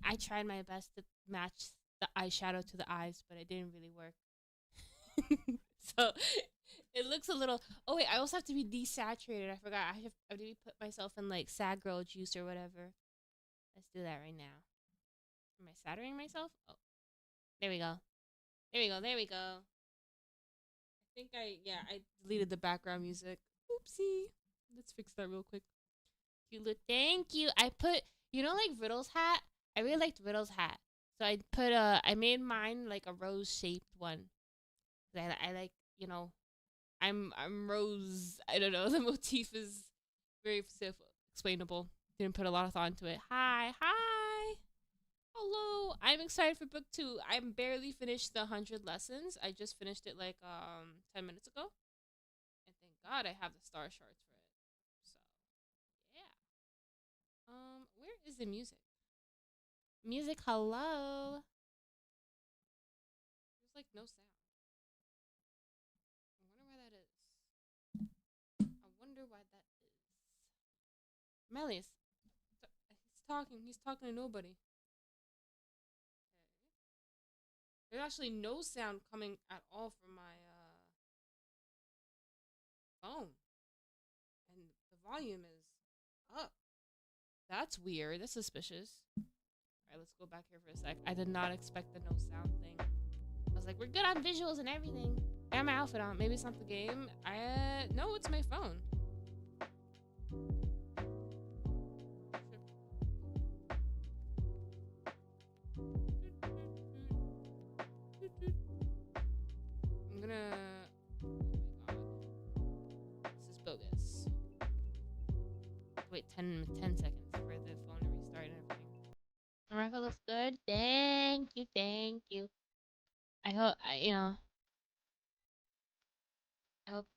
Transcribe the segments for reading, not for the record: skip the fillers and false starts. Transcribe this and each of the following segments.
I tried my best to match the eyeshadow to the eyes, but it didn't really work. So it looks a little. Oh wait, I also have to be desaturated. I forgot. I need to put myself in like sad girl juice or whatever. Let's do that right now. Am I saturating myself? Oh, there we go. There we go. There we go. I think I deleted the background music. Oopsie. Let's fix that real quick. You look. Thank you. I put like Riddle's hat. I really liked Riddle's hat, so I put I made mine like a rose shaped one. I like I'm Rose. I don't know. The motif is very self-explainable. Didn't put a lot of thought into it. Hi. Hello. I'm excited for book 2. I'm barely finished the 100 lessons. I just finished it like 10 minutes ago. And thank God I have the star shards for it. So, yeah. Where is the music? Music, hello. There's like no sound. I wonder why that is. Melius. He's talking. He's talking to nobody. Okay. There's actually no sound coming at all from my phone. And the volume is up. That's weird. That's suspicious. Alright, let's go back here for a sec. I did not expect the no sound thing. I was like, we're good on visuals and everything. I have my outfit on. Maybe it's not the game. No, it's my phone. I'm gonna. Oh my god. This is bogus. Wait 10 seconds for the phone to restart and everything. My rifle looks good. Thank you. I hope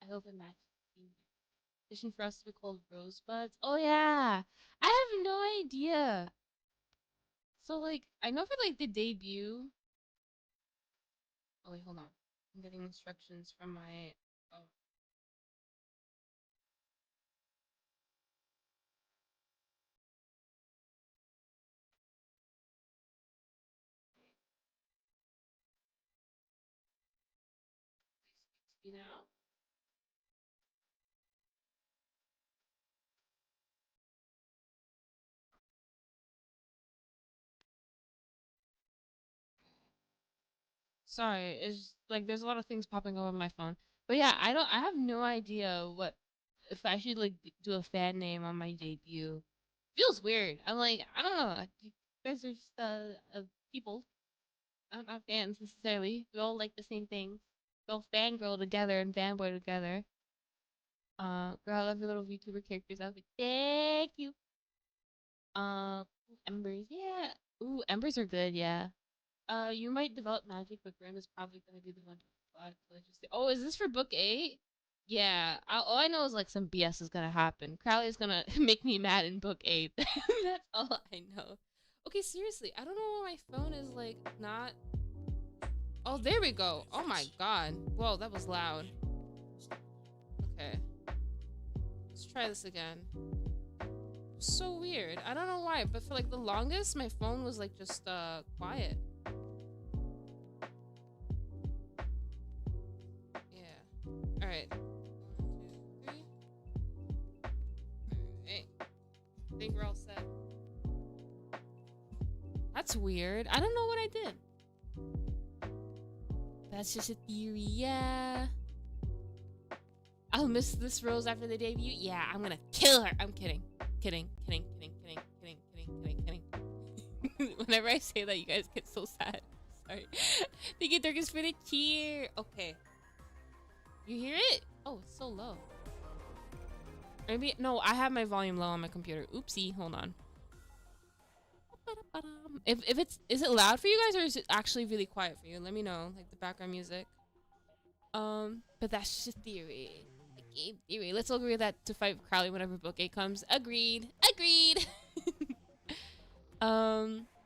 I hope it matches. Petition for us to be called Rosebuds. Oh yeah, I have no idea. So like, I know for like the debut. Oh wait, hold on. I'm getting instructions from my. Oh. You know. Sorry, it's like there's a lot of things popping up on my phone. But yeah, I have no idea what if I should like do a fan name on my debut. Feels weird. I'm like, I don't know. You guys are just people. I'm not fans necessarily. We all like the same things. We all fangirl together and fanboy together. Girl, I love your little VTuber characters. I was like, thank you. Embers, yeah. Ooh, embers are good, yeah. You might develop magic, but Grim is probably gonna be the one. Oh, is this for book 8? Yeah. All I know is like some BS is gonna happen. Crowley's gonna make me mad in book 8. That's all I know. Okay, seriously, I don't know why my phone is like not. Oh, there we go. Oh my god. Whoa, that was loud. Okay. Let's try this again. So weird. I don't know why, but for like the longest, my phone was like just quiet. Yeah. Alright. 1, 2, 3. Alright. I think we're all set. That's weird. I don't know what I did. That's just a theory, yeah. I'll miss this Rose after the debut. Yeah, I'm gonna kill her. I'm kidding. Kidding. Whenever I say that, you guys get so sad. Sorry. Thank you, Dorcas, for the cheer. Okay. You hear it? Oh, it's so low. Maybe no, I have my volume low on my computer. Oopsie, hold on. If is it loud for you guys or is it actually really quiet for you? Let me know, like the background music. But that's just theory. Game theory. Let's all agree that to fight Crowley whenever book 8 comes. Agreed.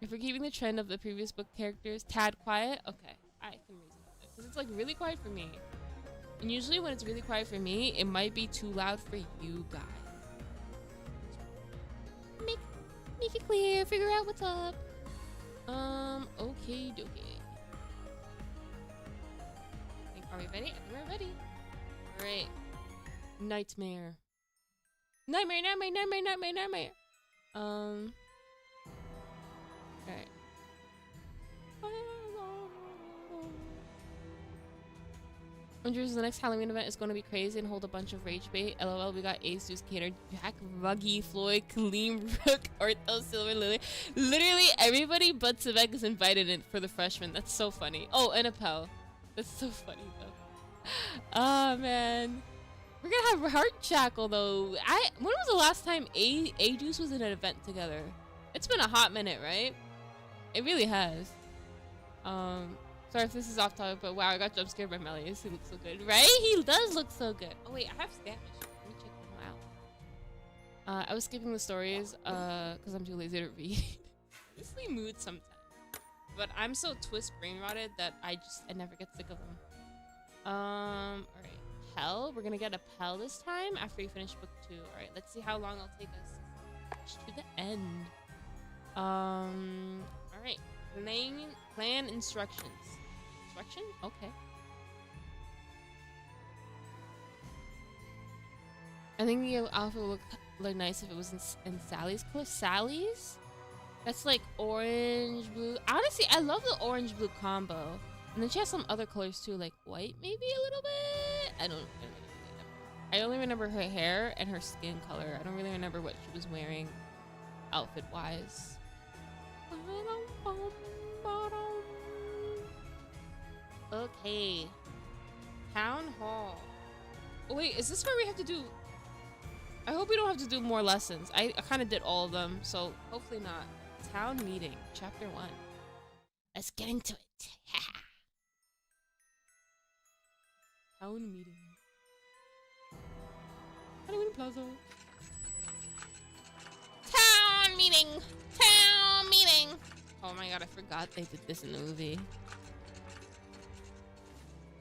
If we're keeping the trend of the previous book characters tad quiet, okay, I can reason with it because it's like really quiet for me. And usually when it's really quiet for me, it might be too loud for you guys. Make it clear. Figure out what's up. Okay, dokie. Are we ready? We're ready. Alright. Nightmare. Nightmare. Alright. Wonders the next Halloween event is going to be crazy and hold a bunch of rage bait. LOL, we got Ace, Deuce, Cater, Jack, Ruggy, Floyd, Kaleem, Rook, Ortho, Silver, Lily. Literally everybody but Sevek is invited in for the freshmen. That's so funny. Oh, and a Pell. That's so funny though. Oh man. We're gonna have Heart Shackle though. When was the last time A Deuce was in an event together? It's been a hot minute, right? It really has. Sorry if this is off topic, but wow, I got jump scared by Melius. He looks so good, right? He does look so good. Oh wait, I have Spanish. Let me check them out. I was skipping the stories, cause I'm too lazy to read. Honestly, mood sometimes. But I'm so twist brain rotted that I never get sick of them. Alright. Pell. We're gonna get a Pell this time after we finish book 2. Alright, let's see how long it'll take us to the end. Alright. Plan instructions. Instruction? Okay. I think the outfit would look nice if it was in Sally's color. Sally's? That's like orange, blue. Honestly, I love the orange blue combo. And then she has some other colors too, like white maybe a little bit. I don't really remember. I only remember her hair and her skin color. I don't really remember what she was wearing outfit wise. Okay. Town Hall. Oh wait, is this where we have to do... I hope we don't have to do more lessons. I kind of did all of them, so hopefully not. Town Meeting, Chapter 1. Let's get into it. Town Meeting. Halloween Plaza. Town Meeting! Town Meeting! Oh my god, I forgot they did this in the movie.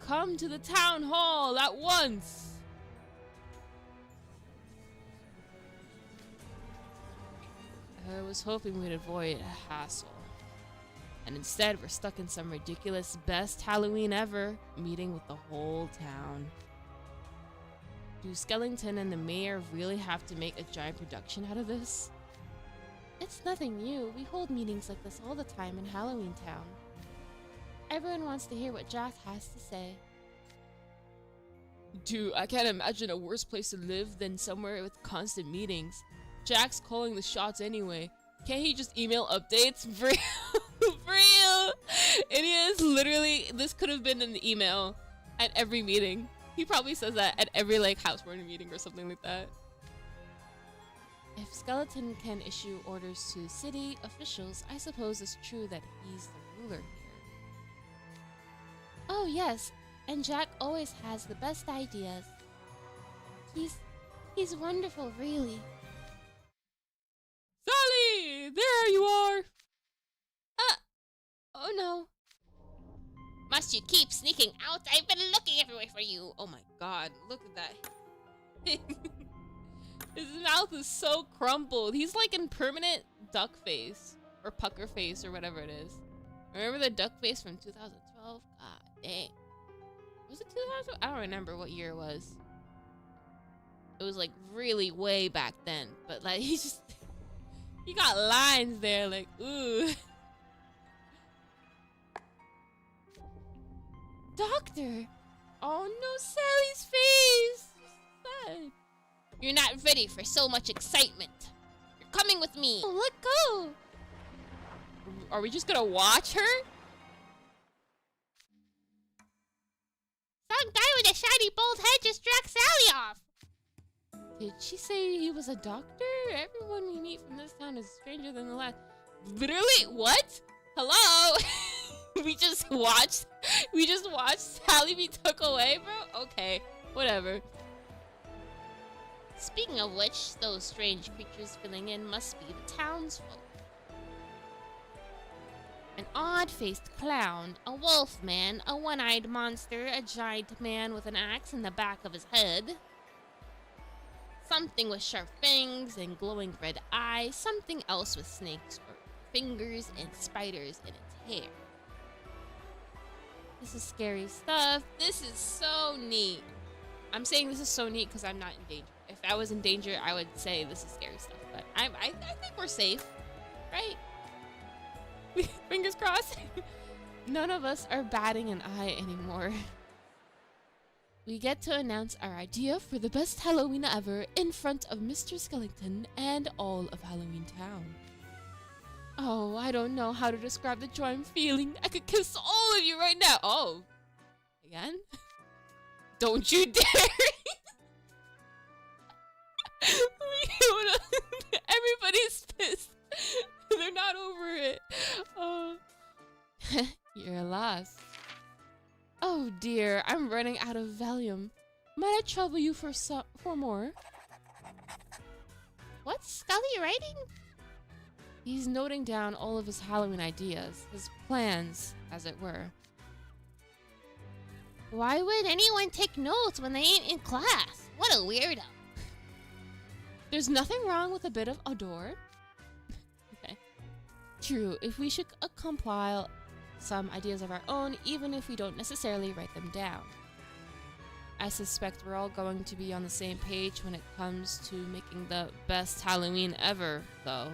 Come to the town hall at once! I was hoping we'd avoid a hassle. And instead, we're stuck in some ridiculous best Halloween ever meeting with the whole town. Do Skellington and the mayor really have to make a giant production out of this? It's nothing new. We hold meetings like this all the time in Halloween Town. Everyone wants to hear what Jack has to say. Dude, I can't imagine a worse place to live than somewhere with constant meetings. Jack's calling the shots anyway. Can't he just email updates? For real? For real? And he is literally, this could have been an email at every meeting. He probably says that at every like housewarming meeting or something like that. If Skeleton can issue orders to city officials, I suppose it's true that he's the ruler here. Oh yes, and Jack always has the best ideas. He's wonderful, really. Sally! There you are! Oh no. Must you keep sneaking out? I've been looking everywhere for you. Oh my god, look at that. His mouth is so crumpled. He's like in permanent duck face. Or pucker face or whatever it is. Remember the duck face from 2012? God dang. Was it 2012? I don't remember what year it was. It was like really way back then. But like he just... he got lines there like, ooh. Doctor! Oh no, Sally's face! Sad. You're not ready for so much excitement. You're coming with me. Oh, let go! Are we just gonna watch her? Some guy with a shiny bald head just dragged Sally off. Did she say he was a doctor? Everyone we meet from this town is stranger than the last. Literally? What? Hello? We just watched Sally be took away, bro? Okay, whatever. Speaking of which, those strange creatures filling in must be the townsfolk. An odd-faced clown, a wolf man, a one-eyed monster, a giant man with an axe in the back of his head. Something with sharp fangs and glowing red eyes, something else with snakes or fingers and spiders in its hair. This is scary stuff. This is so neat. I'm saying this is so neat because I'm not in danger. If I was in danger, I would say this is scary stuff. But I think we're safe, right? Fingers crossed. None of us are batting an eye anymore. We get to announce our idea for the best Halloween ever in front of Mr. Skellington and all of Halloween Town. Oh, I don't know how to describe the joy I'm feeling. I could kiss all of you right now. Oh, again? Don't you dare! Everybody's pissed. They're not over it. Oh, you're lost. Oh dear, I'm running out of Valium. Might I trouble you for more? What's Scully writing? He's noting down all of his Halloween ideas, his plans, as it were. Why would anyone take notes when they ain't in class? What a weirdo. There's nothing wrong with a bit of odor. Okay. True, if we should compile some ideas of our own, even if we don't necessarily write them down. I suspect we're all going to be on the same page when it comes to making the best Halloween ever, though.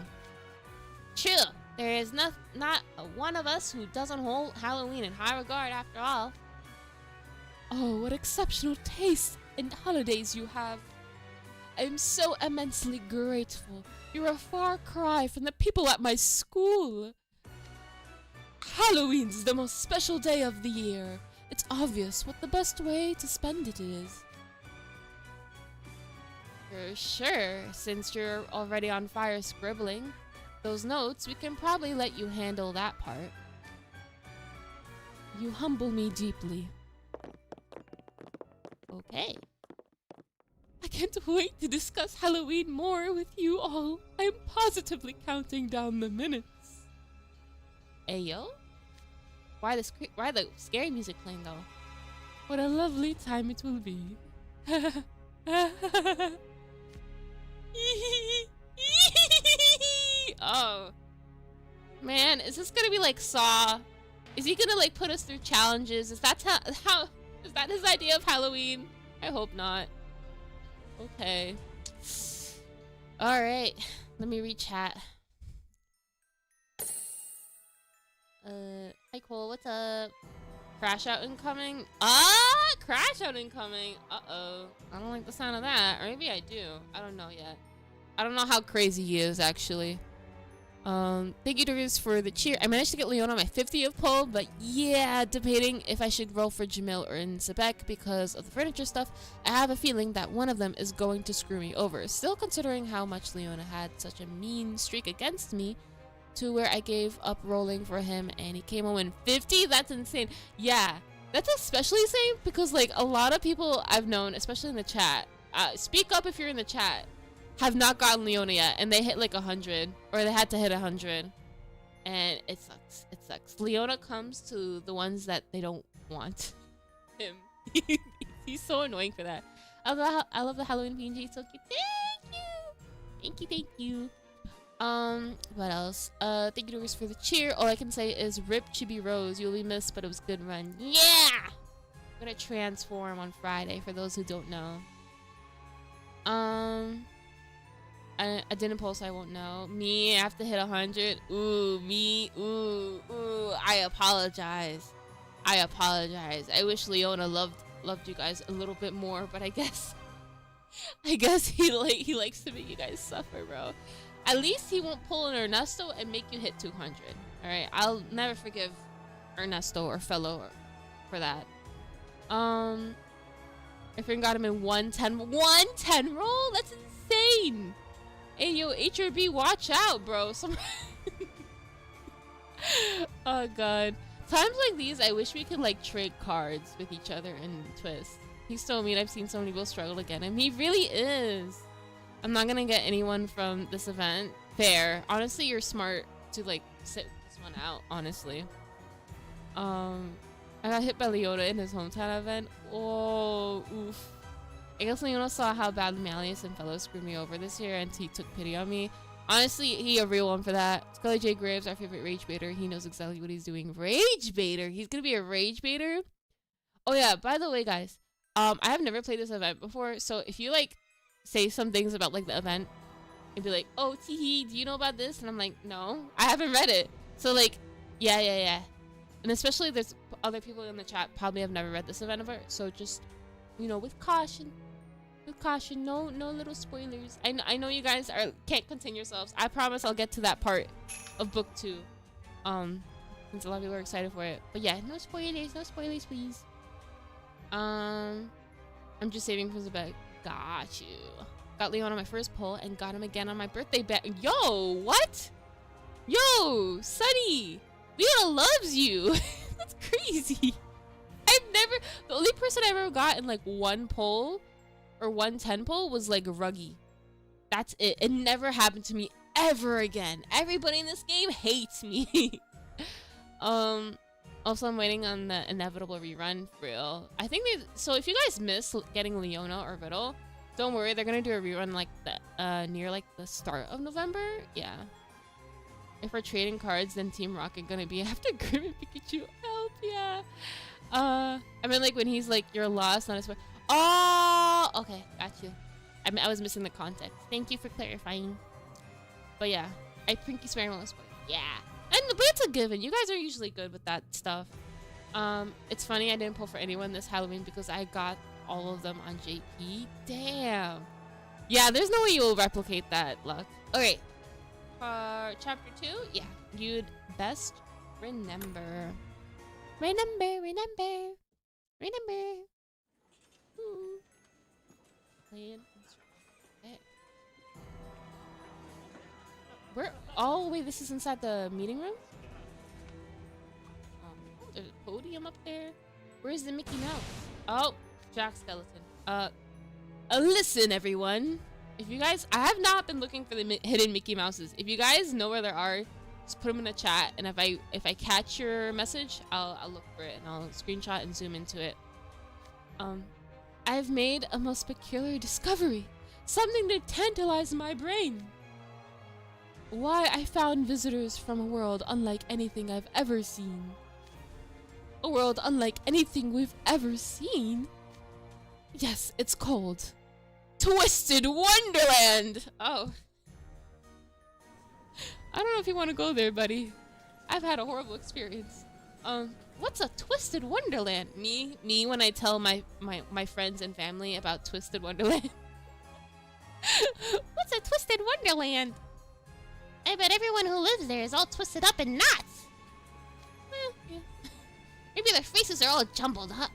True, there is not one of us who doesn't hold Halloween in high regard after all. Oh, what exceptional taste and holidays you have. I am so immensely grateful. You're a far cry from the people at my school. Halloween's the most special day of the year. It's obvious what the best way to spend it is. For sure, since you're already on fire scribbling those notes, we can probably let you handle that part. You humble me deeply. Okay. I can't wait to discuss Halloween more with you all. I'm positively counting down the minutes. Ayo? Why the scary music playing though? What a lovely time it will be. Oh. Man, is this gonna be like Saw? Is he gonna like put us through challenges? Is that how is that his idea of Halloween? I hope not. Okay. Alright. Let me read chat. Hi Cole, what's up? Crash out incoming? Crash out incoming! Uh-oh. I don't like the sound of that. Or maybe I do. I don't know yet. I don't know how crazy he is, actually. Thank you, Darius, for the cheer. I managed to get Leona on my 50th pull, but yeah, debating if I should roll for Jamil or Sebek because of the furniture stuff. I have a feeling that one of them is going to screw me over. Still considering how much Leona had such a mean streak against me, to where I gave up rolling for him and he came home in 50? That's insane. Yeah, that's especially insane because like a lot of people I've known, especially in the chat, speak up if you're in the chat, have not gotten Leona yet and they hit like 100 or they had to hit 100 and it sucks. It sucks. Leona comes to the ones that they don't want him. He's so annoying for that. I love the Halloween PNG. So cute. Thank you. Thank you. Thank you. What else? Thank you, Doris, for the cheer. All I can say is RIP Chibi Rose. You'll be missed, but it was a good run. Yeah! I'm gonna transform on Friday, for those who don't know. I didn't post, I won't know. Me, I have to hit 100. Ooh, me. Ooh. I apologize. I wish Leona loved you guys a little bit more, but I guess he likes to make you guys suffer, bro. At least he won't pull an Ernesto and make you hit 200. All right, I'll never forgive Ernesto or Fellow for that. I freaking got him in 110 roll. That's insane. Hey yo, HRB, watch out, bro. Oh god. Times like these, I wish we could like trade cards with each other in Twist. He's so mean. I've seen so many people struggle again, and he really is. I'm not gonna get anyone from this event. Fair. Honestly, you're smart to like sit this one out, honestly. I got hit by Leona in his hometown event. Oh, oof. I guess Leona saw how bad Malleus and Fellow screwed me over this year and he took pity on me. Honestly, he a real one for that. Scully J. Graves, our favorite rage baiter. He knows exactly what he's doing. Rage baiter. He's gonna be a rage baiter. Oh yeah, by the way, guys, I have never played this event before, so if you like say some things about like the event and be like, oh, teehee, do you know about this? And I'm like, no, I haven't read it. So like, yeah. And especially there's other people in the chat probably have never read this event ever, so just, you know, with caution. With caution, no little spoilers. I know you guys can't contain yourselves. I promise I'll get to that part of book 2. Since a lot of people are excited for it. But yeah, no spoilers, please. I'm just saving for the bag. Got you. Got Leon on my first pull and got him again on my birthday bet. Yo, what? Yo, Sunny, Leon loves you. That's crazy. The only person I ever got in like one pull or 110 pull was like Ruggy. That's it. It never happened to me ever again. Everybody in this game hates me. Also, I'm waiting on the inevitable rerun for real. I think so if you guys miss getting Leona or Riddle, don't worry, they're gonna do a rerun like the near like the start of November. Yeah. If we're trading cards, then Team Rocket gonna be after Grim and Pikachu. Help, yeah. I mean like when he's like you're lost, not as well. Oh, okay, got you. I was missing the context. Thank you for clarifying. But yeah, I Pinky swearing won't spoil. Yeah, but it's a given. You guys are usually good with that stuff. It's funny I didn't pull for anyone this Halloween because I got all of them on JP. Damn. Yeah, there's no way you will replicate that luck. Okay. Chapter 2. Yeah, you'd best remember. Remember. Okay. Where? Oh wait, this is inside the meeting room. There's a podium up there. Where's the Mickey Mouse? Oh, Jack Skeleton. Listen, everyone. If you guys, I have not been looking for the hidden Mickey Mouses. If you guys know where there are, just put them in the chat. And if I catch your message, I'll look for it and I'll screenshot and zoom into it. I've made a most peculiar discovery. Something to tantalize my brain. Why, I found visitors from a world unlike anything I've ever seen. A world unlike anything we've ever seen. Yes, it's called Twisted-Wonderland. Oh. I don't know if you want to go there, buddy. I've had a horrible experience. What's a Twisted-Wonderland? Me when I tell my friends and family about Twisted-Wonderland. What's a Twisted-Wonderland? I bet everyone who lives there is all twisted up in knots. Well, yeah. Maybe their faces are all jumbled up.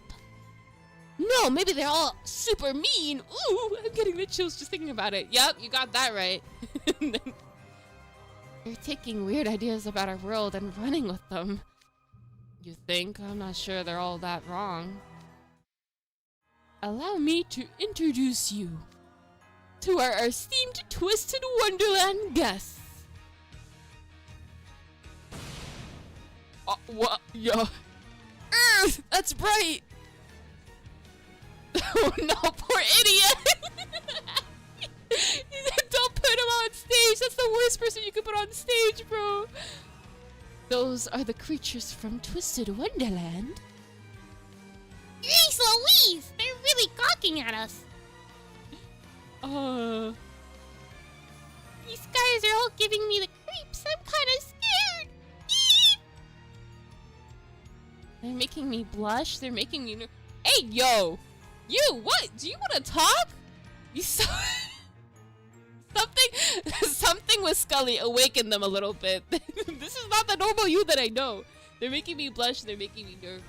No, maybe they're all super mean. Ooh, I'm getting the chills just thinking about it. Yep, you got that right. They're taking weird ideas about our world and running with them. You think? I'm not sure they're all that wrong. Allow me to introduce you to our esteemed Twisted-Wonderland guests. What? Yeah. That's bright. Oh no, poor idiot. Don't put him on stage. That's the worst person you could put on stage, bro. Those are the creatures from Twisted-Wonderland. Jeez Louise! They're really gawking at us. These guys are all giving me the creeps. I'm kind of scared. They're making me blush. They're making me... Hey, yo! You, what? Do you want to talk? You so... Something with Scully awakened them a little bit. This is not the normal you that I know. They're making me blush. They're making me nervous.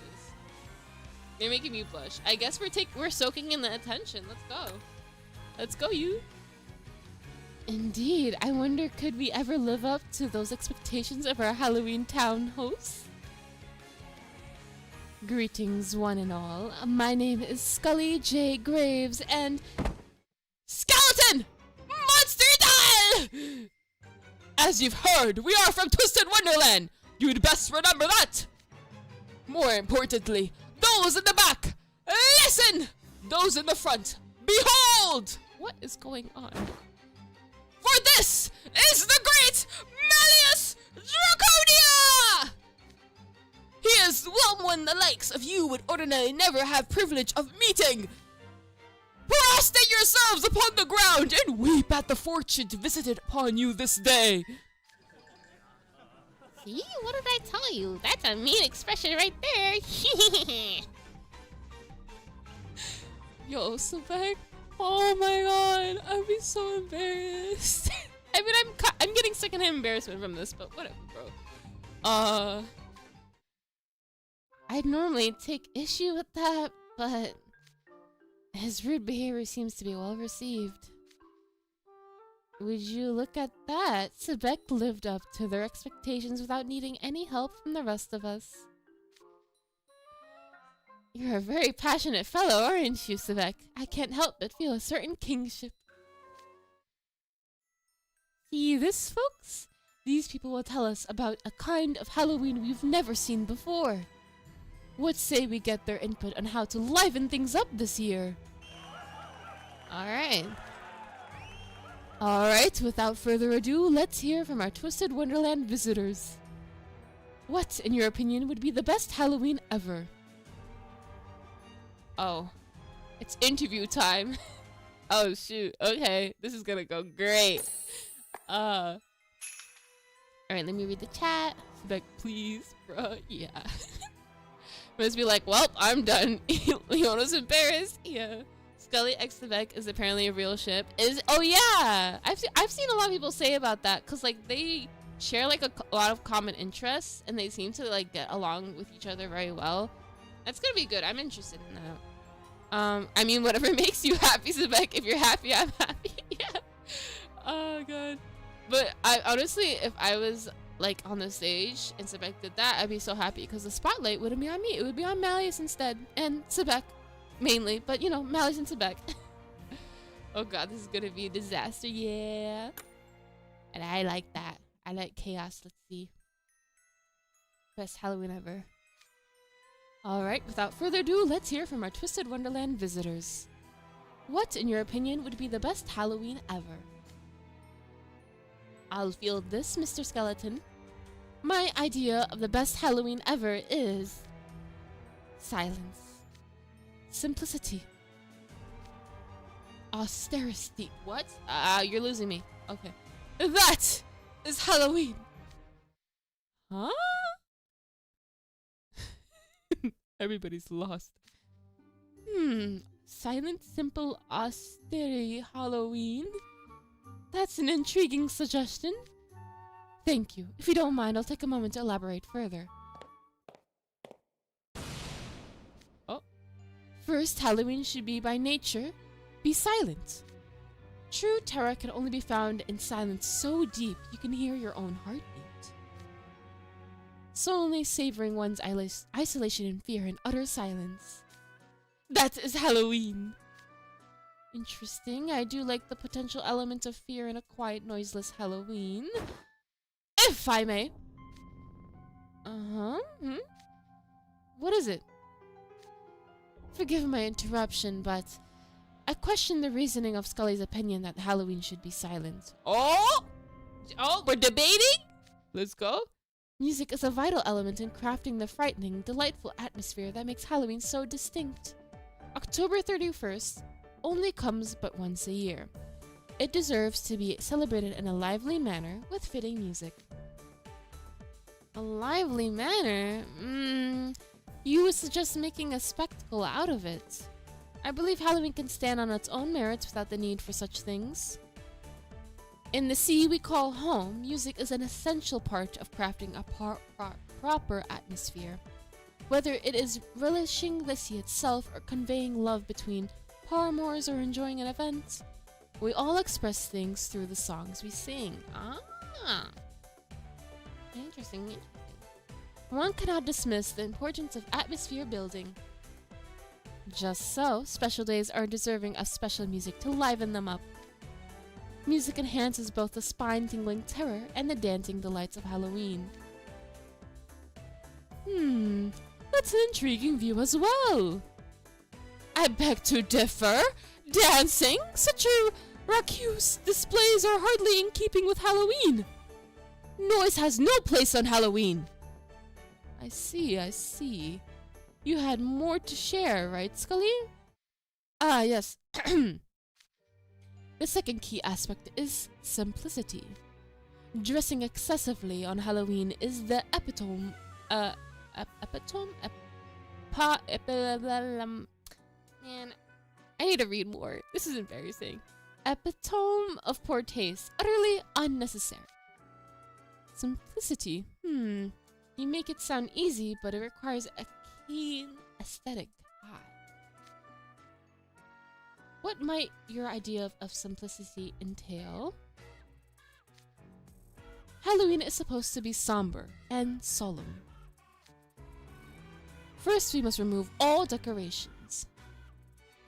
They're making me blush. I guess we're soaking in the attention. Let's go. Let's go, you. Indeed. I wonder, could we ever live up to those expectations of our Halloween town hosts? Greetings, one and all. My name is Scully J. Graves, and... Skeleton! Monster die! As you've heard, we are from Twisted-Wonderland! You'd best remember that! More importantly, those in the back, listen! Those in the front, behold! What is going on? For this is the person the likes of you would ordinarily never have privilege of meeting. Prostrate yourselves upon the ground and weep at the fortune visited upon you this day. See? What did I tell you? That's a mean expression right there. Yo, Sebek. Oh my god, I'd be so embarrassed. I mean, I'm getting secondhand embarrassment from this, but whatever, bro. I'd normally take issue with that, but his rude behavior seems to be well received. Would you look at that? Sebek lived up to their expectations without needing any help from the rest of us. You're a very passionate fellow, aren't you, Sebek? I can't help but feel a certain kingship. See this, folks? These people will tell us about a kind of Halloween we've never seen before. What say we get their input on how to liven things up this year? Alright. Alright, without further ado, let's hear from our Twisted-Wonderland visitors. What, in your opinion, would be the best Halloween ever? Oh. It's interview time. Oh shoot, okay. This is gonna go great. Alright, let me read the chat. Sebek, please, bro. Yeah. Must be like, well, I'm done. Leona's embarrassed. Yeah. Scully x Sebek is apparently a real ship. Oh yeah! I've seen a lot of people say about that, cause like they share like a lot of common interests, and they seem to like get along with each other very well. That's gonna be good. I'm interested in that. I mean, whatever makes you happy, Sebek. If you're happy, I'm happy. Yeah. Oh god. But I honestly, if I was like on the stage and Sebek did that, I'd be so happy because the spotlight wouldn't be on me. It would be on Malleus instead, and Sebek mainly. But you know, Malleus and Sebek. Oh god, this is gonna be a disaster. Yeah. And I like that. I like chaos. Let's see. Best Halloween ever. Alright, without further ado, let's hear from our Twisted-Wonderland visitors. What, in your opinion, would be the best Halloween ever? I'll field this, Mr. Skeleton. My idea of the best Halloween ever is silence, simplicity, austerity. What? You're losing me. Okay. That is Halloween. Huh? Everybody's lost. Silent, simple, austerity Halloween? That's an intriguing suggestion. Thank you. If you don't mind, I'll take a moment to elaborate further. Oh. First, Halloween should be by nature, be silent. True terror can only be found in silence so deep you can hear your own heartbeat. Solely savoring one's isolation and fear in utter silence. That is Halloween. Interesting. I do like the potential element of fear in a quiet, noiseless Halloween. If I may. What is it? Forgive my interruption, but I question the reasoning of Scully's opinion that Halloween should be silent. Oh, we're debating? Let's go. Music is a vital element in crafting the frightening, delightful atmosphere that makes Halloween so distinct. October 31st only comes but once a year. It deserves to be celebrated in a lively manner with fitting music. A lively manner? You would suggest making a spectacle out of it. I believe Halloween can stand on its own merits without the need for such things. In the sea we call home, music is an essential part of crafting a proper atmosphere. Whether it is relishing the sea itself or conveying love between paramours or enjoying an event, we all express things through the songs we sing. Interesting. One cannot dismiss the importance of atmosphere building. Just so, special days are deserving of special music to liven them up. Music enhances both the spine-tingling terror and the dancing delights of Halloween. That's an intriguing view as well. I beg to differ. Dancing? Such a raucous displays are hardly in keeping with Halloween. Noise has no place on Halloween. I see. You had more to share, right, Scully? Ah, yes. The second key aspect is simplicity. Dressing excessively on Halloween is the epitome, man, I need to read more. This is embarrassing. Epitome of poor taste, utterly unnecessary. Simplicity, You make it sound easy, but it requires a keen aesthetic eye. What might your idea of simplicity entail? Halloween is supposed to be somber and solemn. First, we must remove all decorations.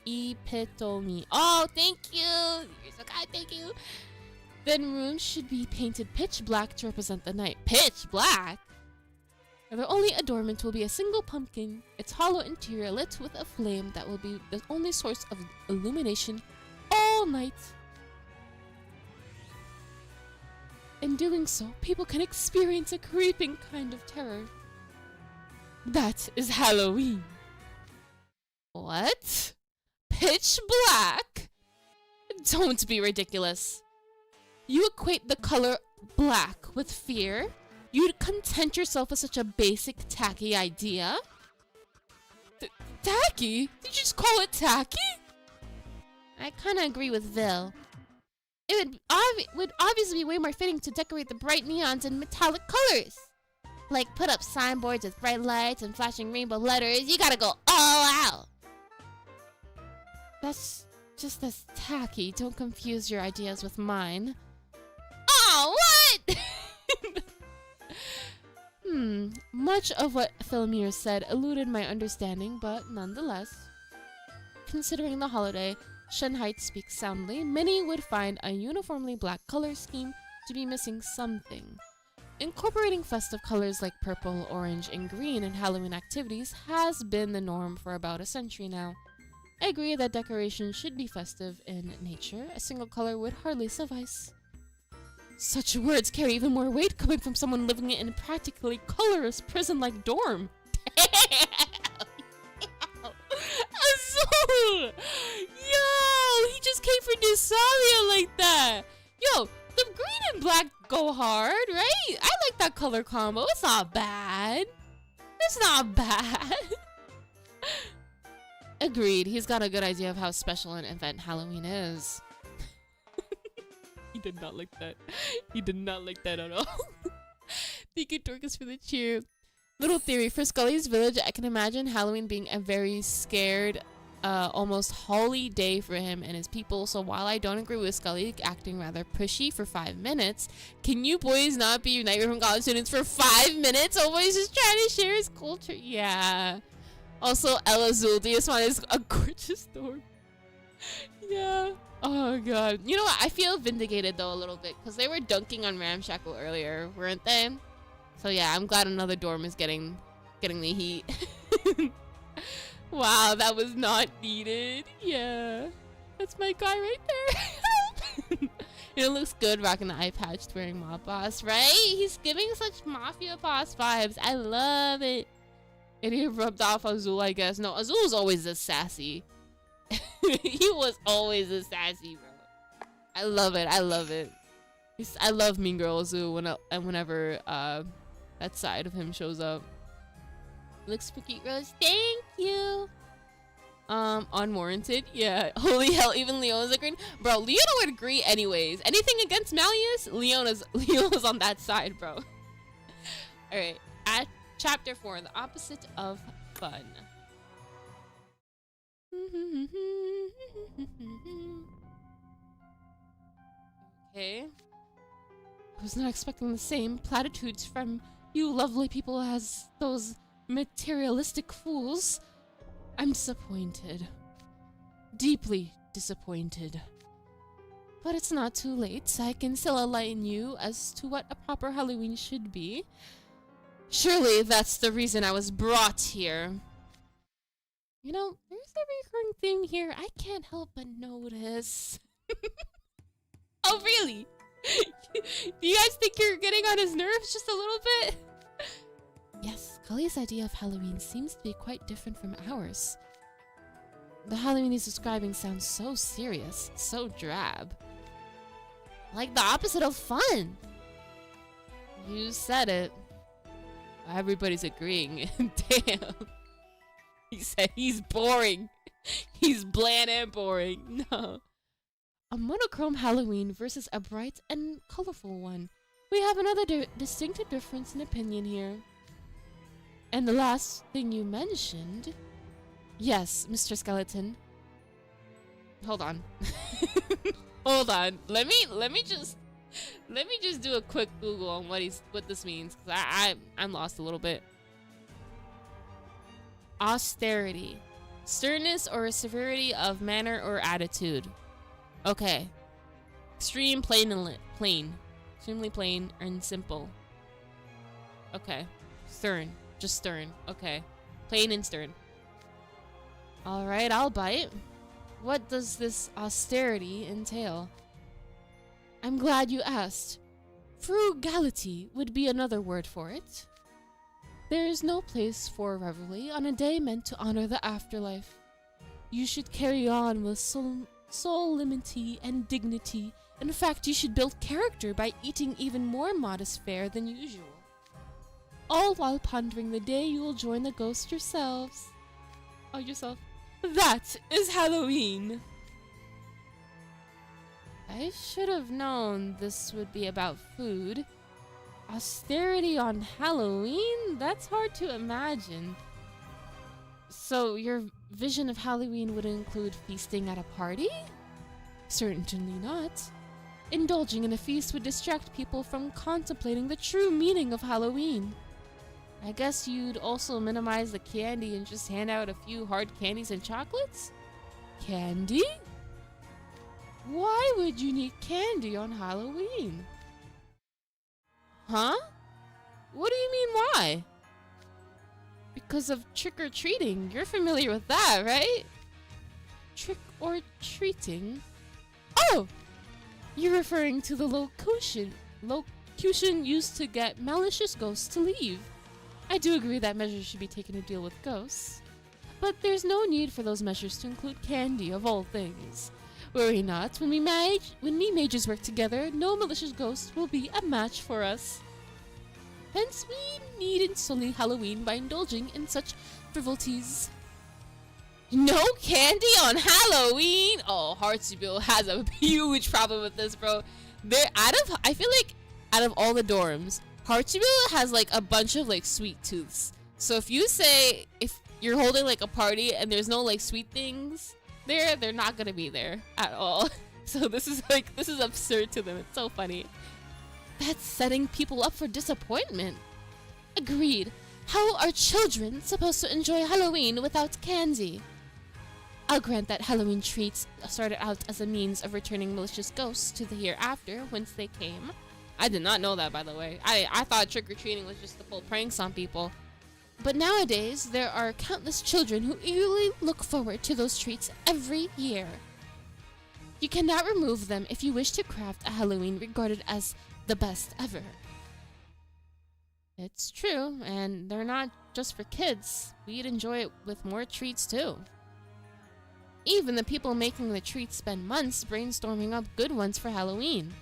Epitome. Oh, thank you! You're so kind, thank you! Then rooms should be painted pitch black to represent the night. Pitch black? The only adornment will be a single pumpkin, its hollow interior lit with a flame that will be the only source of illumination all night. In doing so, people can experience a creeping kind of terror. That is Halloween. What? Pitch black? Don't be ridiculous. You equate the color black with fear? You'd content yourself with such a basic, tacky idea? Tacky? Did you just call it tacky? I kinda agree with Vil. It would obviously be way more fitting to decorate the bright neons in metallic colors. Like put up signboards with bright lights and flashing rainbow letters. You gotta go all out. That's just as tacky. Don't confuse your ideas with mine. Oh, what? Much of what Philomere said eluded my understanding, but nonetheless, considering the holiday, Shenheit speaks soundly, many would find a uniformly black color scheme to be missing something. Incorporating festive colors like purple, orange, and green in Halloween activities has been the norm for about a century now. I agree that decorations should be festive in nature. A single color would hardly suffice. Such words carry even more weight coming from someone living in a practically colorless prison-like dorm. Azul! Yo! He just came for Desalia like that! Yo, the green and black go hard, right? I like that color combo. It's not bad. It's not bad. Agreed. He's got a good idea of how special an event Halloween is. He did not like that. He did not like that at all. Thank you, Dorcas, for the cheer. Little theory. For Scully's village, I can imagine Halloween being a very scared, almost holy day for him and his people. So while I don't agree with Scully acting rather pushy for 5 minutes, can you boys not be Nightmare from College students for 5 minutes? Always just trying to share his culture. Yeah. Also, Ella Zuldiaswan is a gorgeous dorm. Yeah. Oh god. You know what? I feel vindicated though a little bit because they were dunking on Ramshackle earlier, weren't they? So yeah, I'm glad another dorm is getting the heat. Wow, that was not needed. Yeah. That's my guy right there. It looks good rocking the eye patch wearing Mob Boss, right? He's giving such Mafia Boss vibes. I love it. And he rubbed off Azul, I guess. No, Azul was always this sassy. He was always a sassy, bro. I love it. I love it. I love Mean Girl Azul whenever that side of him shows up. Looks pretty, Rose. Thank you. Unwarranted. Yeah. Holy hell, even Leona's agreeing. Bro, Leona would agree anyways. Anything against Malleus, Leona's on that side, bro. Alright. At Chapter 4, the opposite of fun. Okay. I was not expecting the same platitudes from you lovely people as those materialistic fools. I'm disappointed. Deeply disappointed. But it's not too late. I can still enlighten you as to what a proper Halloween should be. Surely that's the reason I was brought here. You know, there's a recurring theme here I can't help but notice. Oh, really? Do you guys think you're getting on his nerves just a little bit? Yes, Scully's idea of Halloween seems to be quite different from ours. The Halloween he's describing sounds so serious, so drab. Like the opposite of fun. You said it. Everybody's agreeing. Damn. He said he's boring. He's bland and boring. No. A monochrome Halloween versus a bright and colorful one. We have another distinct difference in opinion here. And the last thing you mentioned... Yes, Mr. Skeleton. Hold on. Hold on. Let me just do a quick Google on what this means, because I'm lost a little bit. Austerity. Sternness or severity of manner or attitude. Okay. Extreme, plain, and plain. Extremely plain and simple. Okay. Stern. Just stern. Okay. Plain and stern. Alright, I'll bite. What does this austerity entail? I'm glad you asked. Frugality would be another word for it. There is no place for revelry on a day meant to honor the afterlife. You should carry on with solemnity and dignity. In fact, you should build character by eating even more modest fare than usual. All while pondering the day you will join the ghost yourselves. Oh, yourself. That is Halloween! I should have known this would be about food. Austerity on Halloween? That's hard to imagine. So your vision of Halloween would include feasting at a party? Certainly not. Indulging in a feast would distract people from contemplating the true meaning of Halloween. I guess you'd also minimize the candy and just hand out a few hard candies and chocolates? Candy? Why would you need candy on Halloween? Huh? What do you mean why? Because of trick-or-treating. You're familiar with that, right? Trick-or-treating? Oh! You're referring to the locution used to get malicious ghosts to leave. I do agree that measures should be taken to deal with ghosts. But there's no need for those measures to include candy, of all things. Worry not, when we mages work together, no malicious ghost will be a match for us. Hence, we needn't sully Halloween by indulging in such frivolities. No candy on Halloween? Oh, Hartsville has a huge problem with this, bro. I feel like out of all the dorms, Hartsville has like a bunch of like sweet tooths. So if you're holding like a party and there's no like sweet things there, they're not gonna be there at all. So this is absurd to them. It's so funny. That's setting people up for disappointment. Agreed. How are children supposed to enjoy Halloween without candy? I'll grant that Halloween treats started out as a means of returning malicious ghosts to the hereafter whence they came. I did not know that, by the way. I thought trick-or-treating was just to pull pranks on people. But nowadays, there are countless children who eagerly look forward to those treats every year. You cannot remove them if you wish to craft a Halloween regarded as the best ever. It's true, and they're not just for kids. We'd enjoy it with more treats too. Even the people making the treats spend months brainstorming up good ones for Halloween.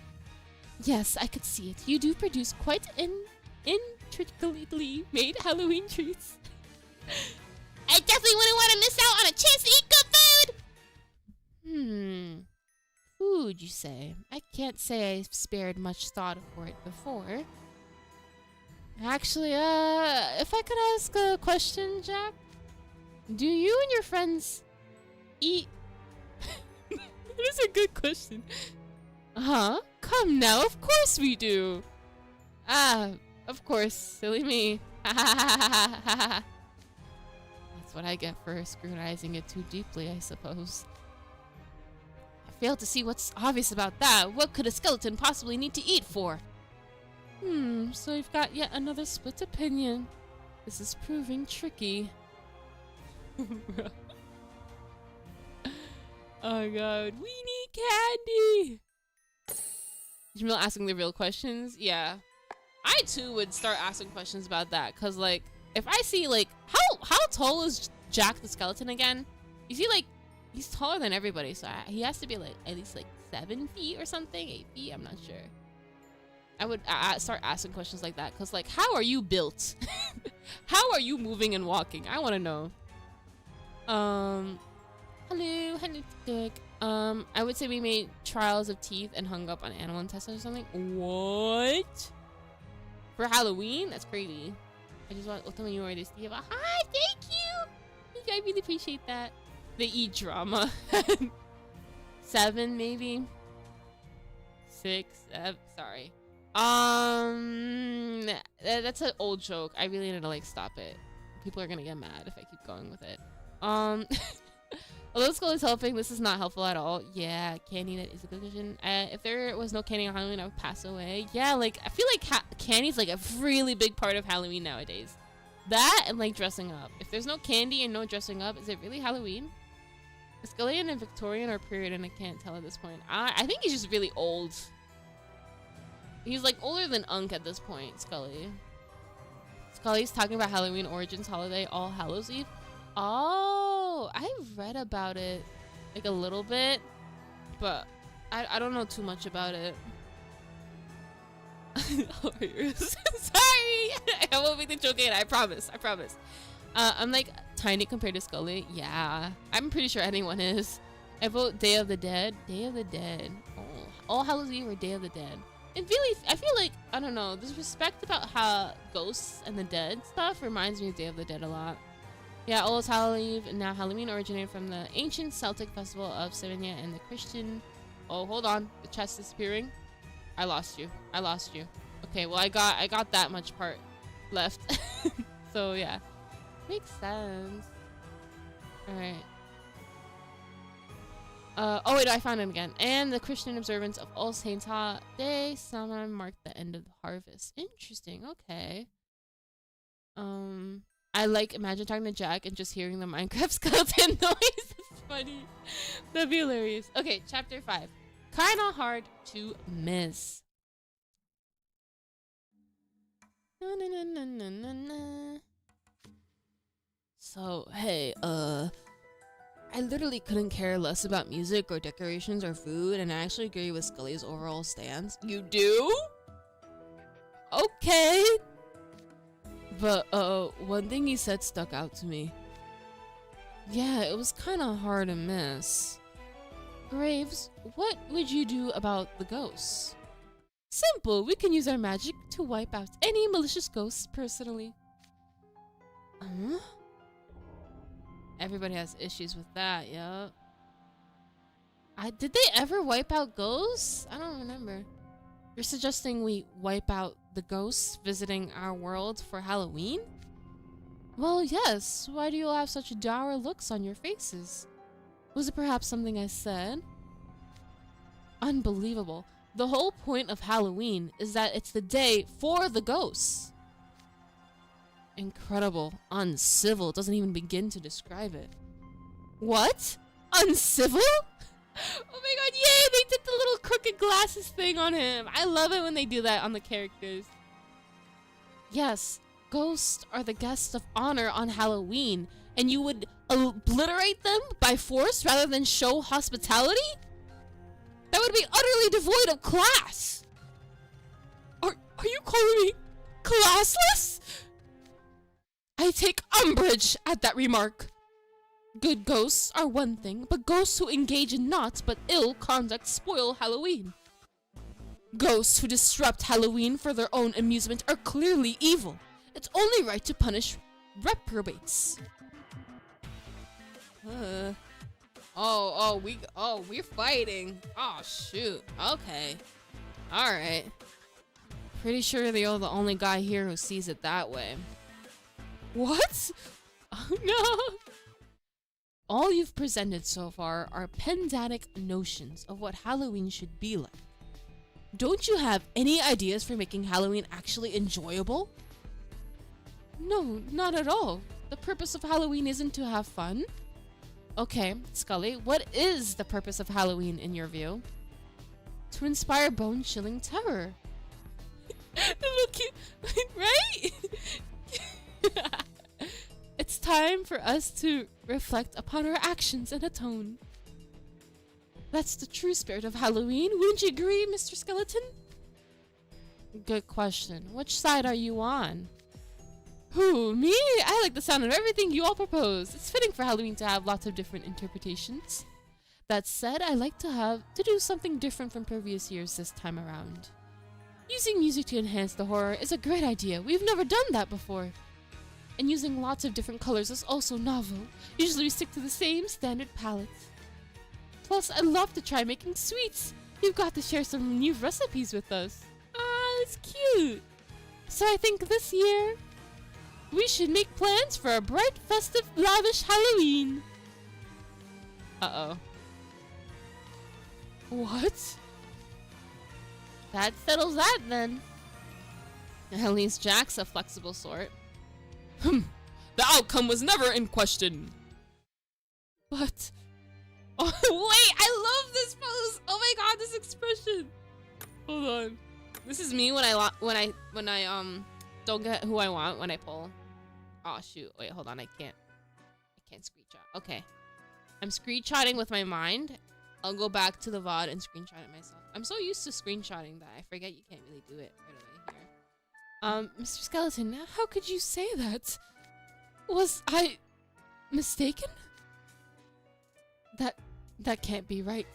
Yes, I could see it. You do produce quite intricately made Halloween treats. I definitely wouldn't want to miss out on a chance to eat good food! Food, you say? I can't say I've spared much thought for it before. Actually, if I could ask a question, Jack? Do you and your friends eat... That is a good question. Huh? Come now, of course we do. Of course, silly me. That's what I get for scrutinizing it too deeply, I suppose. I fail to see what's obvious about that. What could a skeleton possibly need to eat for? So we've got yet another split opinion. This is proving tricky. Oh god, we need candy! Jamil asking the real questions? Yeah. I too would start asking questions about that, cause like, if I see like how tall is Jack the Skeleton again? You see, like he's taller than everybody, so he has to be like at least like 7 feet or something, 8 feet. I'm not sure. I would start asking questions like that, cause like, how are you built? How are you moving and walking? I want to know. Hello, Dick. I would say we made trials of teeth and hung up on animal intestines or something. What? For Halloween? That's crazy. I just want to tell you already, Steve. Hi, thank you. I really appreciate that. They eat drama. 7 maybe. 6. Sorry. That's an old joke. I really need to like stop it. People are gonna get mad if I keep going with it. Although school is helping, this is not helpful at all. Yeah, candy, that is a good question. If there was no candy on Halloween, I would pass away. Yeah, like I feel like candy's like a really big part of Halloween nowadays. That and like dressing up. If there's no candy and no dressing up, is it really Halloween? Scullion and Victorian or period, and I can't tell at this point. I think he's just really old. He's like older than Unk at this point, Scully. Scully's talking about Halloween origins holiday, All Hallows Eve. Oh, I read about it like a little bit, but I don't know too much about it. Sorry, I won't make the joke again. I promise. I'm like tiny compared to Scully. Yeah, I'm pretty sure anyone is. I vote Day of the Dead. Day of the Dead. Oh, All Hallows Eve or Day of the Dead. And really, I feel like, I don't know, this respect about how ghosts and the dead stuff reminds me of Day of the Dead a lot. Yeah, All Hallows Eve and now Halloween originated from the ancient Celtic festival of Savina and the Christian. Oh, hold on, the chest is disappearing. I lost you. Okay, well I got that much part left. So yeah, makes sense. All right. Oh wait, I found him again. And the Christian observance of All Saints Day Samhain marked the end of the harvest. Interesting. Okay. I like imagine talking to Jack and just hearing the Minecraft skeleton noise. It's funny. That'd be hilarious. Okay, chapter 5. Kinda hard to miss. So hey, I literally couldn't care less about music or decorations or food, and I actually agree with Scully's overall stance. You do? Okay. But, one thing he said stuck out to me. Yeah, it was kinda hard to miss. Graves, what would you do about the ghosts? Simple, we can use our magic to wipe out any malicious ghosts personally. Everybody has issues with that, yeah. Did they ever wipe out ghosts? I don't remember. You're suggesting we wipe out the ghosts visiting our world for Halloween? Well, yes. Why do you all have such dour looks on your faces? Was it perhaps something I said? Unbelievable. The whole point of Halloween is that it's the day for the ghosts. Incredible. Uncivil doesn't even begin to describe it. What? Uncivil? Oh my god, yay! They did the little crooked glasses thing on him. I love it when they do that on the characters. Yes, ghosts are the guests of honor on Halloween, and you would obliterate them by force rather than show hospitality? That would be utterly devoid of class! Are you calling me classless? I take umbrage at that remark. Good ghosts are one thing, but ghosts who engage in naught but ill conduct spoil Halloween. Ghosts who disrupt Halloween for their own amusement are clearly evil. It's only right to punish reprobates. We're fighting. Oh shoot. Okay. Alright. Pretty sure you're the only guy here who sees it that way. What? Oh no! All you've presented so far are pedantic notions of what Halloween should be like. Don't you have any ideas for making Halloween actually enjoyable? No, not at all. The purpose of Halloween isn't to have fun. Okay, Scully, what is the purpose of Halloween in your view? To inspire bone-chilling terror. The little cute, right? time for us to reflect upon our actions and atone. That's the true spirit of Halloween. Wouldn't you agree, Mr. Skeleton? Good question. Which side are you on? Who, me? I like the sound of everything you all propose. It's fitting for Halloween to have lots of different interpretations. That said, I like to do something different from previous years this time around. Using music to enhance the horror is a great idea. We've never done that before. And using lots of different colors is also novel. Usually we stick to the same standard palette. Plus, I'd love to try making sweets. You've got to share some new recipes with us. Ah, that's cute. So I think this year, we should make plans for a bright, festive, lavish Halloween. Uh-oh. What? That settles that, then. At least Jack's a flexible sort. The outcome was never in question. But... Oh, wait! I love this pose! Oh my god, this expression! Hold on. This is me when I don't get who I want when I pull. Oh shoot! Wait, hold on. I can't screenshot. Okay, I'm screenshotting with my mind. I'll go back to the VOD and screenshot it myself. I'm so used to screenshotting that I forget you can't really do it right away here. Mr. Skeleton, how could you say that? Was I mistaken? That can't be right.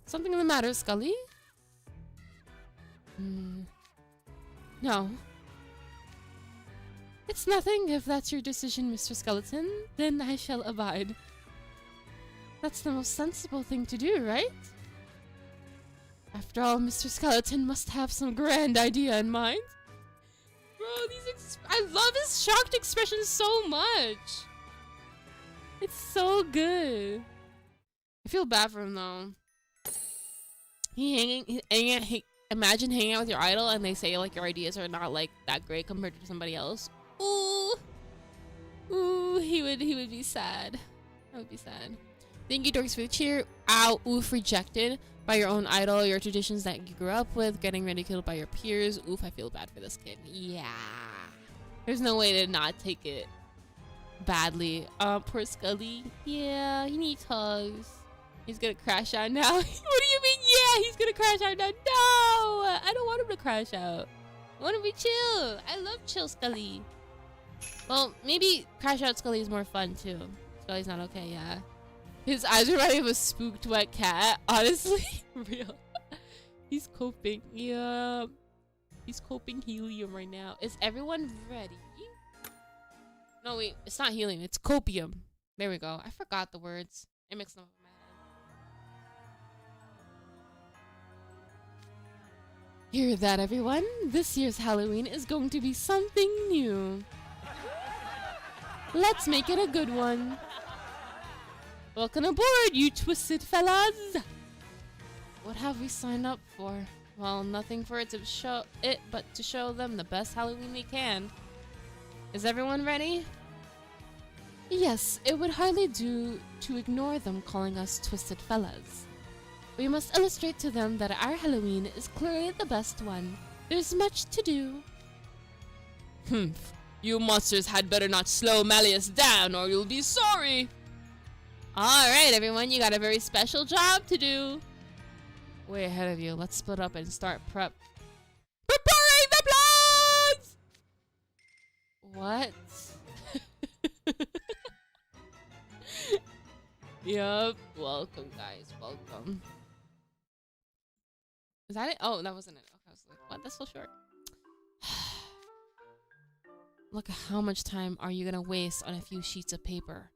Something the matter, Scully? No. It's nothing. If that's your decision, Mr. Skeleton, then I shall abide. That's the most sensible thing to do, right? After all, Mr. Skeleton must have some grand idea in mind. Bro, I love his shocked expression so much. It's so good. I feel bad for him though. Imagine hanging out with your idol and they say like your ideas are not like that great compared to somebody else. Ooh, ooh, he would be sad. That would be sad. Thank you, dorks, for the cheer. Ow, oof, rejected by your own idol, your traditions that you grew up with, getting ridiculed by your peers. Oof, I feel bad for this kid. Yeah, there's no way to not take it badly. Poor Scully. Yeah, he needs hugs. He's gonna crash out now. What do you mean? Yeah, he's gonna crash out now. No, I don't want him to crash out. I want him to be chill. I love chill Scully. Well, maybe crash out Scully is more fun too. Scully's not okay. Yeah, his eyes remind me of a spooked wet cat. Honestly, real. He's coping. Yeah, he's coping helium right now. Is everyone ready? No, wait, it's not helium, it's copium. There we go. I forgot the words. I mixed them up in my head. Hear that, everyone? This year's Halloween is going to be something new. Let's make it a good one. Welcome aboard, you twisted fellas. What have we signed up for? Well, nothing for it but to show them the best Halloween we can. Is everyone ready? Yes, it would hardly do to ignore them calling us twisted fellas. We must illustrate to them that our Halloween is clearly the best one. There's much to do. You monsters had better not slow Malleus down or you'll be sorry. Alright everyone, you got a very special job to do. Way ahead of you. Let's split up and start prep. Preparing the plans! What? Yup. Welcome, guys. Welcome. Is that it? Oh, that wasn't it. Okay, I was like, what? That's so short. Look at how much time are you gonna waste on a few sheets of paper?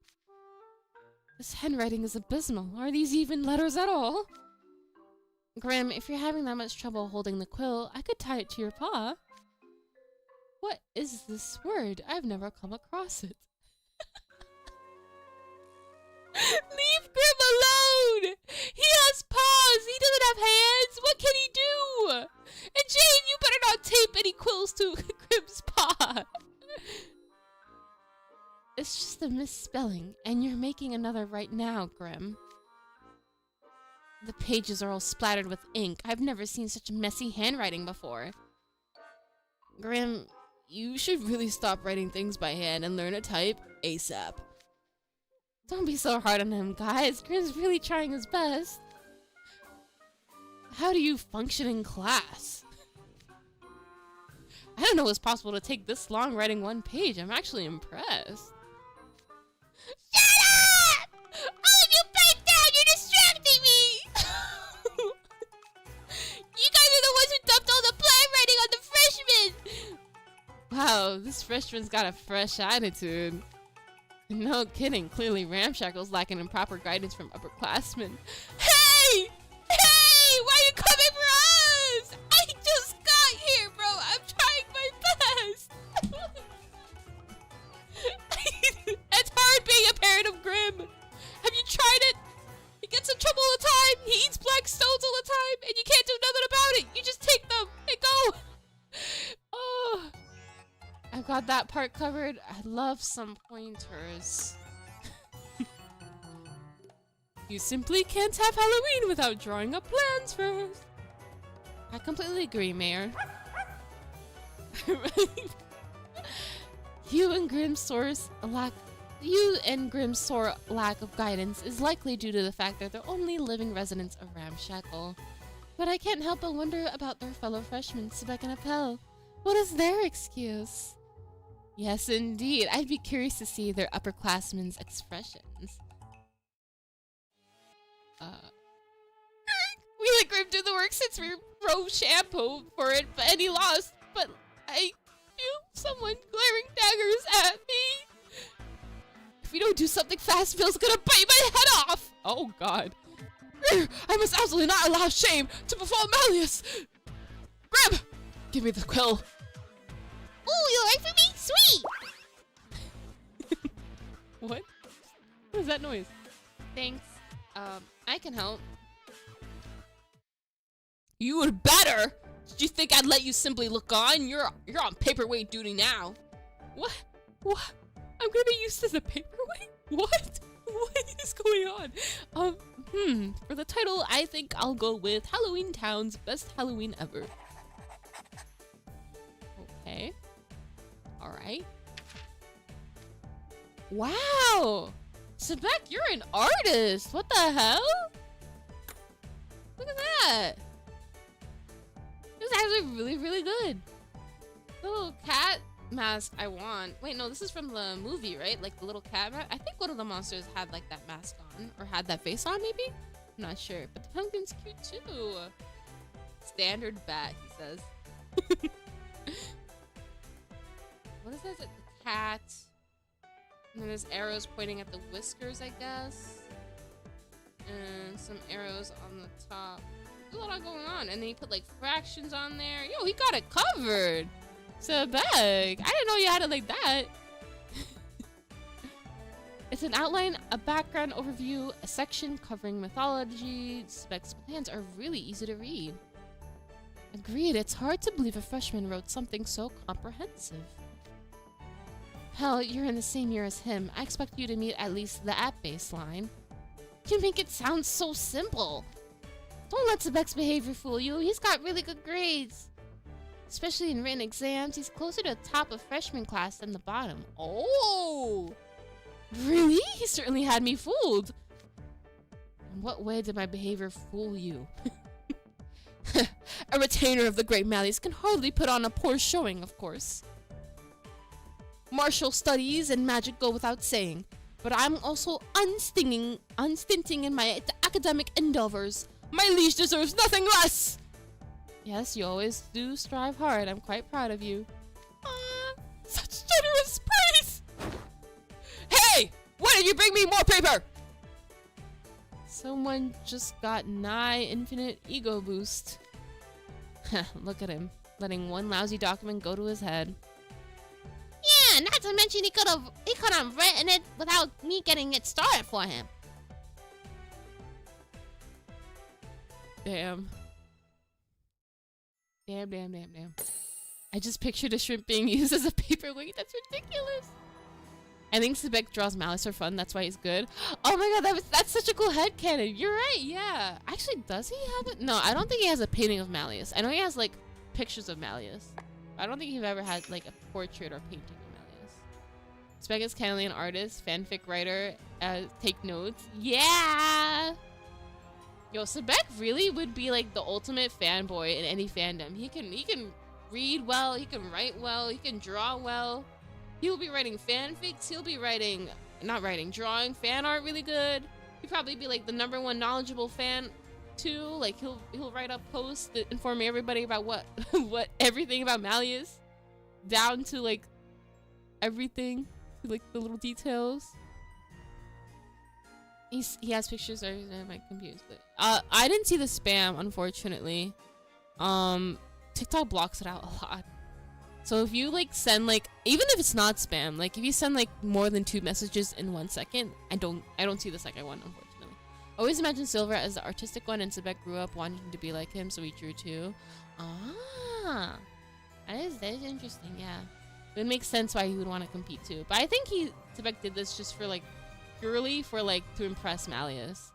This handwriting is abysmal. Are these even letters at all? Grim, if you're having that much trouble holding the quill, I could tie it to your paw. What is this word? I've never come across it. Leave Grim alone! He has paws! He doesn't have hands! What can he do? And Jane, you better not tape any quills to Grim's paw! It's just a misspelling, and you're making another right now, Grim. The pages are all splattered with ink. I've never seen such messy handwriting before. Grim, You should really stop writing things by hand and learn to type ASAP. Don't be so hard on him, guys. Grim's really trying his best. How do you function in class? I don't know it's possible to take this long writing one page. I'm actually impressed. Shut up! All of you pipe down! You're distracting me! You guys are the ones who dumped all the plan writing on the freshmen! Wow, this freshman's got a fresh attitude. No kidding, clearly Ramshackle's lacking in proper guidance from upperclassmen. Hey! Hey! Why are you coming for us? I just got here, bro! I'm trying my best! It's hard being a parent of Grim! Have you tried it? He gets in trouble all the time! He eats black stones all the time! And you can't do nothing about it! You just take them and go! Oh... I've got that part covered. I love some pointers. You simply can't have Halloween without drawing up plans first. I completely agree, Mayor. You and Grim's sore lack of guidance is likely due to the fact that they're only living residents of Ramshackle. But I can't help but wonder about their fellow freshmen, Sebek and Appel. What is their excuse? Yes, indeed. I'd be curious to see their upperclassmen's expressions. We let Grim do the work since we wrote shampoo for it, and he lost. But I feel someone glaring daggers at me. If we don't do something fast, Phil's gonna bite my head off. Oh, God. I must absolutely not allow shame to befall Malleus. Grim, give me the quill. Ooh, you like for me? Sweet! What? What is that noise? Thanks. I can help. You would better! Did you think I'd let you simply look on? You're on paperweight duty now. What? What? I'm gonna be used as a paperweight? What? What is going on? For the title, I think I'll go with Halloween Town's Best Halloween Ever. Okay. Alright. Wow! Sebek, you're an artist! What the hell? Look at that! This is actually really, really good. The little cat mask I want. Wait, no, this is from the movie, right? Like the little cat mask? I think one of the monsters had like that mask on. Or had that face on, maybe? I'm not sure. But the pumpkin's cute too. Standard bat, he says. What is this? The cat. And then there's arrows pointing at the whiskers, I guess. And some arrows on the top. There's a lot going on. And then he put like fractions on there. Yo, he got it covered. Sebek, I didn't know you had it like that. It's an outline, a background overview, a section covering mythology. Sebek's plans are really easy to read. Agreed, it's hard to believe a freshman wrote something so comprehensive. Hell, you're in the same year as him. I expect you to meet at least that baseline. You make it sound so simple. Don't let Sebek's behavior fool you. He's got really good grades. Especially in written exams, he's closer to the top of freshman class than the bottom. Oh! Really? He certainly had me fooled. In what way did my behavior fool you? A retainer of the great Malleus can hardly put on a poor showing, of course. Martial studies and magic go without saying, but I'm also unstinting in my academic endeavors. My liege deserves nothing less! Yes, you always do strive hard. I'm quite proud of you. Such generous praise! Hey! Why did you bring me more paper? Someone just got nigh infinite ego boost. Look at him, letting one lousy document go to his head. Yeah, not to mention he could have written it without me getting it started for him. Damn. Damn. I just pictured a shrimp being used as a paperweight. That's ridiculous. I think Sebek draws Malleus for fun. That's why he's good. Oh my god, that's such a cool headcanon. You're right, yeah. Actually, does he have it? No, I don't think he has a painting of Malleus. I know he has, like, pictures of Malleus. I don't think you've ever had like a portrait or painting of Malleus. Spec is kindly an artist, fanfic writer, take notes. Yeah! Yo, Sebek really would be like the ultimate fanboy in any fandom. He can read well, he can write well, he can draw well. He'll be writing fanfics, he'll be writing, drawing fan art really good. He'd probably be like the #1 knowledgeable fan too. Like he'll write up posts that inform everybody about what everything about Malleus, down to like everything, like the little details. He has pictures. I might confuse, but I didn't see the spam, unfortunately. TikTok blocks it out a lot. So if you like send like, even if it's not spam, like if you send like more than 2 messages in 1 second, I don't see the second one, unfortunately. Always imagine Silver as the artistic one, and Sebek grew up wanting to be like him, so he drew too. Ah, that is interesting. Yeah, it makes sense why he would want to compete too. But I think Sebek did this just for like, purely for like to impress Malleus.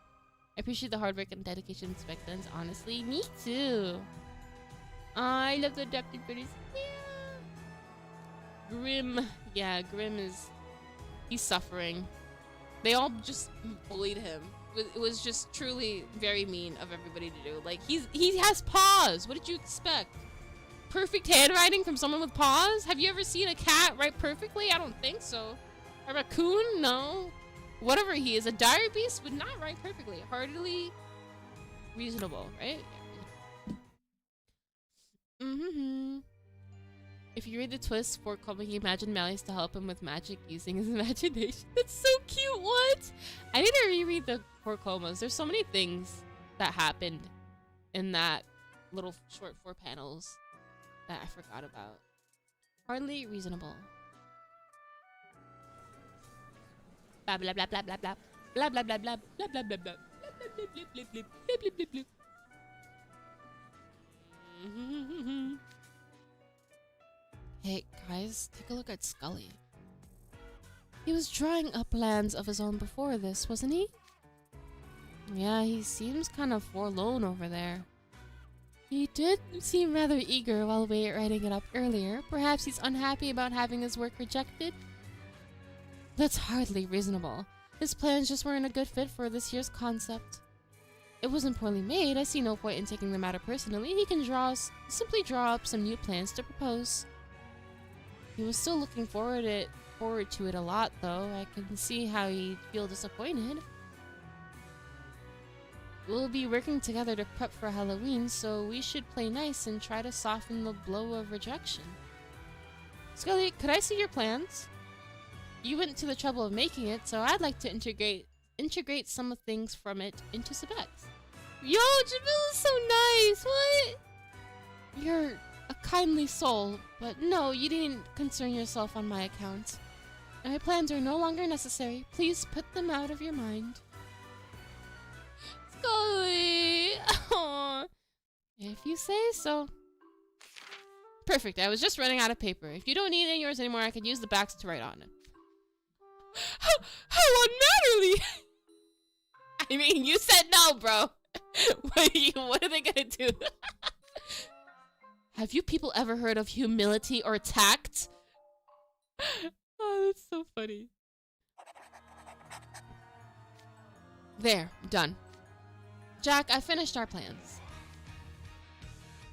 I appreciate the hard work and dedication Sebek does. Honestly, me too. I love the adapted British. Yeah. Grim. Yeah, Grim he's suffering. They all just bullied him. It was just truly very mean of everybody to do. Like, he has paws. What did you expect? Perfect handwriting from someone with paws? Have you ever seen a cat write perfectly? I don't think so. A raccoon? No. Whatever he is, a dire beast would not write perfectly. Hardly reasonable, right? Yeah. Mm-hmm. If you read the twist for Coma, he imagined Malleus to help him with magic using his imagination. That's so cute. What? I need to reread the Four Comas. There's so many things that happened in that little short 4 panels that I forgot about. Hardly reasonable. Blah blah blah blah blah blah blah blah blah blah blah blah blah blah. Hey guys, take a look at Scully. He was drawing up plans of his own before this, wasn't he? Yeah, he seems kind of forlorn over there. He did seem rather eager while we were writing it up earlier. Perhaps he's unhappy about having his work rejected? That's hardly reasonable. His plans just weren't a good fit for this year's concept. It wasn't poorly made. I see no point in taking the matter personally. He can simply draw up some new plans to propose. He was still looking forward to it a lot, though. I can see how he'd feel disappointed. We'll be working together to prep for Halloween, so we should play nice and try to soften the blow of rejection. Scully, could I see your plans? You went to the trouble of making it, so I'd like to integrate some of things from it into Sebek's. Yo, Jamil is so nice! What? You're a kindly soul, but no, you didn't concern yourself on my account. My plans are no longer necessary. Please put them out of your mind. Scully! Aww. If you say so. Perfect, I was just running out of paper. If you don't need any of yours anymore, I could use the backs to write on it. How unmannerly! I mean, you said no, bro. What are they gonna do? Have you people ever heard of humility or tact? Oh, that's so funny. There, done. Jack, I finished our plans.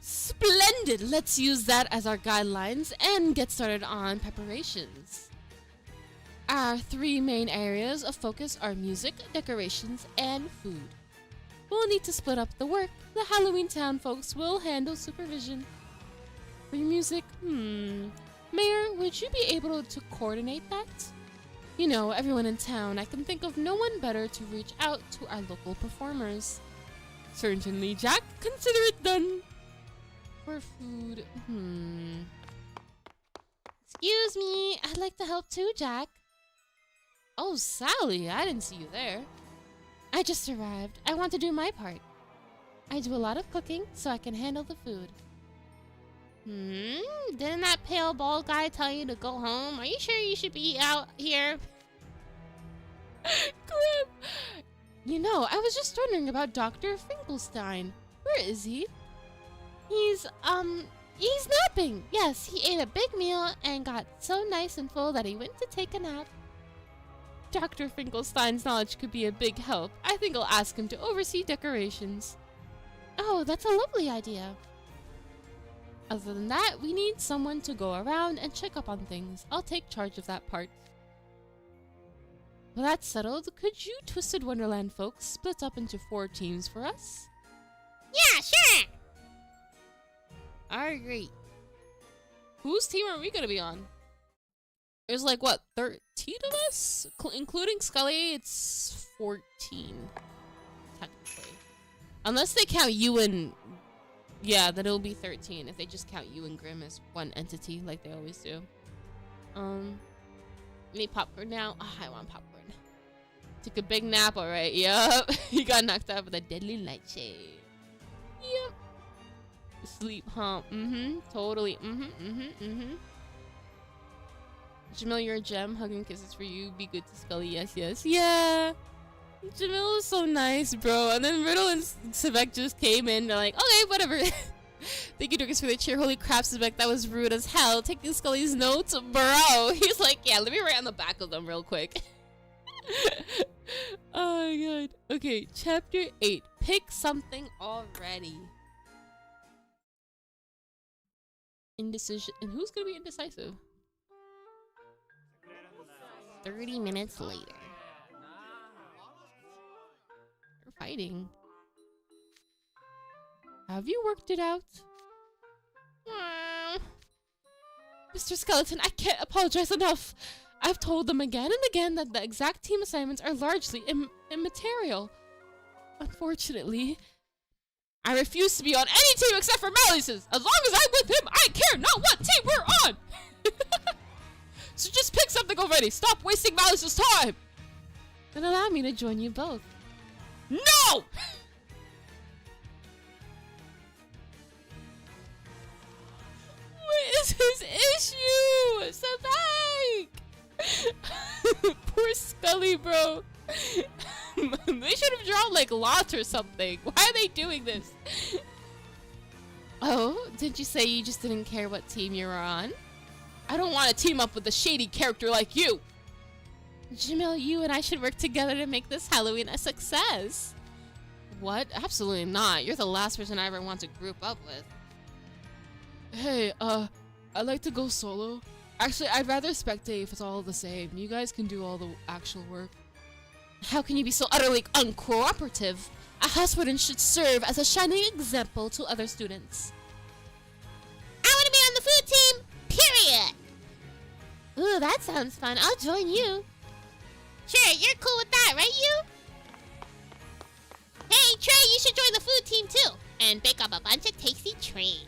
Splendid! Let's use that as our guidelines and get started on preparations. Our 3 main areas of focus are music, decorations, and food. We'll need to split up the work. The Halloween Town folks will handle supervision. For your music, Mayor, would you be able to coordinate that? You know, everyone in town, I can think of no one better to reach out to our local performers. Certainly, Jack. Consider it done. For food, Excuse me, I'd like to help too, Jack. Oh, Sally, I didn't see you there. I just arrived. I want to do my part. I do a lot of cooking, so I can handle the food. Didn't that pale bald guy tell you to go home? Are you sure you should be out here? Grim! You know, I was just wondering about Dr. Finkelstein. Where is he? He's He's napping. Yes, he ate a big meal and got so nice and full that he went to take a nap. Dr. Finkelstein's knowledge could be a big help. I think I'll ask him to oversee decorations. Oh, that's a lovely idea. Other than that, we need someone to go around and check up on things. I'll take charge of that part. Well, that's settled. Could you Twisted-Wonderland folks split up into 4 teams for us? Yeah, sure. Alright. Whose team are we gonna be on? There's like, what, 13 of us? Including Scully, it's 14. Technically. Unless they count you and... Yeah, then it'll be 13 if they just count you and Grim as one entity, like they always do. Need popcorn now? Oh, I want popcorn. Took a big nap, alright. Yup. He got knocked out with a deadly nightshade. Yep. Sleep, huh? Totally. Jamil, you're a gem. Hugging kisses for you. Be good to Scully. Yes, yes. Yeah. Jamil was so nice, bro. And then Riddle and Sebek just came in. They're like, okay, whatever. Thank you, Dorcas, for the cheer. Holy crap, Sebek, that was rude as hell. Taking Scully's notes, bro. He's like, yeah, let me write on the back of them real quick. Oh my god. Okay, chapter 8. Pick something already. Indecision. And who's gonna be indecisive? 30 minutes later. They're fighting. Have you worked it out? Mr. Skeleton, I can't apologize enough. I've told them again and again that the exact team assignments are largely immaterial. Unfortunately, I refuse to be on any team except for Malice's. As long as I'm with him, I care not what team we're on. So just pick something already. Stop wasting Malice's time. And allow me to join you both. No! What is his issue? Sebek! Poor Scully, bro. They should have drawn like lots or something. Why are they doing this? Oh, didn't you say you just didn't care what team you were on? I don't want to team up with a shady character like you. Jamil, you and I should work together to make this Halloween a success. What? Absolutely not. You're the last person I ever want to group up with. Hey, I'd like to go solo. Actually, I'd rather spectate if it's all the same. You guys can do all the actual work. How can you be so utterly uncooperative? A house warden should serve as a shining example to other students. I want to be on the food team, period. Ooh, that sounds fun. I'll join you. Sure, you're cool with that, right, you? Hey, Trey, you should join the food team, too. And bake up a bunch of tasty treats.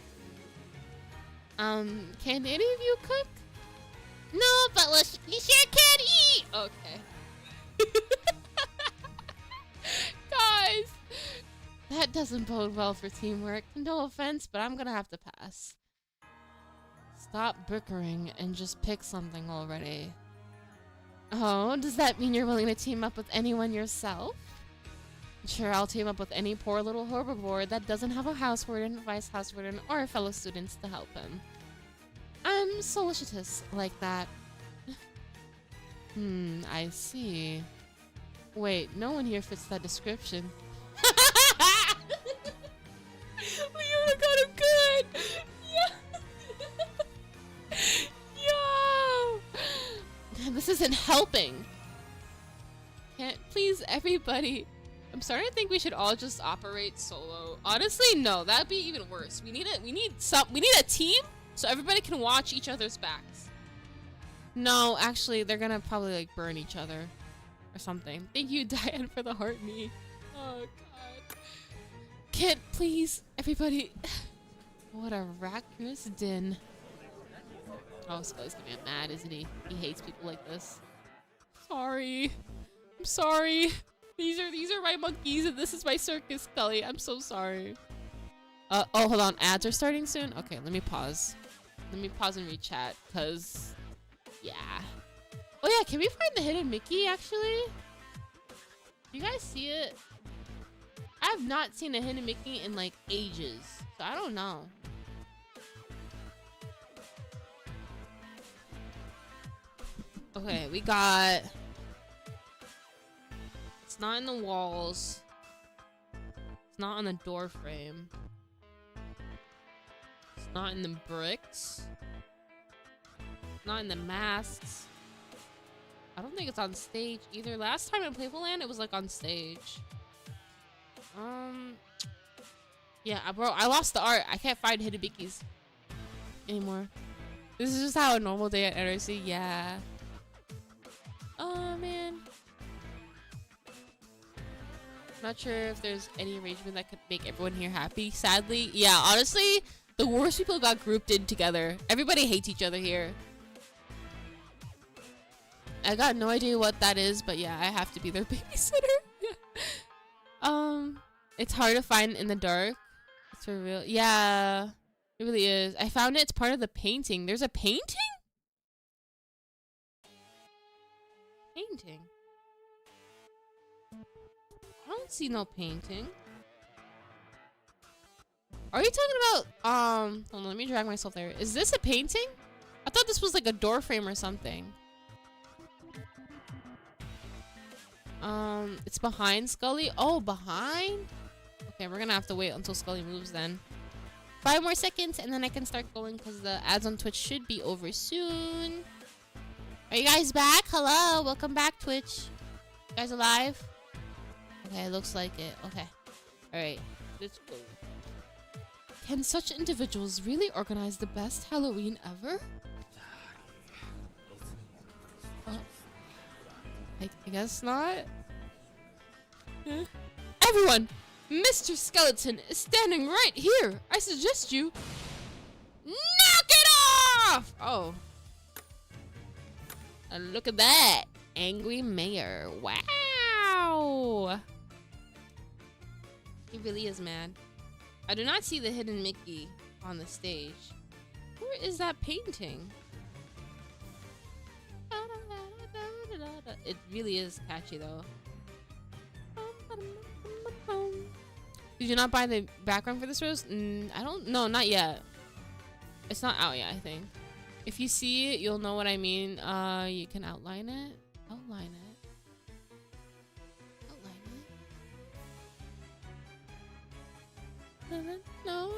Can any of you cook? No, but you sure can eat. Okay. Guys, that doesn't bode well for teamwork. No offense, but I'm gonna have to pass. Stop bickering and just pick something already. Oh, does that mean you're willing to team up with anyone yourself? Sure, I'll team up with any poor little herbivore that doesn't have a house warden, vice house warden, or fellow students to help him. I'm solicitous like that. I see. Wait, no one here fits that description. Leona got him good! Yeah! Yo! This isn't helping. Can't please everybody. I'm starting to think we should all just operate solo. Honestly, no, that'd be even worse. We need a team so everybody can watch each other's backs. No, actually, they're gonna probably like burn each other or something. Thank you, Diane, for the heart me. Oh god. Can't please everybody. What a rackus din. Oh, Scully's gonna get mad, isn't he? He hates people like this. Sorry. I'm sorry. These are my monkeys and this is my circus, Scully. I'm so sorry. Oh, hold on. Ads are starting soon? Okay, let me pause. Let me pause and read chat, cause yeah. Oh yeah, can we find the hidden Mickey actually? Do you guys see it? I have not seen a hidden Mickey in like ages, so I don't know. Okay, we got... It's not in the walls. It's not on the door frame. It's not in the bricks. It's not in the masks. I don't think it's on stage either. Last time in Playful Land, it was like on stage. Yeah, bro, I lost the art. I can't find hidden Bickies anymore. This is just how a normal day at NRC. Yeah. Oh man. Not sure if there's any arrangement that could make everyone here happy. Sadly, yeah. Honestly, the worst people got grouped in together. Everybody hates each other here. I got no idea what that is, but yeah, I have to be their babysitter. It's hard to find in the dark. It's for real. Yeah, it really is. I found it. It's part of the painting. There's a painting? Painting? I don't see no painting. Are you talking about, hold on, let me drag myself there. Is this a painting? I thought this was like a door frame or something. It's behind Scully. Oh, behind? Okay, we're gonna have to wait until Scully moves then. 5 more seconds and then I can start going because the ads on Twitch should be over soon. Are you guys back? Hello, welcome back, Twitch. You guys alive? Okay, looks like it. Okay. Alright, let's go. Can such individuals really organize the best Halloween ever? I guess not. Huh? Everyone! Mr. Skeleton is standing right here! I suggest you knock it off! Oh. Look at that! Angry mayor. Wow! He really is mad. I do not see the hidden Mickey on the stage. Where is that painting? It really is catchy though. Did you not buy the background for this rose? I don't know, not yet. It's not out yet, I think. If you see it, you'll know what I mean. You can outline it. Outline it. Outline it. No.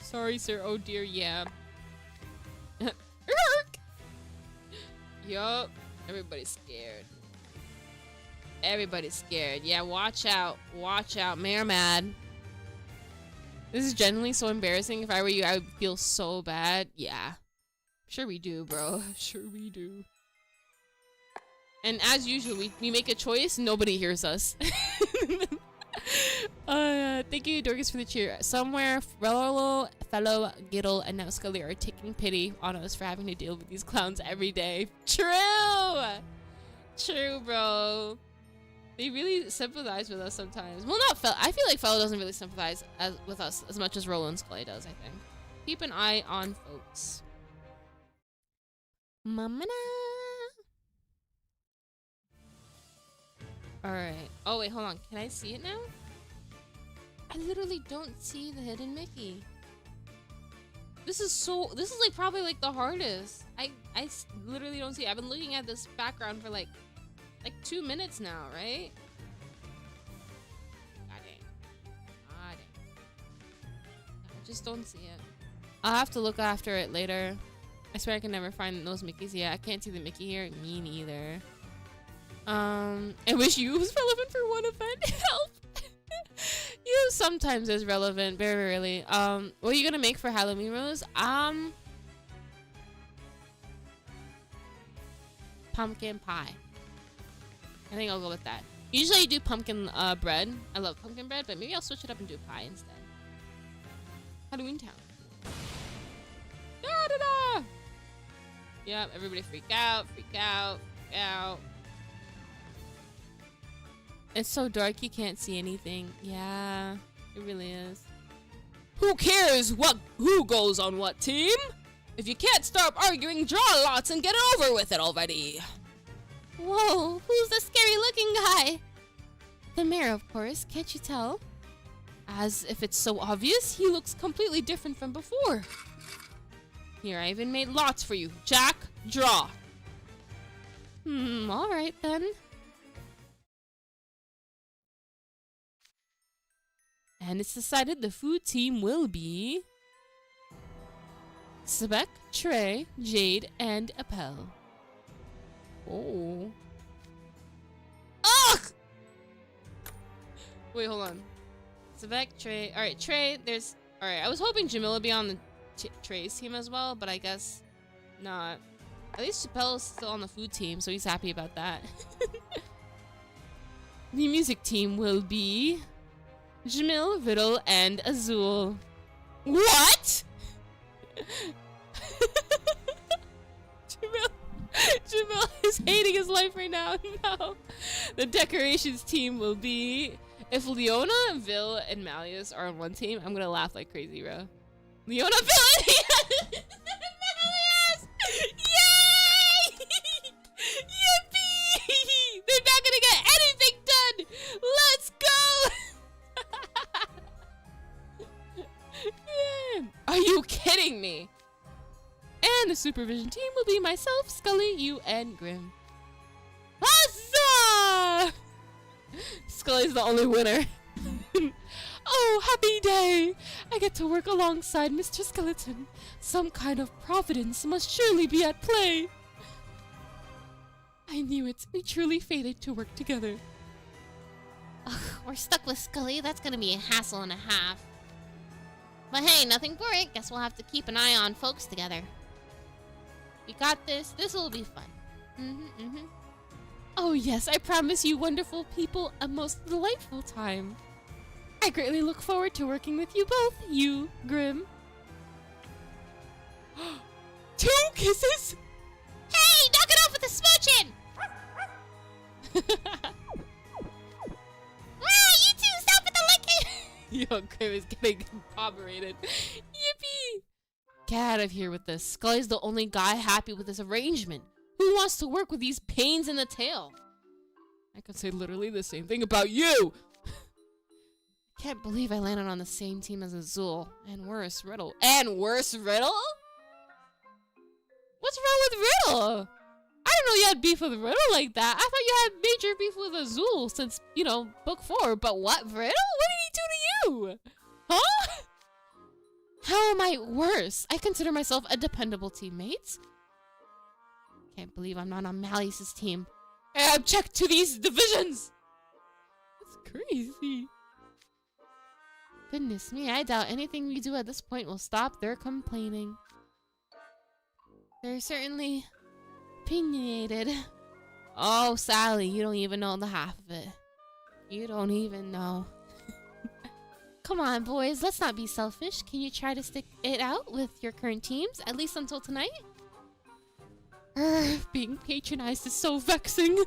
Sorry, sir. Oh dear, yeah. Yup. Everybody's scared. Everybody's scared. Yeah, watch out. Watch out. Mayor mad. This is genuinely so embarrassing. If I were you, I would feel so bad. Yeah. Sure we do, bro. Sure we do. And as usual, we make a choice. Nobody hears us. Thank you, Dorcas, for the cheer. Somewhere, fellow Giddle and now Scully are taking pity on us for having to deal with these clowns every day. True! True, bro. They really sympathize with us sometimes. Well, not Fellow. I feel like Fellow doesn't really sympathize with us as much as Roland Scully does, I think. Keep an eye on folks. Mamana. Alright. Oh, wait, hold on. Can I see it now? I literally don't see the hidden Mickey. This is like probably like the hardest. I literally don't see it. I've been looking at this background for like 2 minutes now, right? God dang. God dang. I just don't see it. I'll have to look after it later. I swear I can never find those Mickeys. Yeah, I can't see the Mickey here. Me neither. I wish you was relevant for one event. Help! You sometimes is relevant, very rarely. What are you gonna make for Halloween, Rose? Pumpkin pie. I think I'll go with that. Usually I do pumpkin bread. I love pumpkin bread, but maybe I'll switch it up and do pie instead. Halloween Town. Da da da! Yep, everybody freak out, freak out, freak out. It's so dark you can't see anything. Yeah, it really is. Who cares who goes on what team? If you can't stop arguing, draw lots and get it over with it already. Whoa, who's the scary looking guy? The mayor, of course. Can't you tell? As if it's so obvious, he looks completely different from before. Here, I even made lots for you. Jack, draw. Alright then. And it's decided the food team will be Sebek, Trey, Jade, and Appel. Oh. Ugh! Wait, hold on. Sebek, Trey. Alright, Trey, there's... Alright, I was hoping Jamil would be on the Trey's team as well, but I guess not. At least Appel's still on the food team, so he's happy about that. The music team will be Jamil, Riddle, and Azul. What? Jamil is hating his life right now. No. The decorations team will be... If Leona, Vil, and Malleus are on one team, I'm gonna laugh like crazy, bro. Leona, Vil, and Malleus! Yay! Yippee! They're not gonna get anything done! Let's go! Yeah. Are you kidding me? And the supervision team will be myself, Scully, you, and Grim. Huzzah! Scully's the only winner. Oh, happy day! I get to work alongside Mr. Skeleton. Some kind of providence must surely be at play. I knew it. We truly fated to work together. Ugh, we're stuck with Scully. That's gonna be a hassle and a half. But hey, nothing for it. Guess we'll have to keep an eye on folks together. We got this. This will be fun. Oh yes, I promise you wonderful people a most delightful time. I greatly look forward to working with you both, you, Grim. 2 kisses? Hey, knock it off with the smooching! You two, stop with the licking! Yo, Grim is getting operated. Yippee! Get out of here with this. Scully's the only guy happy with this arrangement. Who wants to work with these pains in the tail? I could say literally the same thing about you! Can't believe I landed on the same team as Azul. And worse, Riddle. And worse, Riddle? What's wrong with Riddle? I didn't know you had beef with Riddle like that. I thought you had major beef with Azul since, you know, book 4. But what, Riddle? What did he do to you? Huh? How am I worse? I consider myself a dependable teammate. Can't believe I'm not on Malleus's team. I object to these divisions! That's crazy. Goodness me, I doubt anything we do at this point will stop their complaining. They're certainly opinionated. Oh, Sally, you don't even know the half of it. You don't even know. Come on, boys, let's not be selfish. Can you try to stick it out with your current teams, at least until tonight? Being patronized is so vexing.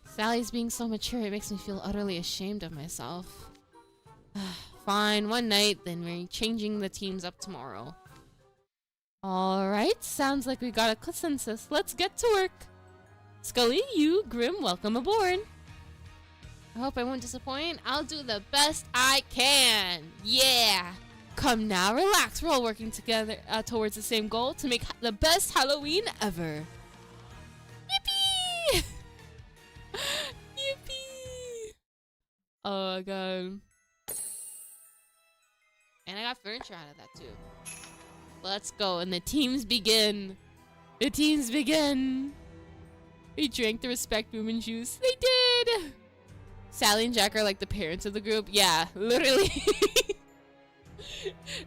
Sally's being so mature, it makes me feel utterly ashamed of myself. Fine, one night, then we're changing the teams up tomorrow. Alright, sounds like we got a consensus. Let's get to work. Scully, you, Grim, welcome aboard. I hope I won't disappoint. I'll do the best I can. Yeah. Come now, relax. We're all working together towards the same goal to make the best Halloween ever. Yippee! Yippee! Oh, God. And I got furniture out of that, too. Let's go. And the teams begin. The teams begin. They drank the respect women juice. They did! Sally and Jack are like the parents of the group. Yeah, literally.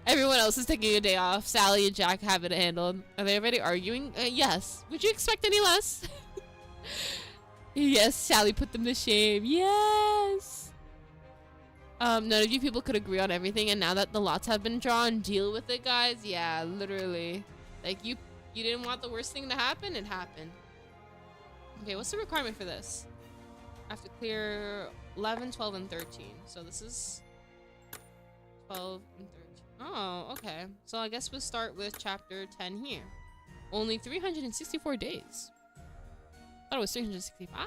Everyone else is taking a day off. Sally and Jack have it handled. Are they already arguing? Yes. Would you expect any less? Yes, Sally put them to shame. Yes. None of you people could agree on everything, and now that the lots have been drawn, deal with it, guys. Yeah, literally. Like, you didn't want the worst thing to happen? It happened. Okay, what's the requirement for this? I have to clear 11, 12, and 13. So this is 12 and 13. Oh, okay. So I guess we'll start with chapter 10 here. Only 364 days. I thought it was 365.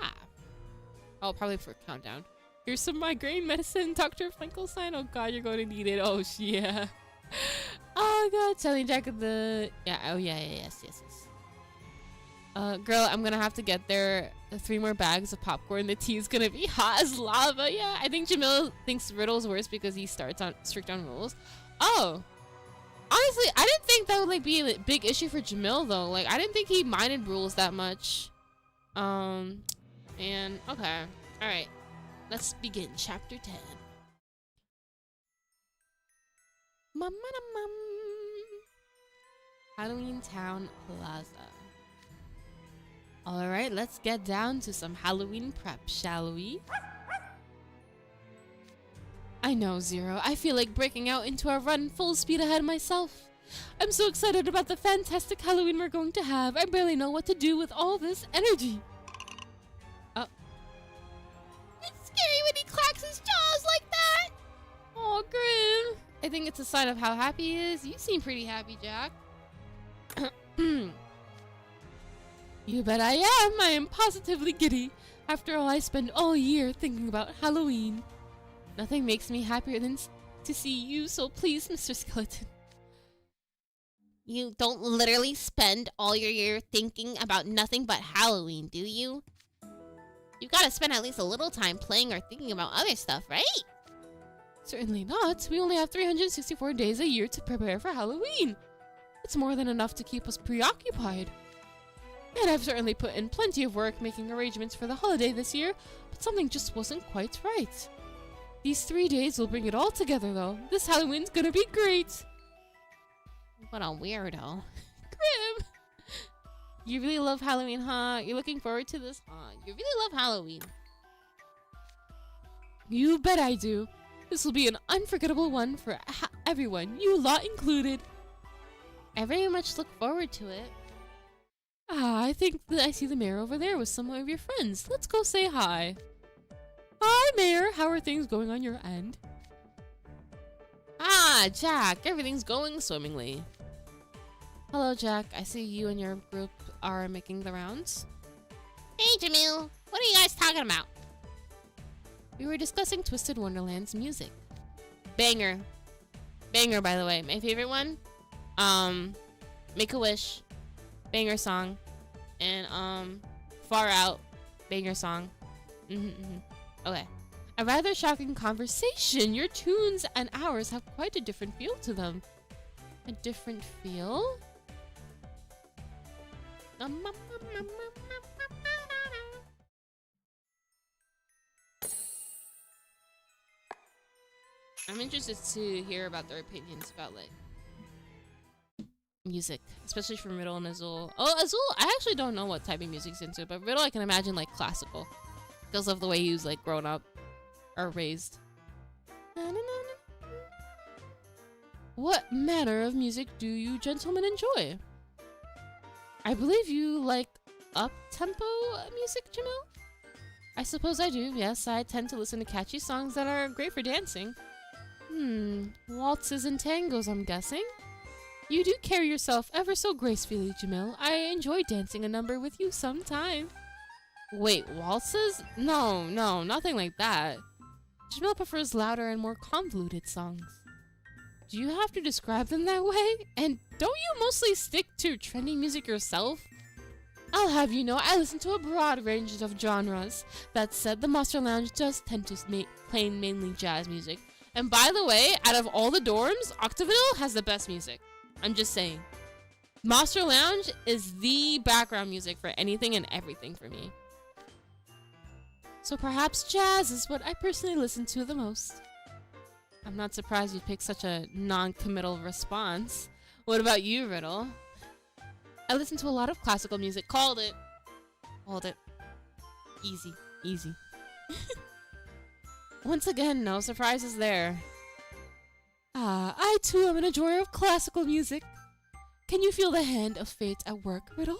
Oh, probably for a countdown. Here's some migraine medicine, Dr. Finkelstein. Oh god, you're going to need it. Oh, yeah. Oh god, selling Jack at the yes. Girl, I'm gonna have to get there 3 more bags of popcorn. The tea is gonna be hot as lava. Yeah, I think Jamil thinks Riddle's worse because he starts on strict on rules. Oh, honestly, I didn't think that would like be a big issue for Jamil though. Like, I didn't think he minded rules that much. And okay, all right, let's begin chapter 10. Halloween Town Plaza. Alright, let's get down to some Halloween prep, shall we? I know, Zero. I feel like breaking out into a run full speed ahead myself. I'm so excited about the fantastic Halloween we're going to have. I barely know what to do with all this energy. Oh. It's scary when he clacks his jaws like that. Oh, Grim. I think it's a sign of how happy he is. You seem pretty happy, Jack. You bet I am. I am positively giddy. After all, I spend all year thinking about Halloween. Nothing makes me happier than to see you, so please, Mr. Skeleton. You don't literally spend all your year thinking about nothing but Halloween, do you? You've got to spend at least a little time playing or thinking about other stuff, right? Certainly not. We only have 364 days a year to prepare for Halloween. It's more than enough to keep us preoccupied. And I've certainly put in plenty of work making arrangements for the holiday this year, but something just wasn't quite right. These 3 days will bring it all together, though. This Halloween's gonna be great. What a weirdo. Grim! You really love Halloween, huh? You're looking forward to this, huh? You really love Halloween. You bet I do. This will be an unforgettable one for everyone, you lot included. I very much look forward to it. Ah, I think that I see the mayor over there with some of your friends. Let's go say hi. Hi, Mayor. How are things going on your end? Ah, Jack. Everything's going swimmingly. Hello, Jack. I see you and your group are making the rounds. Hey, Jamil. What are you guys talking about? We were discussing Twisted-Wonderland's music. Banger. Banger, by the way. My favorite one? Make-A-Wish. Banger song. And, Far Out. Banger song. Okay. A rather shocking conversation. Your tunes and ours have quite a different feel to them. A different feel? I'm interested to hear about their opinions about, like, music, especially from Riddle and Azul. Oh, Azul, I actually don't know what type of music's into, but Riddle I can imagine like classical because of the way he was like grown up or raised. What manner of music do you gentlemen enjoy? I believe you like up-tempo music, Jamil? I suppose I do, yes. I tend to listen to catchy songs that are great for dancing. Waltzes and tangos, I'm guessing? You do carry yourself ever so gracefully, Jamil. I enjoy dancing a number with you sometime. Wait, waltzes? No, nothing like that. Jamil prefers louder and more convoluted songs. Do you have to describe them that way? And don't you mostly stick to trendy music yourself? I'll have you know, I listen to a broad range of genres. That said, the Monster Lounge does tend to play mainly jazz music. And by the way, out of all the dorms, Octaville has the best music. I'm just saying. Monster Lounge is the background music for anything and everything for me. So perhaps jazz is what I personally listen to the most. I'm not surprised you picked such a non-committal response. What about you, Riddle? I listen to a lot of classical music. Called it. Easy. Once again, no surprises there. Ah, I too am an enjoyer of classical music. Can you feel the hand of fate at work, Riddle?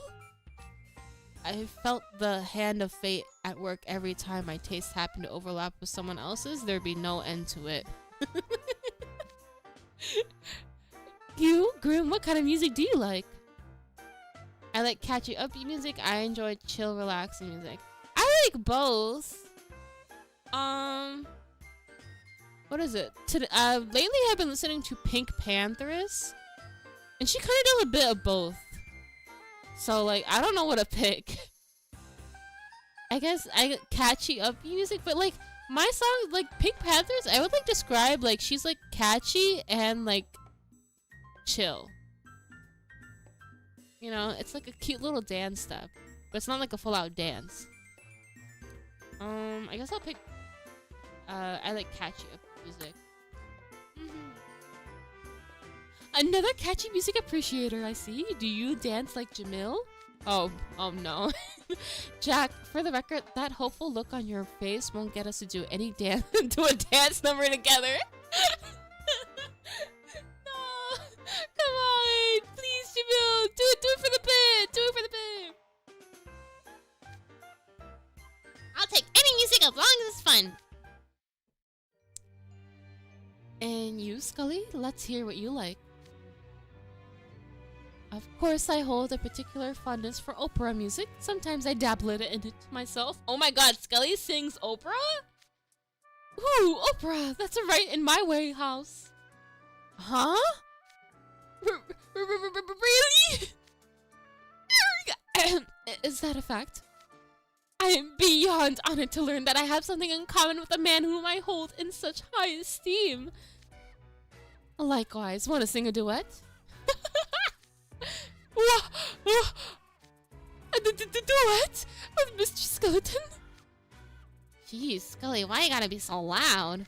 I felt the hand of fate at work every time my tastes happened to overlap with someone else's. There'd be no end to it. You, Grim, what kind of music do you like? I like catchy, upbeat music. I enjoy chill, relaxing music. I like both. What is it? Lately I've been listening to Pink Pantheress. And she kind of does a bit of both. So, like, I don't know what to pick. I guess I get catchy, upbeat music, but, like, my songs, like, Pink Panthers, I would, like, describe, like, she's, like, catchy and, like, chill. You know, it's, like, a cute little dance step. But it's not, like, a full-out dance. I guess I'll pick, I like catchy music. Another catchy music appreciator, I see. Do you dance like Jamil? Oh no. Jack, for the record, that hopeful look on your face won't get us to do any do a dance number together. No, come on, please, Jamil, do it for the bit, do it for the bit. I'll take any music as long as it's fun. And you, Scully, let's hear what you like. Of course, I hold a particular fondness for opera music. Sometimes I dabble in it myself. Oh my god, Scully sings opera? Ooh, opera! That's right in my wheelhouse. Huh? Really? Is that a fact? I am beyond honored to learn that I have something in common with a man whom I hold in such high esteem. Likewise, want to sing a duet? A duet with Mr. Skeleton? Jeez, Scully, why you gotta be so loud?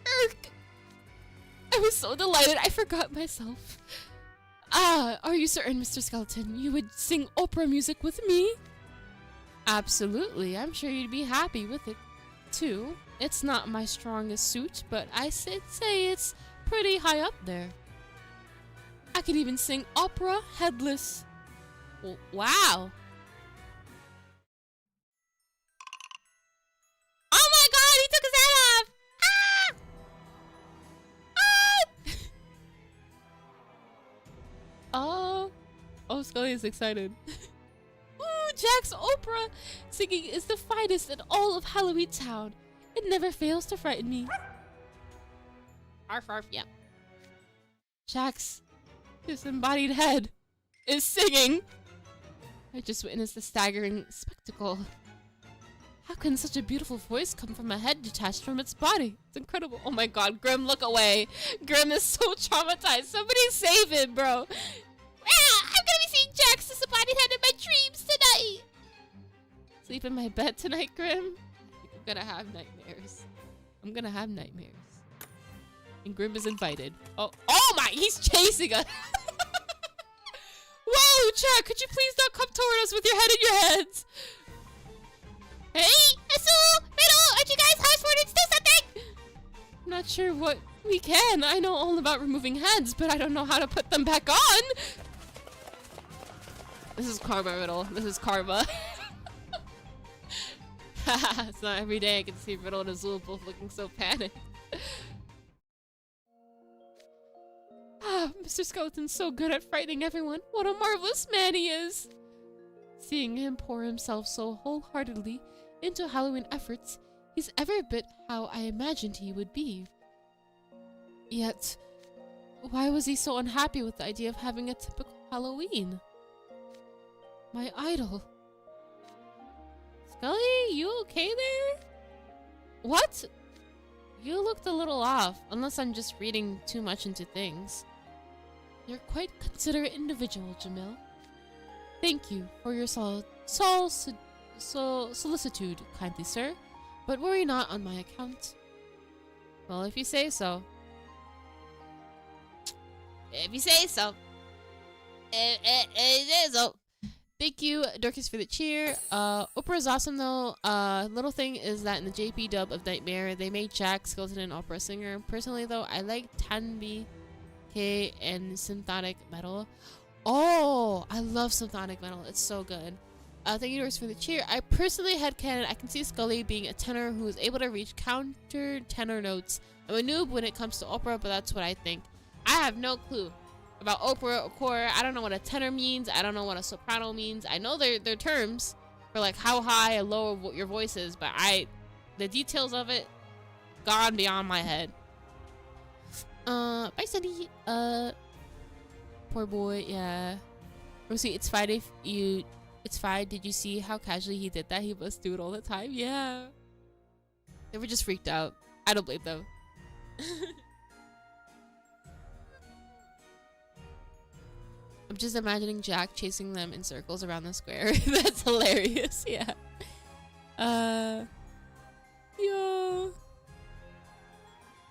I was so delighted I forgot myself. Ah, are you certain, Mr. Skeleton, you would sing opera music with me? Absolutely, I'm sure you'd be happy with it, too. It's not my strongest suit, but I say it's pretty high up there. I could even sing opera headless. Wow. Oh my god, he took his head off! Ah! Oh, Scully is excited. Ooh, Jack's opera singing is the finest in all of Halloween Town. It never fails to frighten me. Arf, arf, yep. Jack's disembodied head is singing. I just witnessed a staggering spectacle. How can such a beautiful voice come from a head detached from its body? It's incredible. Oh my god, Grim, look away. Grim is so traumatized. Somebody save him, bro. I'm gonna be seeing Jack's disembodied head in my dreams tonight. Sleep in my bed tonight, Grim? I'm gonna have nightmares. I'm gonna have nightmares. And Grim is invited. Oh my, he's chasing us. Whoa, Jack, could you please not come toward us with your head in your heads? Hey, Asu, Riddle, aren't you guys house warnings? Do something! I'm not sure what we can. I know all about removing heads, but I don't know how to put them back on. This is karma, Riddle. This is karma. It's not every day I can see Riddle and Azul both looking so panicked. Ah, Mr. Skeleton's so good at frightening everyone. What a marvelous man he is! Seeing him pour himself so wholeheartedly into Halloween efforts, he's every bit how I imagined he would be. Yet, why was he so unhappy with the idea of having a typical Halloween? My idol. Scully, you okay there? What? You looked a little off, unless I'm just reading too much into things. You're quite a considerate individual, Jamil. Thank you for your solicitude, kindly sir, but worry not on my account. Well, if you say so. If you say so. It is so. Thank you, Dorcas, for the cheer. Opera is awesome, though. Little thing is that in the JP dub of Nightmare, they made Jack Skeleton an opera singer. Personally, though, I like Tanbi K and symphonic metal. Oh, I love symphonic metal. It's so good. Thank you, Doris, for the cheer. I personally headcanon I can see Scully being a tenor who is able to reach counter tenor notes. I'm a noob when it comes to opera, but that's what I think. I have no clue about opera or choir. I don't know what a tenor means. I don't know what a soprano means. I know they're terms for like how high and low your voice is, but the details of it gone beyond my head. Bye, Sunny. poor boy. Yeah. Rosie, it's fine if you... It's fine. Did you see how casually he did that? He must do it all the time. Yeah. They were just freaked out. I don't blame them. I'm just imagining Jack chasing them in circles around the square. That's hilarious. Yeah. Yo.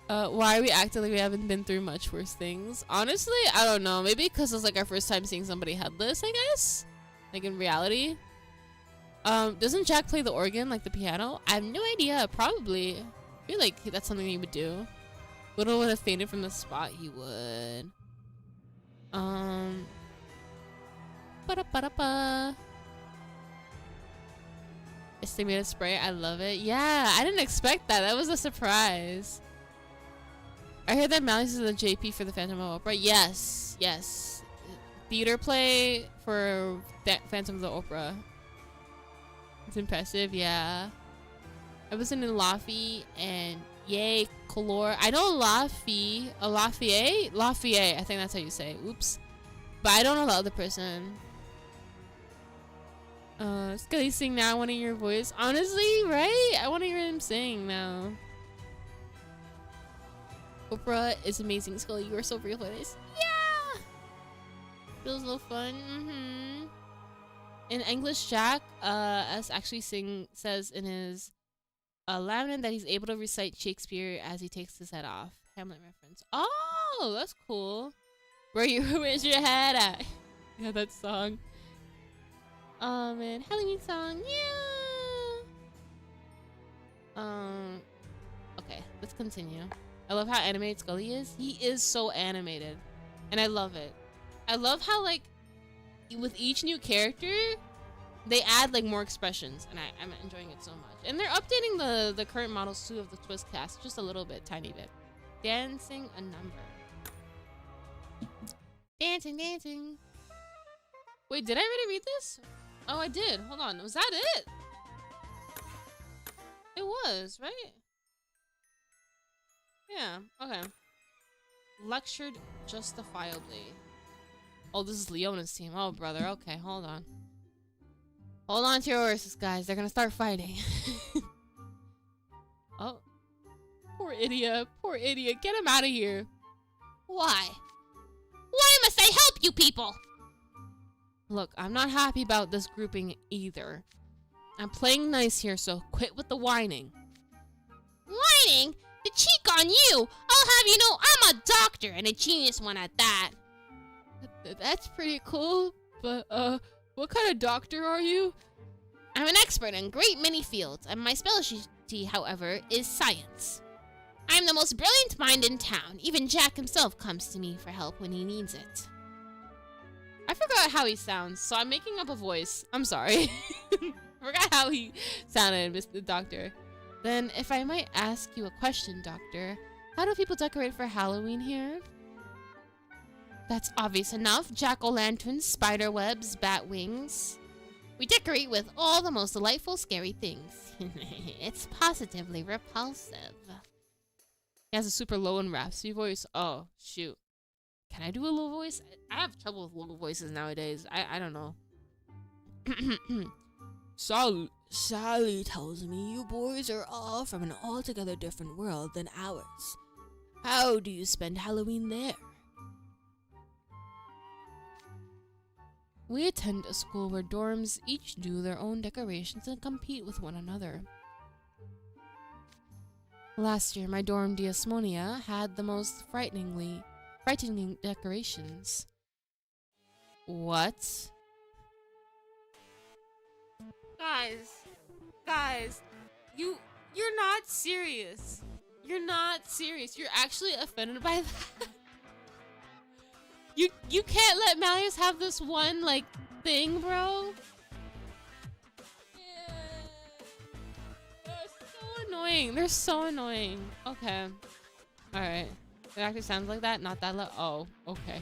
Why are we acting like we haven't been through much worse things? Honestly, I don't know. Maybe because it's like our first time seeing somebody headless, I guess? Like in reality. Doesn't Jack play the organ like the piano? I have no idea. Probably. I feel like that's something he would do. Little would have fainted from the spot. He would. Ba-da-ba-da-ba. Estimated spray. I love it. Yeah, I didn't expect that. That was a surprise. I heard that Mally's is the JP for the Phantom of the Opera. Yes, yes. Theater play for Phantom of the Opera. It's impressive, yeah. I was in Laffy and yay, Color. I know Laffy. Lafayette? Lafayette. I think that's how you say it. Oops. But I don't know the other person. Scully, sing now. I want to hear your voice. Honestly, right? I want to hear him sing now. Oprah is amazing. Scully, you are so real for this. Yeah! Feels no fun. Mm-hmm. In English, Jack, as actually says in his laminate that he's able to recite Shakespeare as he takes his head off. Hamlet reference. Oh, that's cool. Where's your head at? Yeah, that song. Oh man, Halloween song, yeah. Okay, let's continue. I love how animated Scully is. He is so animated, and I love it. I love how like with each new character, they add like more expressions, and I'm enjoying it so much. And they're updating the current models too of the Twist cast just a little bit, tiny bit. Dancing a number. Dancing, dancing. Wait, did I already read this? Oh, I did. Hold on. Was that it? It was, right? Yeah. Okay. Lectured justifiably. Oh, this is Leona's team. Oh, brother. Okay, hold on. Hold on to your horses, guys. They're gonna start fighting. Oh. Poor idiot. Poor idiot. Get him out of here. Why? Why must I help you people? Look, I'm not happy about this grouping either. I'm playing nice here, so quit with the whining. Whining? To cheek on you! I'll have you know I'm a doctor, and a genius one at that. That's pretty cool, but, what kind of doctor are you? I'm an expert in a great many fields, and my specialty, however, is science. I'm the most brilliant mind in town. Even Jack himself comes to me for help when he needs it. I forgot how he sounds, so I'm making up a voice. I'm sorry. Forgot how he sounded, Mr. Doctor. Then, if I might ask you a question, Doctor, how do people decorate for Halloween here? That's obvious enough. Jack-o'-lanterns, spider webs, bat wings. We decorate with all the most delightful, scary things. It's positively repulsive. He has a super low and raspy voice. Oh, shoot. Can I do a low voice? I have trouble with low voices nowadays. I don't know. Sally tells me you boys are all from an altogether different world than ours. How do you spend Halloween there? We attend a school where dorms each do their own decorations and compete with one another. Last year, my dorm Diasmonia had the most frightening decorations. What? Guys, you're not serious. You're not serious. You're actually offended by that. You can't let Malleus have this one like thing, bro. Yeah. They're so annoying. They're so annoying. Okay. Alright. It actually sounds like that, not that loud. Oh, okay.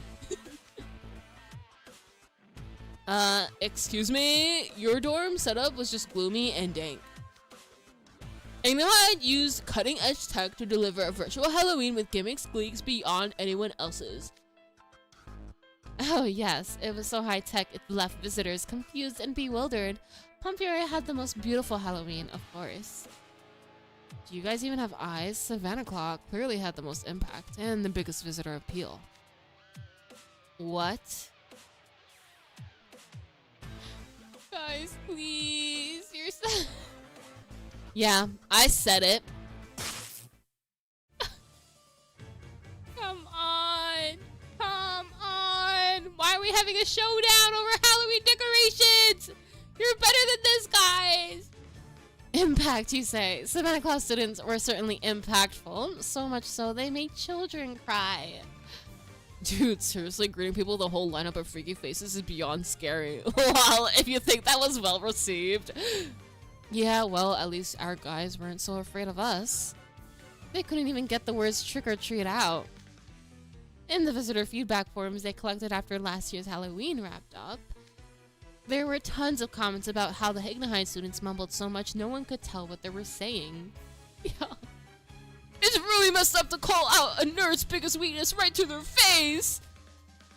Excuse me? Your dorm setup was just gloomy and dank. Ignited used cutting-edge tech to deliver a virtual Halloween with gimmicks, gleeks beyond anyone else's. Oh yes, it was so high-tech it left visitors confused and bewildered. Pompeii had the most beautiful Halloween, of course. Do you guys even have eyes? Savannah Claw clearly had the most impact and the biggest visitor appeal. What? Guys, please. You're so... Yeah, I said it. Come on. Come on. Why are we having a showdown over Halloween decorations? You're better than this, guys. Impact, you say? Savannah Claus students were certainly impactful, so much so they made children cry. Dude, seriously, greeting people with a whole lineup of freaky faces is beyond scary. Well, if you think that was well received. Yeah, well, at least our guys weren't so afraid of us. They couldn't even get the words trick or treat out. In the visitor feedback forums they collected after last year's Halloween wrapped up, there were tons of comments about how the Ignahide students mumbled so much no one could tell what they were saying. Yeah. It's really messed up to call out a nerd's biggest weakness right to their face!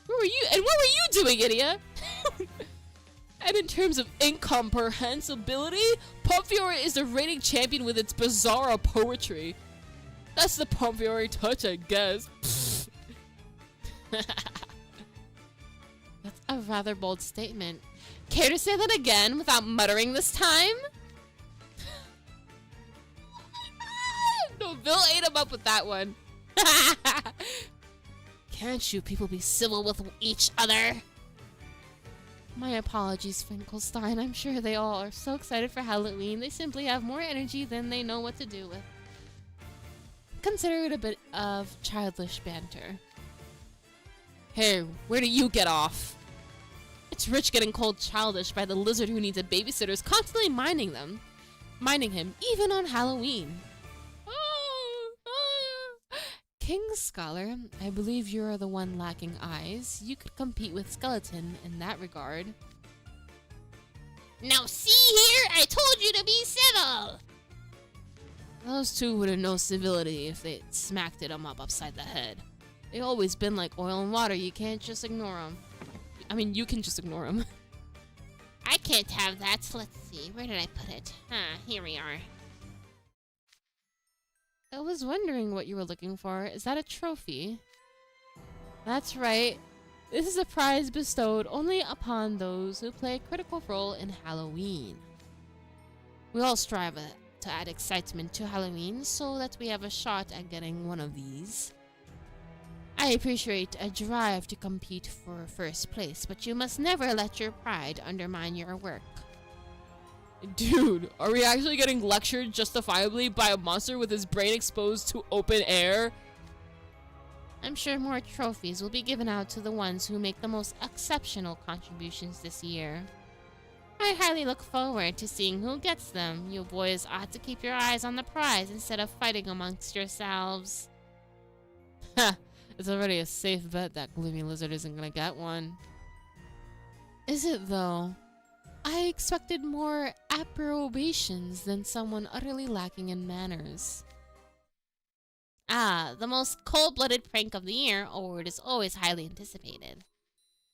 Where were you? And what were you doing, idiot? And in terms of incomprehensibility, Pompeii is the reigning champion with its bizarre poetry. That's the Pompeii touch, I guess. That's a rather bold statement. Care to say that again without muttering this time? No, Bill ate him up with that one. Can't you people be civil with each other? My apologies, Finkelstein. I'm sure they all are so excited for Halloween. They simply have more energy than they know what to do with. Consider it a bit of childish banter. Hey, where do you get off? It's Rich getting called childish by the lizard who needs a babysitter's constantly minding him, even on Halloween. King's Scholar, I believe you are the one lacking eyes. You could compete with Skeleton in that regard. Now see here, I told you to be civil! Those two wouldn't know civility if they smacked him up upside the head. They've always been like oil and water, you can't just ignore them. I mean, you can just ignore them. I can't have that. Let's see, where did I put it? Here we are. I was wondering what you were looking for. Is that a trophy? That's right. This is a prize bestowed only upon those who play a critical role in Halloween. We all strive to add excitement to Halloween so that we have a shot at getting one of these. I appreciate a drive to compete for first place, but you must never let your pride undermine your work. Dude, are we actually getting lectured justifiably by a monster with his brain exposed to open air? I'm sure more trophies will be given out to the ones who make the most exceptional contributions this year. I highly look forward to seeing who gets them. You boys ought to keep your eyes on the prize instead of fighting amongst yourselves. Ha! It's already a safe bet that Gloomy Lizard isn't gonna get one. Is it though? I expected more approbations than someone utterly lacking in manners. Ah, the most cold-blooded prank of the year award is always highly anticipated.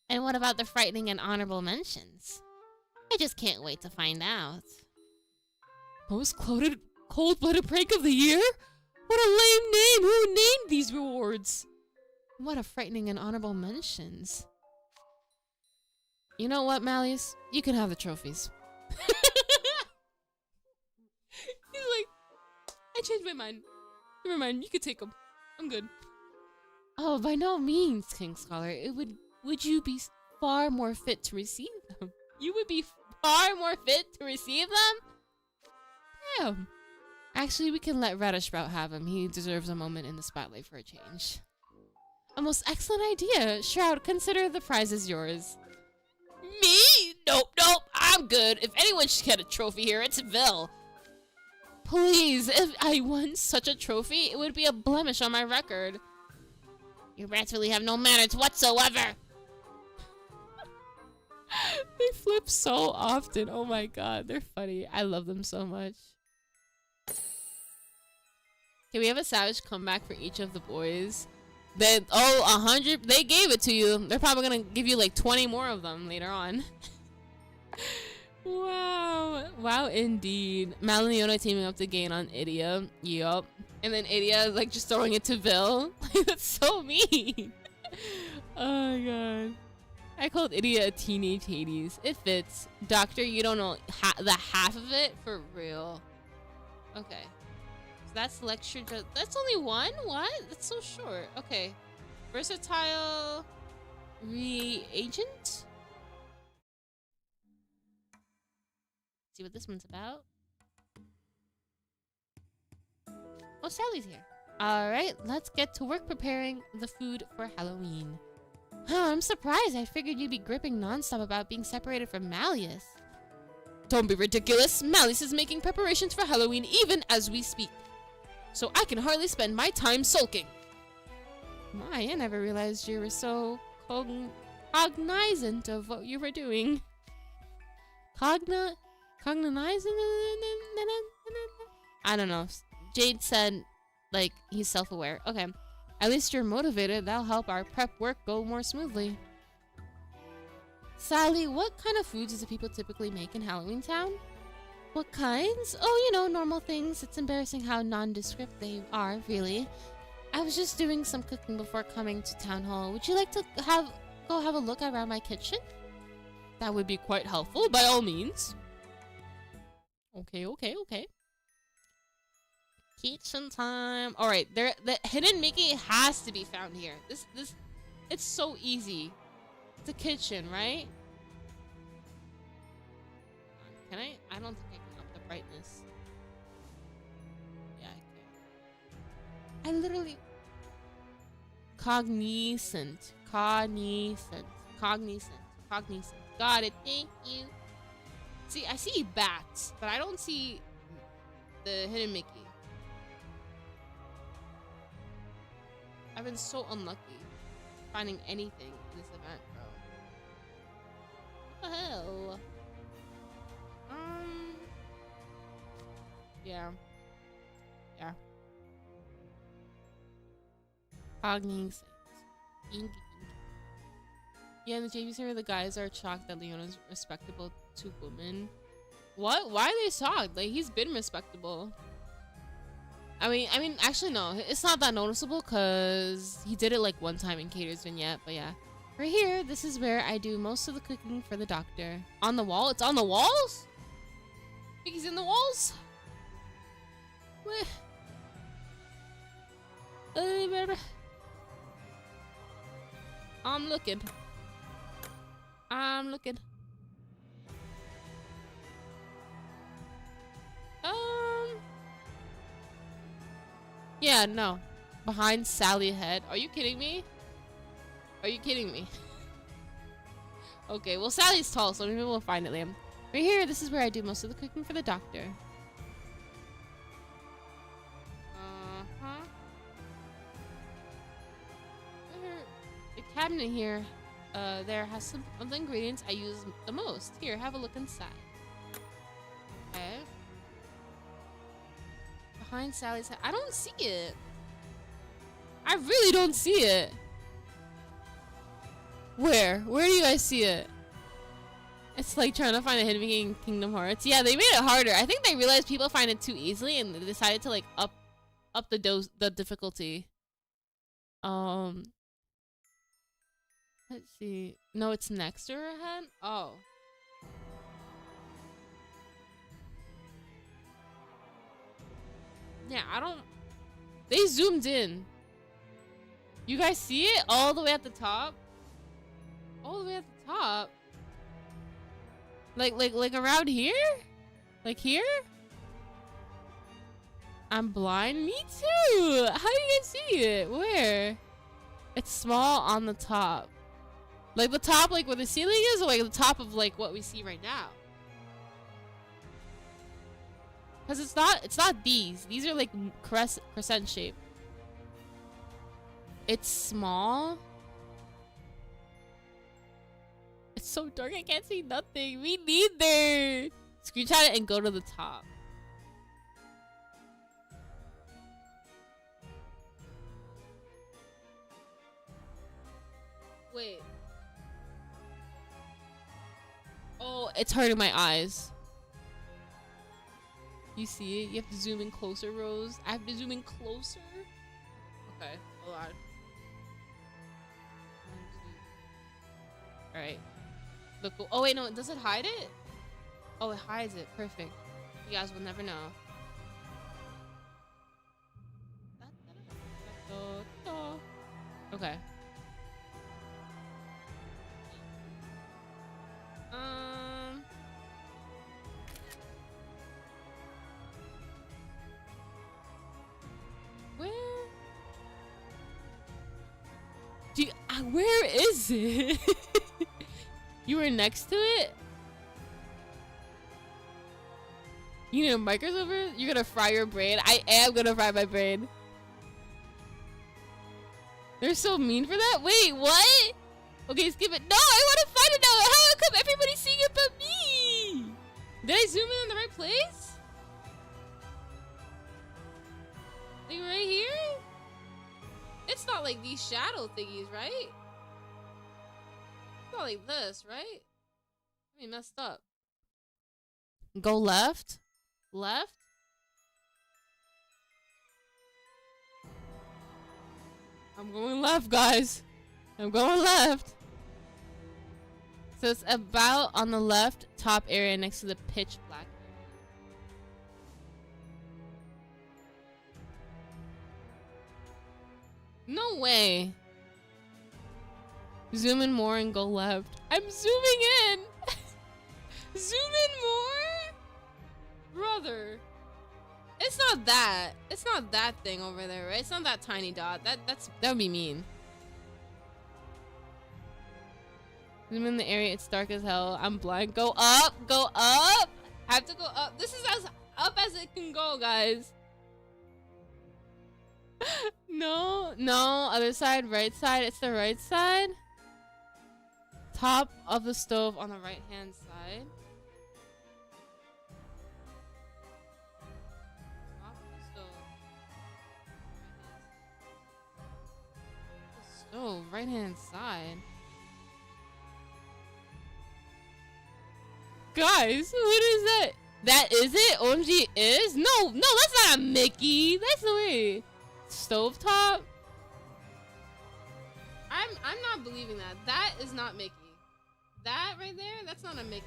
And what about the frightening and honorable mentions? I just can't wait to find out. Most cold-blooded prank of the year? What a lame name! Who named these rewards? What a frightening and honorable mentions. You know what, Malleus? You can have the trophies. He's like, I changed my mind. Never mind, you can take them. I'm good. Oh, by no means, King Scholar. Would you be far more fit to receive them? You would be far more fit to receive them? Damn. Actually, we can let Radish Sprout have him. He deserves a moment in the spotlight for a change. A most excellent idea. Shroud, consider the prize is yours. Me? Nope, I'm good. If anyone should get a trophy here, it's Vil. Please, if I won such a trophy, it would be a blemish on my record. You rats really have no manners whatsoever. They flip so often. Oh my god, they're funny. I love them so much. Can we have a savage comeback for each of the boys? Then, oh, 100, they gave it to you. They're probably gonna give you like 20 more of them later on. Wow. Wow, indeed. Mal and Leona teaming up to gain on Idia. Yup. And then Idia is like just throwing it to Vil. That's so mean. Oh my god. I called Idia a teenage Hades. It fits. Doctor, you don't know the half of it? For real. Okay. So that's lecture. That's only one? What? That's so short. Okay. Versatile reagent? See what this one's about. Oh, Sally's here. Alright, let's get to work preparing the food for Halloween. Huh, I'm surprised. I figured you'd be gripping nonstop about being separated from Malleus. Don't be ridiculous. Malleus is making preparations for Halloween even as we speak. So I can hardly spend my time sulking. My, I never realized you were so cognizant of what you were doing. Cognizant? I don't know. Jade said, like, he's self-aware. Okay. At least you're motivated. That'll help our prep work go more smoothly. Sally, what kind of foods do the people typically make in Halloween Town? What kinds? Oh, you know, normal things. It's embarrassing how nondescript they are, really. I was just doing some cooking before coming to Town Hall. Would you like to go have a look around my kitchen? That would be quite helpful, by all means. Okay. Kitchen time. All right, the hidden Mickey has to be found here. This, it's so easy. It's a kitchen, right? Can I? I don't think I can up the brightness. Yeah, I can. I literally. Cognizant. Got it. Thank you. See, I see bats, but I don't see the hidden Mickey. I've been so unlucky finding anything in this event, bro. What the hell? Yeah. Cognizant. Yeah, in the JV server, the guys are shocked that Leona's respectable to women. What? Why are they shocked? Like, he's been respectable. I mean, actually, no. It's not that noticeable because he did it, like, one time in Cater's vignette, but yeah. Right here, this is where I do most of the cooking for the doctor. On the wall? It's on the walls? He's in the walls? What? I'm looking. Yeah, no. Behind Sally's head. Are you kidding me? Okay, well, Sally's tall, so maybe we'll find it, Liam. Right here, this is where I do most of the cooking for the doctor. The cabinet here, there has some of the ingredients I use the most. Here, have a look inside. Okay. Behind Sally's head. I don't see it. I really don't see it. Where? Where do you guys see it? It's like trying to find a hidden Mickey in Kingdom Hearts. Yeah, they made it harder. I think they realized people find it too easily and they decided to like up the difficulty. Let's see. No, it's next to her head? Oh. Yeah, I don't... They zoomed in. You guys see it? All the way at the top? All the way at the top? Like around here? Like here? I'm blind? Me too! How do you guys see it? Where? It's small on the top. Like the top, like where the ceiling is, or like the top of like what we see right now? Cause it's not these. These are like crescent shape. It's small. It's so dark I can't see nothing. Me neither. Screenshot it and go to the top. Wait. Oh, it's hurting my eyes. You see it? You have to zoom in closer, Rose. I have to zoom in closer? Okay, hold on. Alright. Look. Oh, wait, no. Does it hide it? Oh, it hides it. Perfect. You guys will never know. Okay. Where? Where is it? You were next to it? You need a microwave? You're gonna fry your brain? I am gonna fry my brain. They're so mean for that? Wait, what? Okay, skip it. No, I want to find it now. How come everybody's seeing it but me? Did I zoom in the right place? Like right here? It's not like these shadow thingies, right? It's not like this, right? I mean, messed up. Go left? Left? I'm going left, guys. I'm going left. So it's about on the left top area next to the pitch black. No way. Zoom in more and go left. I'm zooming in. Zoom in more? Brother. It's not that. It's not that thing over there, right? It's not that tiny dot. That would be mean. Zoom in the area. It's dark as hell. I'm blind. Go up. Go up. I have to go up. This is as up as it can go, guys. No. No. Other side. Right side. It's the right side. Top of the stove on the right hand side. Oh, right hand side. Guys, what is that? That is it? OMG is? No, that's not a Mickey. That's the way. Stovetop? I'm not believing that. That is not Mickey. That right there, that's not a Mickey.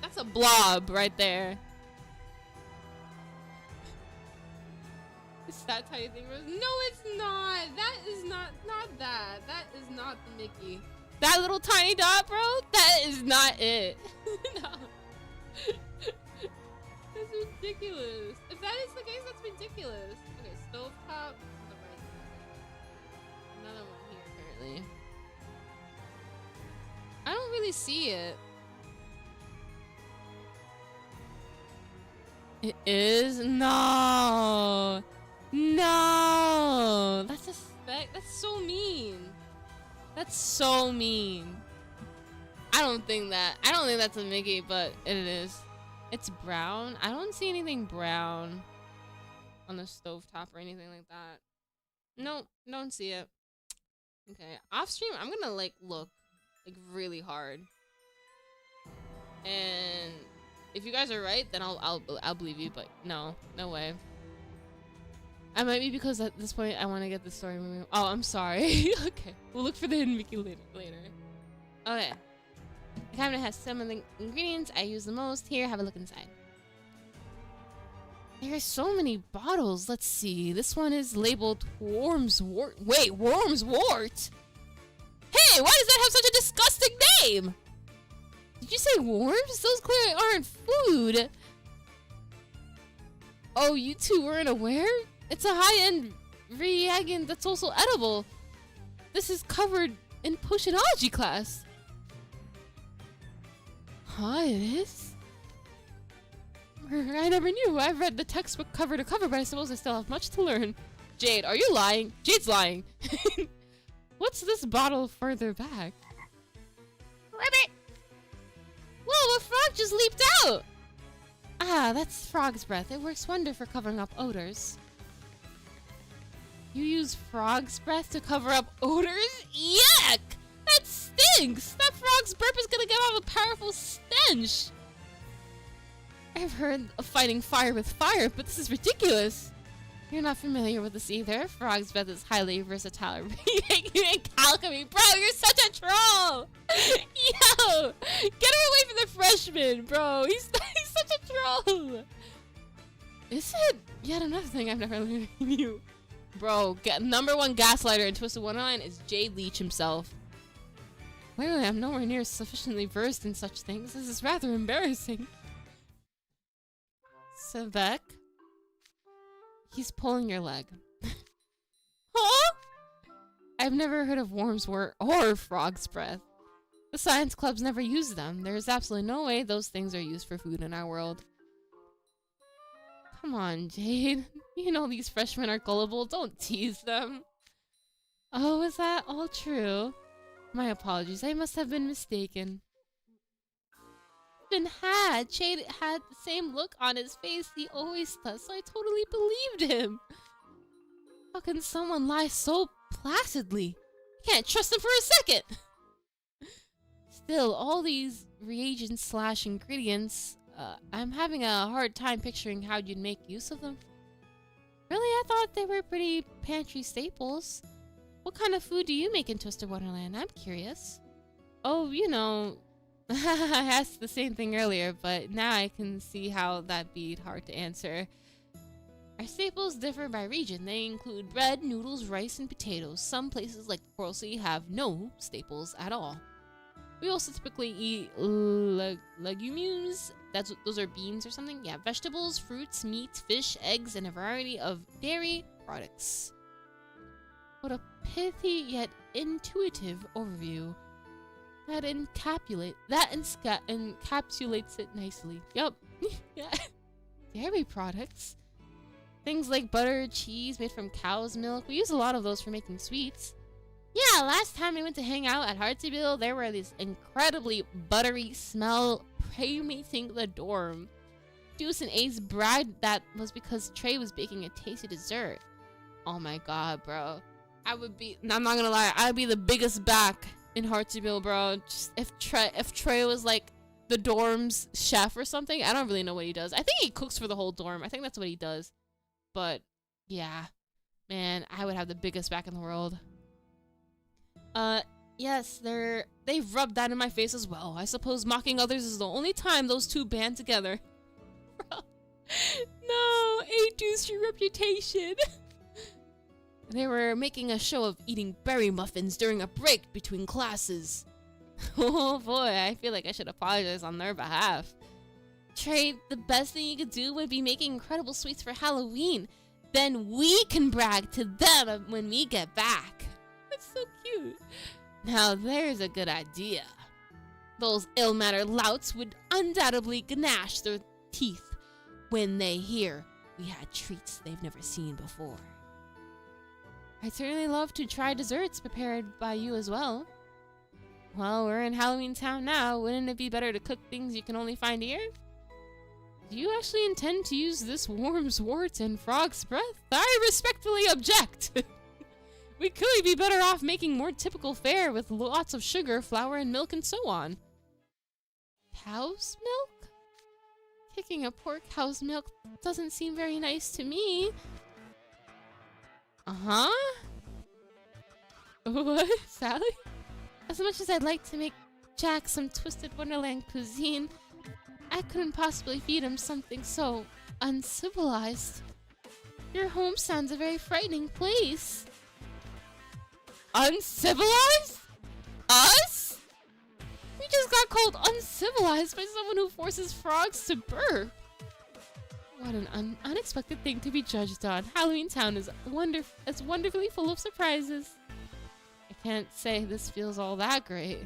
That's a blob right there. Is that tiny thing? No, it's not. That is not that. That is not the Mickey. That little tiny dot, bro? That is not it. No. That's ridiculous. If that is the case, that's ridiculous. Okay, stovetop. The right side. Another one here, apparently. I don't really see it. It is? No. No. That's a spec. That's so mean. That's so mean. I don't think that's a Mickey, but it is. It's brown. I don't see anything brown on the stovetop or anything like that. Nope, don't see it. Okay, off stream, I'm gonna like look like really hard. And if you guys are right, then I'll believe you. But no way. I might be because at this point I want to get the story moving. Oh, I'm sorry. Okay, we'll look for the hidden Mickey later. Okay. The cabinet has some of the ingredients I use the most. Here, have a look inside. There are so many bottles. Let's see. This one is labeled Worm's Wort. Wait, Worm's Wort? Hey, why does that have such a disgusting name? Did you say worms? Those clearly aren't food. Oh, you two weren't aware? It's a high-end reagent that's also edible. This is covered in potionology class. Huh, it is? I never knew. I've read the textbook cover to cover, but I suppose I still have much to learn. Jade, are you lying? Jade's lying. What's this bottle further back? Ribbit! Whoa, a frog just leaped out! Ah, that's frog's breath. It works wonder for covering up odors. You use frog's breath to cover up odors? Yuck! That's stinks! That frog's burp is gonna give off a powerful stench! I've heard of fighting fire with fire, but this is ridiculous! You're not familiar with this either. Frog's breath is highly versatile. You ain't alchemy. Bro, you're such a troll! Yo! Get her away from the freshman, bro! He's such a troll! Is it yet another thing I've never learned from you? Bro, number one gaslighter in Twisted-Wonderland is Jade Leech himself. Clearly, I'm nowhere near sufficiently versed in such things. This is rather embarrassing. Sebek? He's pulling your leg. Huh? I've never heard of worm's wort or frog's breath. The science clubs never use them. There's absolutely no way those things are used for food in our world. Come on, Jade. You know these freshmen are gullible. Don't tease them. Oh, is that all true? My apologies. I must have been mistaken. Jade had the same look on his face he always does, so I totally believed him. How can someone lie so placidly? I can't trust him for a second. Still, all these reagents / ingredients, I'm having a hard time picturing how you'd make use of them. Really, I thought they were pretty pantry staples. What kind of food do you make in Twisted-Wonderland? I'm curious. Oh, you know, I asked the same thing earlier, but now I can see how that'd be hard to answer. Our staples differ by region. They include bread, noodles, rice, and potatoes. Some places like the Coral Sea have no staples at all. We also typically eat legumes. Those are beans or something. Yeah, vegetables, fruits, meat, fish, eggs, and a variety of dairy products. What a pithy yet intuitive overview. That encapsulates it nicely. Yup. Yeah. Dairy products. Things like butter, cheese made from cow's milk. We use a lot of those for making sweets. Yeah, last time I went to hang out at Hartsville, there were these incredibly buttery smell permeating the dorm. Juice and Ace bragged that was because Trey was baking a tasty dessert. Oh my god, bro. I'm not gonna lie, I would be the biggest back in Hartsville, bro. Just if Trey was like the dorm's chef or something. I don't really know what he does. I think he cooks for the whole dorm. I think that's what he does. But yeah, man, I would have the biggest back in the world. Yes, they've rubbed that in my face as well. I suppose mocking others is the only time those two band together. Bro. No, A2's your reputation. They were making a show of eating berry muffins during a break between classes. Oh boy, I feel like I should apologize on their behalf. Trey, the best thing you could do would be making incredible sweets for Halloween. Then we can brag to them when we get back. That's so cute. Now there's a good idea. Those ill-mannered louts would undoubtedly gnash their teeth when they hear we had treats they've never seen before. I'd certainly love to try desserts prepared by you as well. Well, we're in Halloween Town now. Wouldn't it be better to cook things you can only find here? Do you actually intend to use this worm's wort and frog's breath? I respectfully object. We could be better off making more typical fare with lots of sugar, flour, and milk, and so on. Cow's milk? Kicking a poor cow's milk doesn't seem very nice to me. Uh-huh? What? Sally? As much as I'd like to make Jack some Twisted-Wonderland cuisine, I couldn't possibly feed him something so uncivilized. Your home sounds a very frightening place. Uncivilized? Us? We just got called uncivilized by someone who forces frogs to burp. What an unexpected thing to be judged on. Halloween Town is wonderfully full of surprises. I can't say this feels all that great.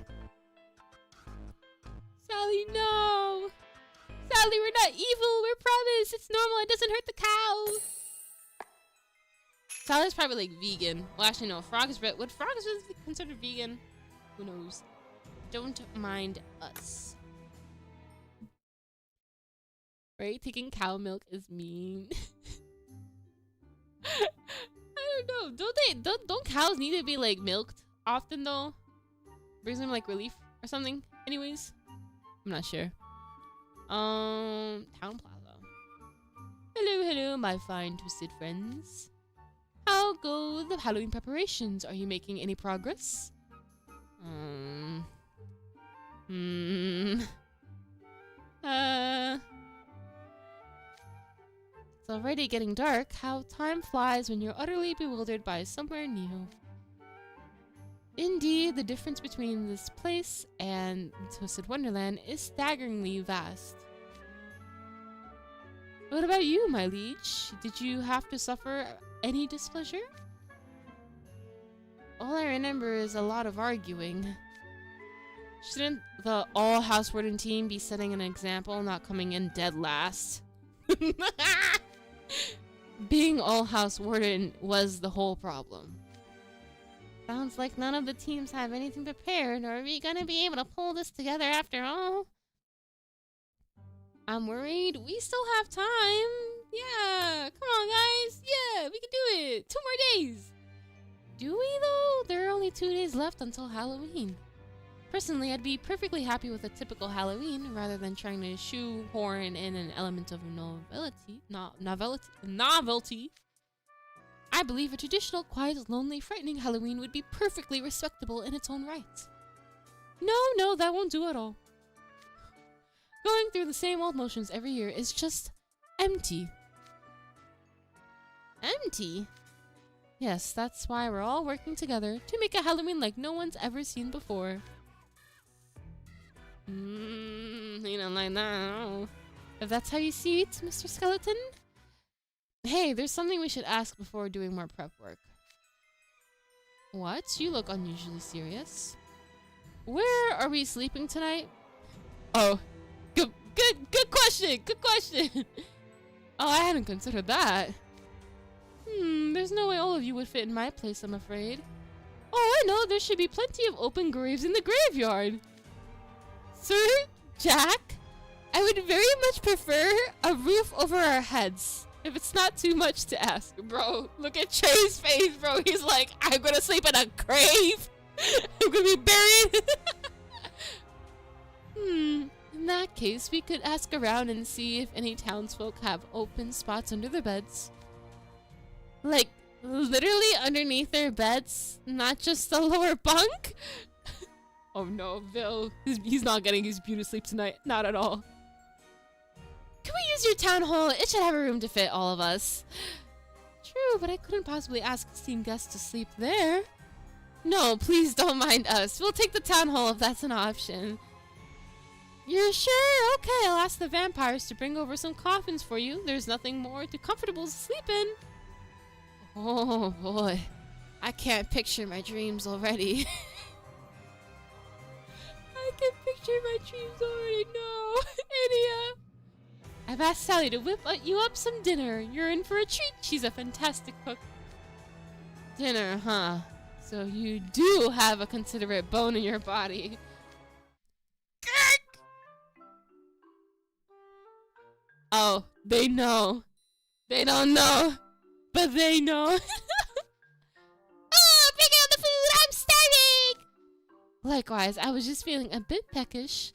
Sally, no! Sally, we're not evil, we're promise. It's normal, it doesn't hurt the cow. Sally's probably like vegan. Well, actually, no. Would frogs be considered vegan? Who knows? Don't mind us. Right? Taking cow milk is mean. I don't know. Don't cows need to be like milked often though? brings him like relief or something. Anyways, I'm not sure. Town Plaza. Hello, hello, my fine twisted friends. How go the Halloween preparations? Are you making any progress? It's already getting dark. How time flies when you're utterly bewildered by somewhere new. Indeed, the difference between this place and Twisted-Wonderland is staggeringly vast. What about you, my liege? Did you have to suffer any displeasure? All I remember is a lot of arguing. Shouldn't the all-house warden team be setting an example, not coming in dead last? Being all-house warden was the whole problem. Sounds like none of the teams have anything prepared, or are we gonna be able to pull this together after all? I'm worried. We still have time. Yeah, come on guys. Yeah, we can do it. 2 more days. Do we though? There are only 2 days left until Halloween. Personally, I'd be perfectly happy with a typical Halloween rather than trying to shoehorn in an element of novelty. I believe a traditional, quiet, lonely, frightening Halloween would be perfectly respectable in its own right. No, that won't do at all. Going through the same old motions every year is just empty. Empty? Yes, that's why we're all working together to make a Halloween like no one's ever seen before. You don't like that. If that's how you see it, Mr. Skeleton. Hey, there's something we should ask before doing more prep work. What? You look unusually serious. Where are we sleeping tonight? Oh, good question. Good question. Oh, I hadn't considered that. There's no way all of you would fit in my place, I'm afraid. Oh, I know. There should be plenty of open graves in the graveyard. Sir Jack, I would very much prefer a roof over our heads. If it's not too much to ask. Bro, look at Trey's face, bro. He's like, I'm gonna sleep in a grave. I'm gonna be buried. In that case, we could ask around and see if any townsfolk have open spots under their beds. Like, literally underneath their beds, not just the lower bunk? Oh no, Bill. He's not getting his beauty sleep tonight. Not at all. Can we use your town hall? It should have a room to fit all of us. True, but I couldn't possibly ask esteemed guests to sleep there. No, please don't mind us. We'll take the town hall if that's an option. You're sure? Okay, I'll ask the vampires to bring over some coffins for you. There's nothing more too comfortable to sleep in. Oh boy. I can't picture my dreams already. I can picture my dreams already. No, Idia. I've asked Sally to whip you up some dinner. You're in for a treat. She's a fantastic cook. Dinner, huh? So you do have a considerate bone in your body. Oh, they know. They don't know, but they know. Oh, bring out the food. I'm starving. Likewise, I was just feeling a bit peckish.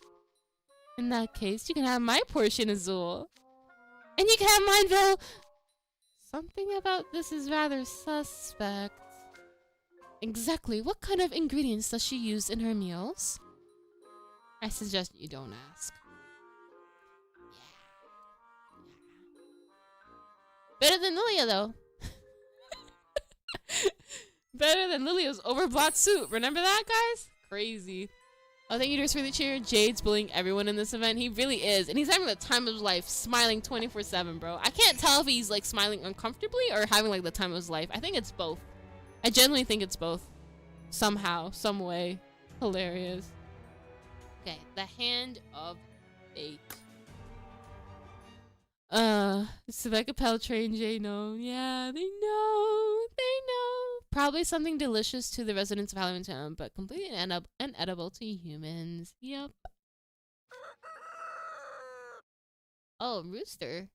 In that case, you can have my portion, Azul. And you can have mine, Bill. Something about this is rather suspect. Exactly what kind of ingredients does she use in her meals? I suggest you don't ask. Yeah. Better than Lilia, though. Better than Lilia's overbought suit. Remember that, guys? Crazy. Oh, thank you for the cheer. Jade's bullying everyone in this event. He really is. And he's having the time of his life, smiling 24/7, bro. I can't tell if he's, like, smiling uncomfortably or having, like, the time of his life. I think it's both. I genuinely think it's both. Somehow, some way. Hilarious. Okay, the hand of fate. Sebecca Peltray and Jay know. Yeah, they know. They know. Probably something delicious to the residents of Halloween Town, but completely inedible to humans. Yep. Oh, Rooster.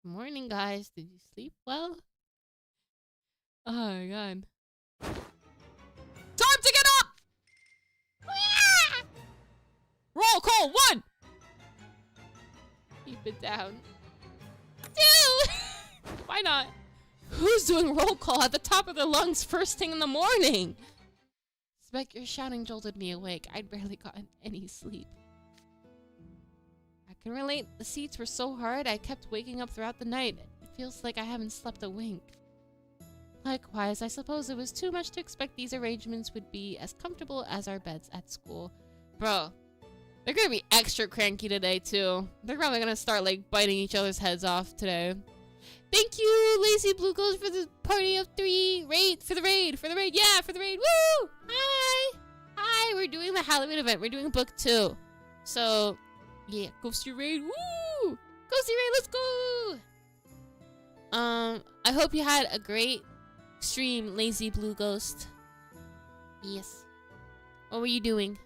Morning, guys. Did you sleep well? Oh my god. Time to get it down. Do! Why not? Who's doing roll call at the top of their lungs first thing in the morning? Spec, your shouting jolted me awake. I'd barely gotten any sleep. I can relate. The seats were so hard, I kept waking up throughout the night. It feels like I haven't slept a wink. Likewise, I suppose it was too much to expect these arrangements would be as comfortable as our beds at school. Bro, they're gonna be extra cranky today, too. They're probably gonna start, like, biting each other's heads off today. Thank you, Lazy Blue Ghost, for the party of 3. For the raid. Yeah, for the raid. Woo! Hi, we're doing the Halloween event. We're doing book 2. So, yeah, Ghosty Raid. Woo! Ghosty Raid, let's go! I hope you had a great stream, Lazy Blue Ghost. Yes. What were you doing?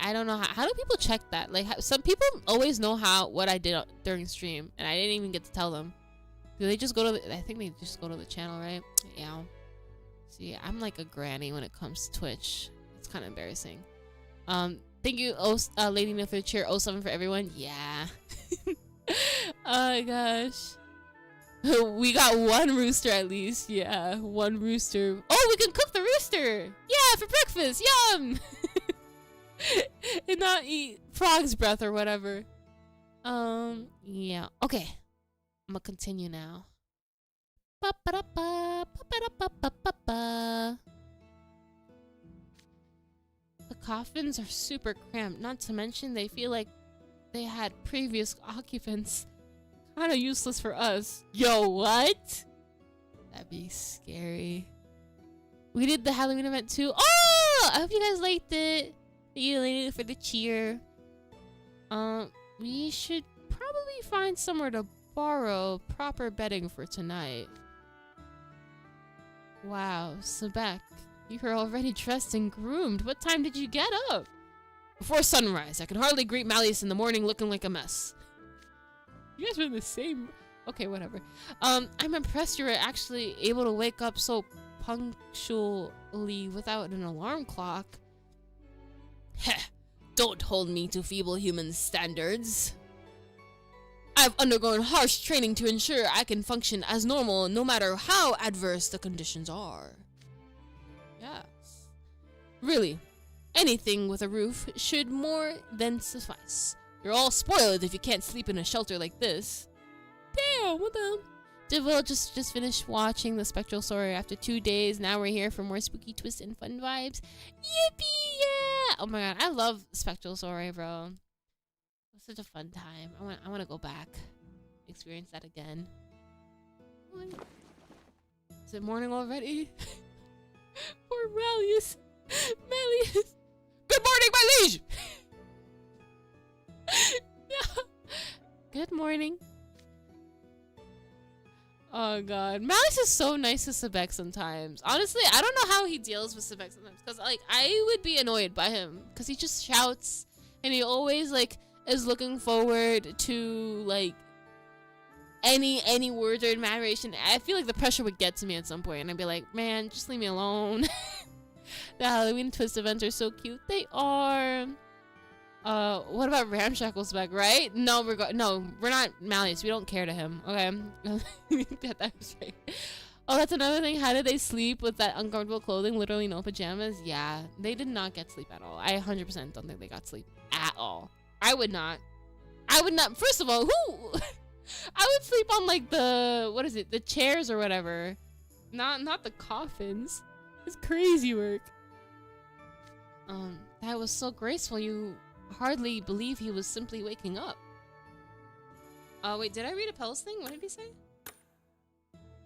I don't know. How do people check that? Like, some people always know what I did during stream, and I didn't even get to tell them. Do they just go to I think they just go to the channel, right? Yeah. See, I'm like a granny when it comes to Twitch. It's kind of embarrassing. Thank you, Lady No for the cheer. 07 for everyone. Yeah. Oh my gosh. We got one rooster at least. Yeah, one rooster. Oh, we can cook the rooster. Yeah, for breakfast. Yum. And not eat frog's breath or whatever. Yeah. Okay. I'm gonna continue now. The coffins are super cramped, not to mention they feel like they had previous occupants. Kinda useless for us. Yo, what? That'd be scary. We did the Halloween event too. Oh! I hope you guys liked it. Thank you, Lady, for the cheer. We should probably find somewhere to borrow proper bedding for tonight. Wow, Sebek, you were already dressed and groomed. What time did you get up? Before sunrise. I can hardly greet Malleus in the morning looking like a mess. You guys were in the same... Okay, whatever. I'm impressed you were actually able to wake up so punctually without an alarm clock. Heh, don't hold me to feeble human standards. I've undergone harsh training to ensure I can function as normal no matter how adverse the conditions are. Yes. Really, anything with a roof should more than suffice. You're all spoiled if you can't sleep in a shelter like this. Damn, what the? Deville just finished watching the Spectral Story after 2 days. Now we're here for more spooky twists and fun vibes. Yippee, yeah! Oh my god, I love Spectral Story, bro. Such a fun time. I want to go back, experience that again. Is it morning already? Poor Malleus. Good morning, my liege. No. Good morning. Oh god, Malleus is so nice to Sebek sometimes. Honestly, I don't know how he deals with Sebek sometimes, because like I would be annoyed by him because he just shouts and he always like is looking forward to like any words or admiration. I feel like the pressure would get to me at some point and I'd be like, man, just leave me alone. The Halloween twist events are so cute. They are. What about Ramshackle's back, right? No, we're not Malleus. We don't care to him. Okay. That was right. Oh, that's another thing. How did they sleep with that uncomfortable clothing? Literally no pajamas. Yeah, they did not get sleep at all. I 100% don't think they got sleep at all. I would not. First of all, who? I would sleep on like the chairs or whatever. Not the coffins. It's crazy work. That was so graceful. You hardly believe he was simply waking up. Wait, did I read Appel's thing? What did he say?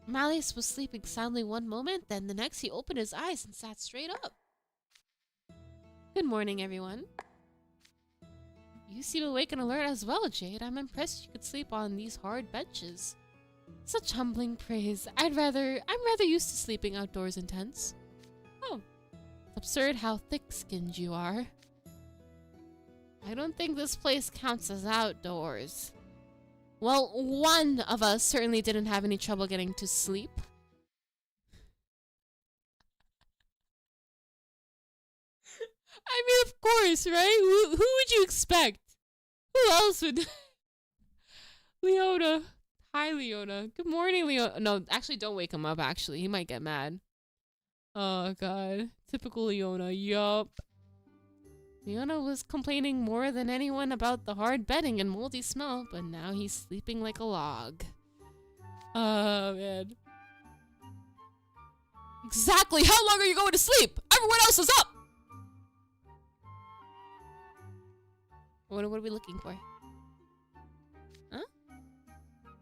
Malleus was sleeping soundly one moment, then the next he opened his eyes and sat straight up. Good morning, everyone. You seem awake and alert as well, Jade. I'm impressed you could sleep on these hard benches. Such humbling praise. I'm rather used to sleeping outdoors in tents. Oh, it's absurd how thick-skinned you are. I don't think this place counts as outdoors. Well, one of us certainly didn't have any trouble getting to sleep. I mean, of course, right? Who would you expect? Who else would... Leona. Hi, Leona. Good morning, Leona. No, actually, don't wake him up, actually. He might get mad. Oh, God. Typical Leona. Yup. Leona was complaining more than anyone about the hard bedding and moldy smell, but now he's sleeping like a log. Oh, man. Exactly! How long are you going to sleep? Everyone else is up! What are we looking for? Huh?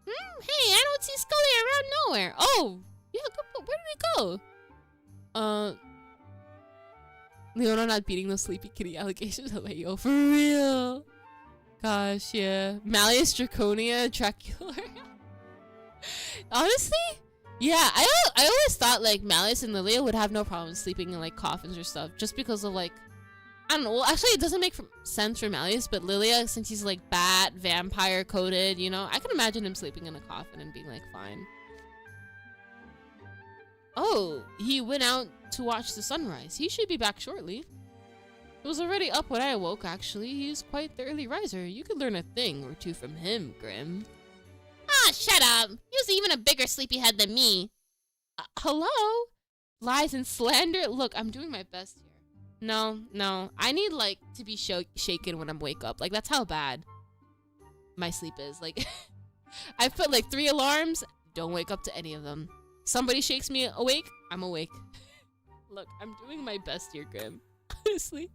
Hey, I don't see Scully around nowhere. Oh! Yeah, where did he go? Leona not beating those sleepy kitty allegations. I'm like, yo, for real. Gosh, yeah. Malleus Draconia Dracula. Honestly, yeah, I always thought like Malleus and Lilia would have no problem sleeping in like coffins or stuff, just because of like, I don't know. Well, actually, it doesn't make sense for Malleus, but Lilia, since he's like bat, vampire coded, you know, I can imagine him sleeping in a coffin and being like fine. Oh, he went out to watch the sunrise. He should be back shortly. It was already up when I awoke, actually. He's quite the early riser. You could learn a thing or two from him, Grim. Ah, shut up. He was even a bigger sleepyhead than me. Hello? Lies and slander? Look, I'm doing my best here. No. I need, like, to be shaken when I wake up. Like, that's how bad my sleep is. Like, I've put, like, 3 alarms. Don't wake up to any of them. Somebody shakes me awake, I'm awake. Look, I'm doing my best here, Grim. Honestly.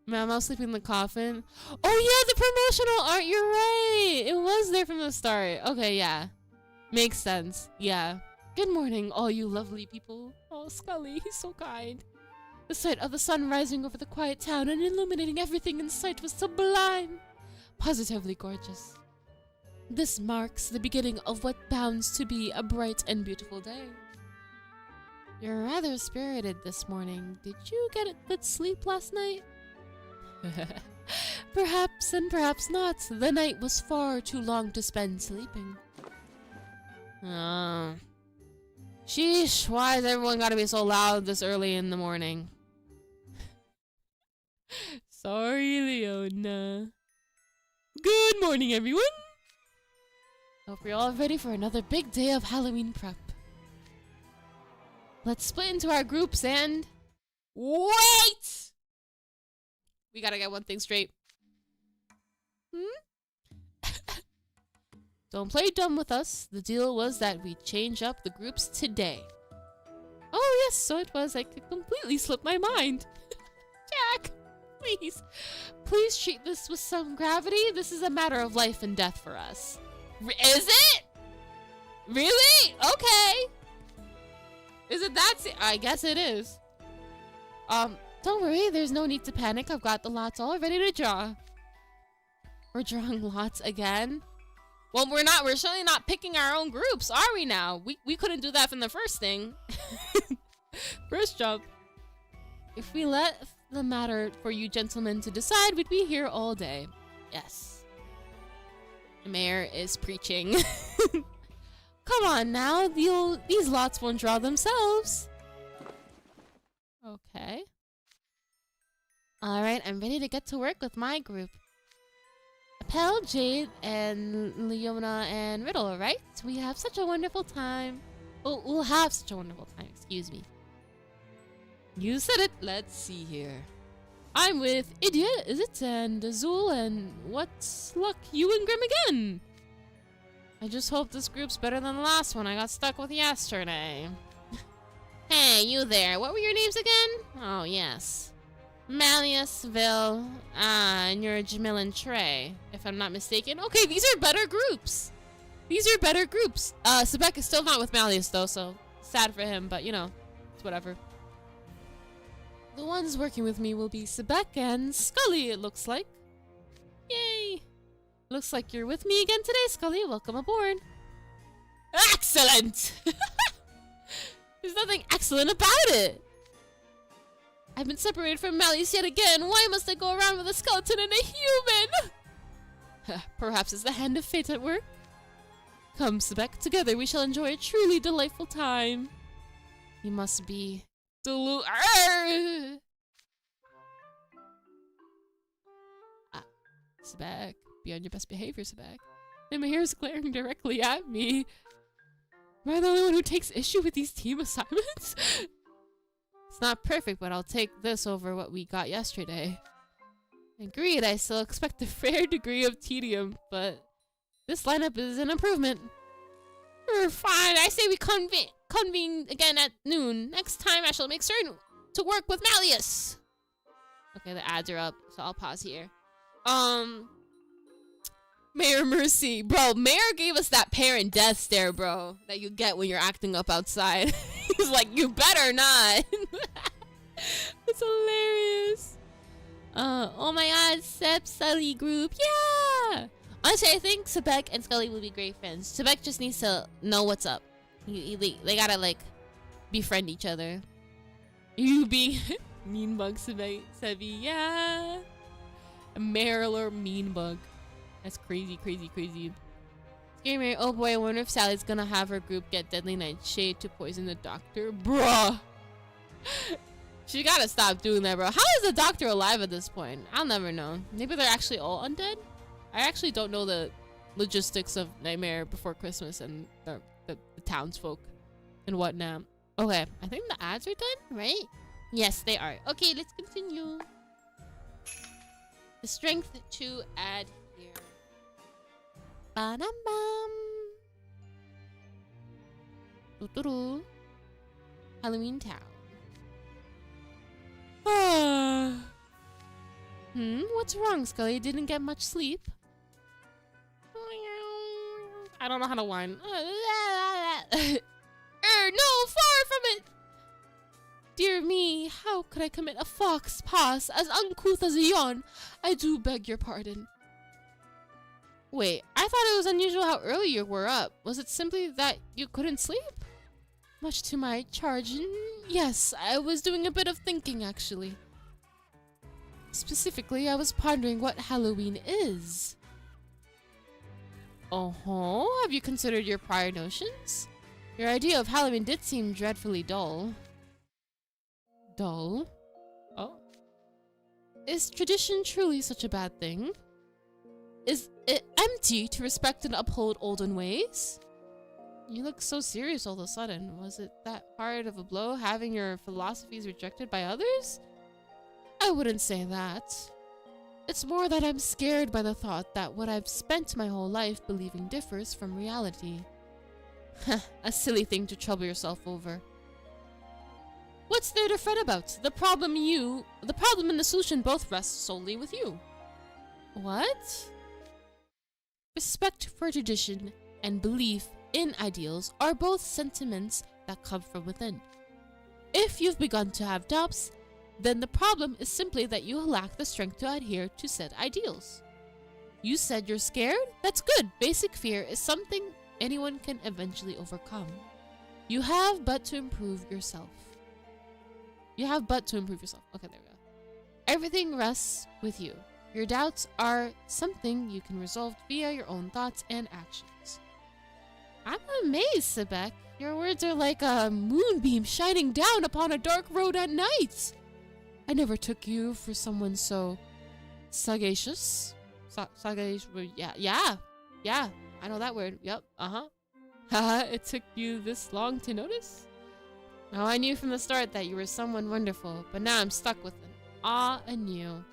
Man, I was sleeping in the coffin. Oh yeah, the promotional art, you're right! It was there from the start. Okay, yeah. Makes sense. Yeah. Good morning, all you lovely people. Oh, Scully, he's so kind. The sight of the sun rising over the quiet town and illuminating everything in sight was sublime. Positively gorgeous. This marks the beginning of what bounds to be a bright and beautiful day. You're rather spirited this morning. Did you get a good sleep last night? Perhaps and perhaps not. The night was far too long to spend sleeping. Sheesh, why has everyone gotta be so loud this early in the morning? Sorry, Leona. Good morning, everyone. Hope you're all ready for another big day of Halloween prep. Let's split into our groups and... Wait! We gotta get one thing straight. Don't play dumb with us. The deal was that we'd change up the groups today. Oh yes, so it was. I could completely slip my mind. Jack, please. Please treat this with some gravity. This is a matter of life and death for us. Is it? Really? Okay. Is it that I guess it is. Don't worry, there's no need to panic. I've got the lots all ready to draw. We're drawing lots again? Well, we're certainly not picking our own groups, are we now? We couldn't do that from the first thing. First jump. If we let the matter for you gentlemen to decide, we'd be here all day. Yes. The mayor is preaching. Come on now, these lots won't draw themselves. Okay. Alright, I'm ready to get to work with my group. Appel, Jade, and Leona and Riddle, right? We have such a wonderful time. Oh, we'll have such a wonderful time, excuse me. You said it. Let's see here. I'm with Idiot, is it? And Azul, and what's luck? You and Grim again. I just hope this group's better than the last one I got stuck with yesterday. Hey, you there. What were your names again? Oh, yes. Malleus, Vil, and you're Jamil and Trey, if I'm not mistaken. Okay, these are better groups. These are better groups. Sebek is still not with Malleus, though, so sad for him, but, you know, it's whatever. The ones working with me will be Sebek and Scully, it looks like. Yay! Looks like you're with me again today, Scully. Welcome aboard. Excellent! There's nothing excellent about it. I've been separated from Malleus yet again. Why must I go around with a skeleton and a human? Perhaps it's the hand of fate at work. Come, Sebek. Together we shall enjoy a truly delightful time. You must be... Sebek. be on your best behavior, Sebek. And my hair is glaring directly at me. Am I the only one who takes issue with these team assignments? It's not perfect, but I'll take this over what we got yesterday. Agreed, I still expect a fair degree of tedium, but this lineup is an improvement. Fine, I say we convene again at noon. Next time I shall make certain to work with Malleus. Okay, the ads are up, so I'll pause here. Mayor Mercy. Bro, Mayor gave us that parent death stare, bro, that you get when you're acting up outside. He's like, you better not. It's hilarious. Oh my god, Sep Sully group. Yeah! Honestly, I think Sebek and Scully will be great friends. Sebek just needs to know what's up. They gotta, like, befriend each other. You being mean bug, Sebi, yeah. A Mariler mean bug. That's crazy, crazy, crazy. Scary Mary, oh boy, I wonder if Sally's gonna have her group get Deadly Nightshade to poison the doctor. Bruh. She gotta stop doing that, bro. How is the doctor alive at this point? I'll never know. Maybe they're actually all undead? I actually don't know the logistics of Nightmare Before Christmas and the townsfolk and whatnot. Okay, I think the ads are done, right? Yes, they are. Okay, let's continue. The strength to add here. Ba-dum-bum. Doo-doo-doo. Halloween Town. What's wrong, Scully? Didn't get much sleep? I don't know how to whine. No, far from it! Dear me, how could I commit a fox pass as uncouth as a yawn? I do beg your pardon. Wait, I thought it was unusual how early you were up. Was it simply that you couldn't sleep? Much to my charge, yes, I was doing a bit of thinking, actually. Specifically, I was pondering what Halloween is. Oh, have you considered your prior notions? Your idea of Halloween did seem dreadfully dull. Dull? Oh. Is tradition truly such a bad thing? Is it empty to respect and uphold olden ways? You look so serious all of a sudden. Was it that hard of a blow having your philosophies rejected by others? I wouldn't say that. It's more that I'm scared by the thought that what I've spent my whole life believing differs from reality. A silly thing to trouble yourself over. What's there to fret about? The problem and the solution both rest solely with you. What? Respect for tradition and belief in ideals are both sentiments that come from within. If you've begun to have doubts, then the problem is simply that you lack the strength to adhere to said ideals. You said you're scared? That's good. Basic fear is something anyone can eventually overcome. You have but to improve yourself. Okay, there we go. Everything rests with you. Your doubts are something you can resolve via your own thoughts and actions. I'm amazed, Sebek. Your words are like a moonbeam shining down upon a dark road at night. I never took you for someone so sagacious. Sagacious. Yeah. I know that word. Yep. Haha. It took you this long to notice? Now I knew from the start that you were someone wonderful, but now I'm stuck with an awe anew.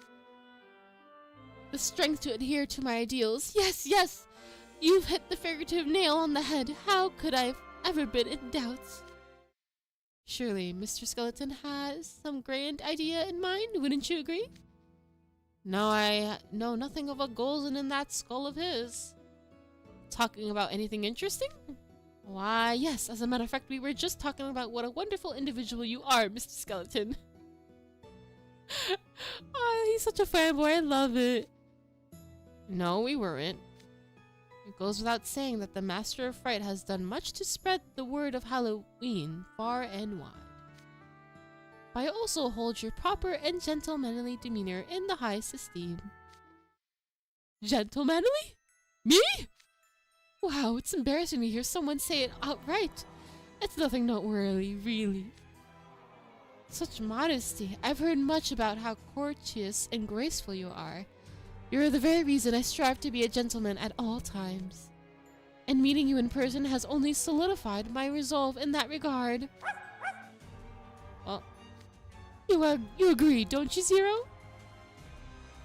The strength to adhere to my ideals. Yes. You've hit the figurative nail on the head. How could I have ever been in doubt? Surely Mr. Skeleton has some grand idea in mind, wouldn't you agree? No, I know nothing of what goes in that skull of his. Talking about anything interesting? Why, yes, as a matter of fact, we were just talking about what a wonderful individual you are, Mr. Skeleton. Oh, he's such a fanboy, I love it. No, we weren't. It goes without saying that the Master of Fright has done much to spread the word of Halloween far and wide. But I also hold your proper and gentlemanly demeanor in the highest esteem. Gentlemanly? Me? Wow, it's embarrassing to hear someone say it outright. It's nothing noteworthy, really. Such modesty. I've heard much about how courteous and graceful you are. You're the very reason I strive to be a gentleman at all times. And meeting you in person has only solidified my resolve in that regard. Well, you agree, don't you, Zero?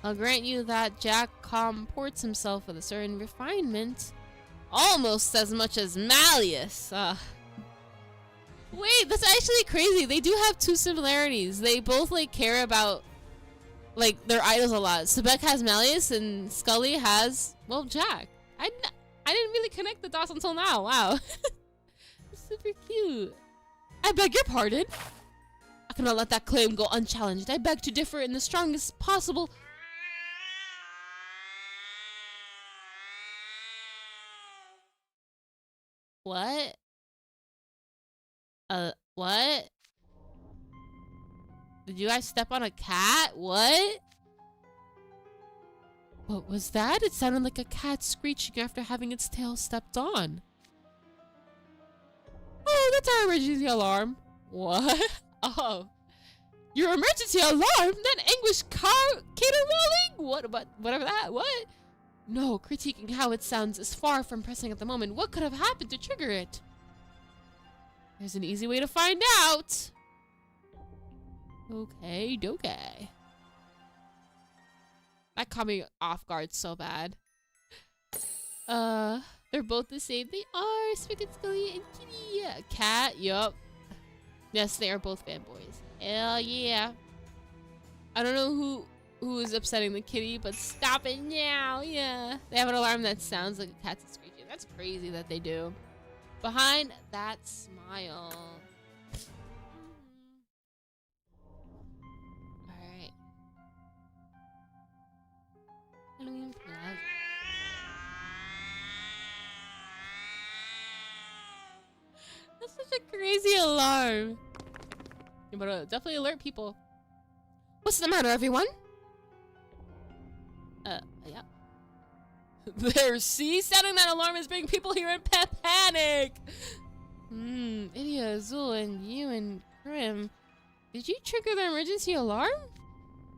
I'll grant you that Jack comports himself with a certain refinement. Almost as much as Malleus. Wait, that's actually crazy. They do have two similarities. They both, like, care about, like, their idols a lot. Sebek has Malleus and Scully has, well, Jack. I didn't really connect the dots until now. Wow. Super cute. I beg your pardon? I cannot let that claim go unchallenged. I beg to differ in the strongest possible... What? What? Did you guys step on a cat? What? What was that? It sounded like a cat screeching after having its tail stepped on. Oh, that's our emergency alarm. What? Oh. Your emergency alarm? That anguished caterwauling? What about whatever that? What? No, critiquing how it sounds is far from pressing at the moment. What could have happened to trigger it? There's an easy way to find out. Okay, okay. That caught me off guard so bad. They're both the same. They are. Spigot, Scully, and Kitty. Yeah, Cat, yup. Yes, they are both fanboys. Hell yeah. I don't know who is upsetting the kitty, but stop it now. Yeah. They have an alarm that sounds like a cat's screeching. That's crazy that they do. Behind that smile. Alright. Halloween Plaza. That's such a crazy alarm. You better definitely alert people. What's the matter, everyone? Yeah. There, see? Sounding that alarm is bringing people here in panic! Idia, Azul, and you and Krim. Did you trigger the emergency alarm?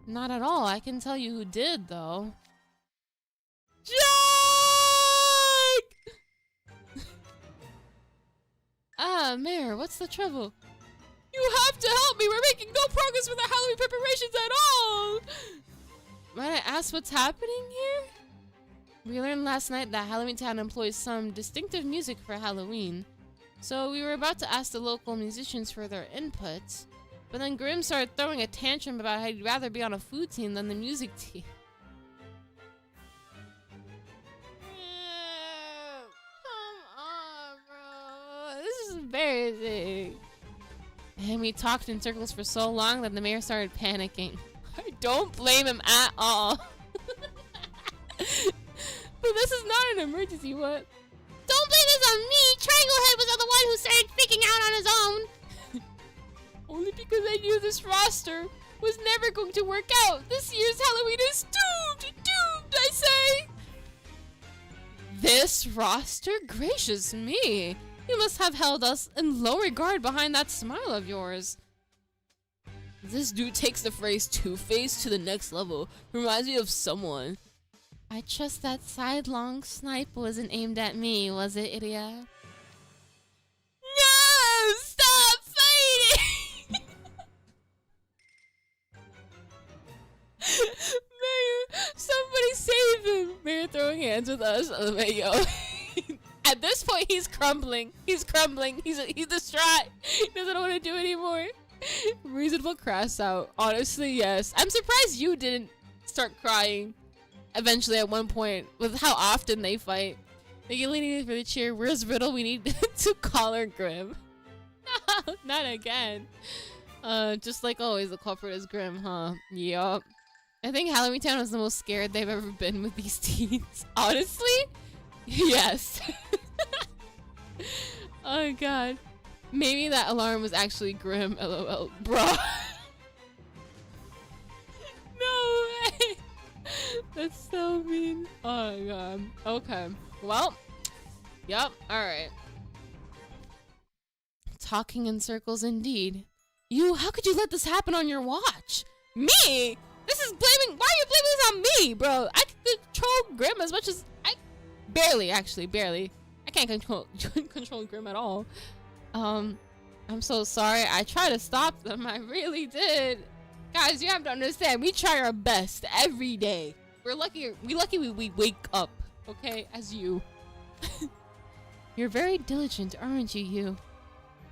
Not at all. I can tell you who did, though. Jack! Mayor, what's the trouble? You have to help me! We're making no progress with the Halloween preparations at all! Might I ask what's happening here? We learned last night that Halloween Town employs some distinctive music for Halloween. So we were about to ask the local musicians for their input. But then Grimm started throwing a tantrum about how he'd rather be on a food team than the music team. Come on, bro. This is embarrassing. And we talked in circles for so long that the mayor started panicking. I don't blame him at all. But this is not an emergency, what? Don't blame this on me! Trianglehead was the one who started freaking out on his own! Only because I knew this roster was never going to work out. This year's Halloween is doomed! Doomed, I say! This roster? Gracious me! You must have held us in low regard behind that smile of yours. This dude takes the phrase two-faced to the next level. Reminds me of someone. I trust that sidelong snipe wasn't aimed at me, was it, Idia? No! Stop fighting! Mayor, somebody save him! Mayor throwing hands with us. Yo. At this point, he's crumbling. He's crumbling. He's distraught. He doesn't want to do anymore. Reasonable crash out. Honestly, yes. I'm surprised you didn't start crying eventually at one point with how often they fight. Thank you, lady, for the cheer. Where's Riddle? We need to call her Grim. No, not again. Just like always, the culprit is Grim, huh? Yup. I think Halloween Town was the most scared they've ever been with these teens. Honestly? Yes. Oh god. Maybe that alarm was actually Grim, lol. Bro. No way. That's so mean. Oh god. Okay. Well. Yup. Alright. Talking in circles indeed. You, how could you let this happen on your watch? Me? This is blaming. Why are you blaming this on me, bro? I can control Grim as much as barely. I can't control Grim at all. I'm so sorry. I tried to stop them. I really did. Guys, you have to understand. We try our best every day. We're lucky. We wake up, okay, as you. You're very diligent, aren't you?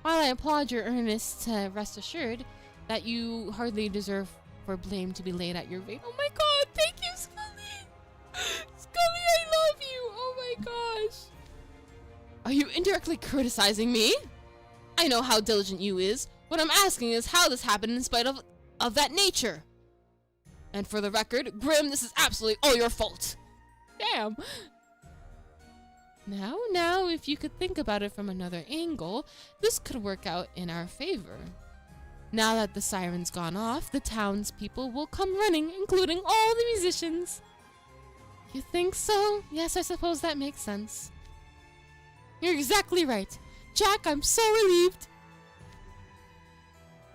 While I applaud your earnest, rest assured that you hardly deserve for blame to be laid at your feet. Oh my god, thank you, Scully! Scully, I love you! Oh my gosh! Are you indirectly criticizing me? I know how diligent you is. What I'm asking is how this happened in spite of that nature. And for the record, Grim, this is absolutely all your fault. Damn. Now, if you could think about it from another angle, this could work out in our favor. Now that the siren's gone off, the townspeople will come running, including all the musicians. You think so? Yes, I suppose that makes sense. You're exactly right. Jack, I'm so relieved.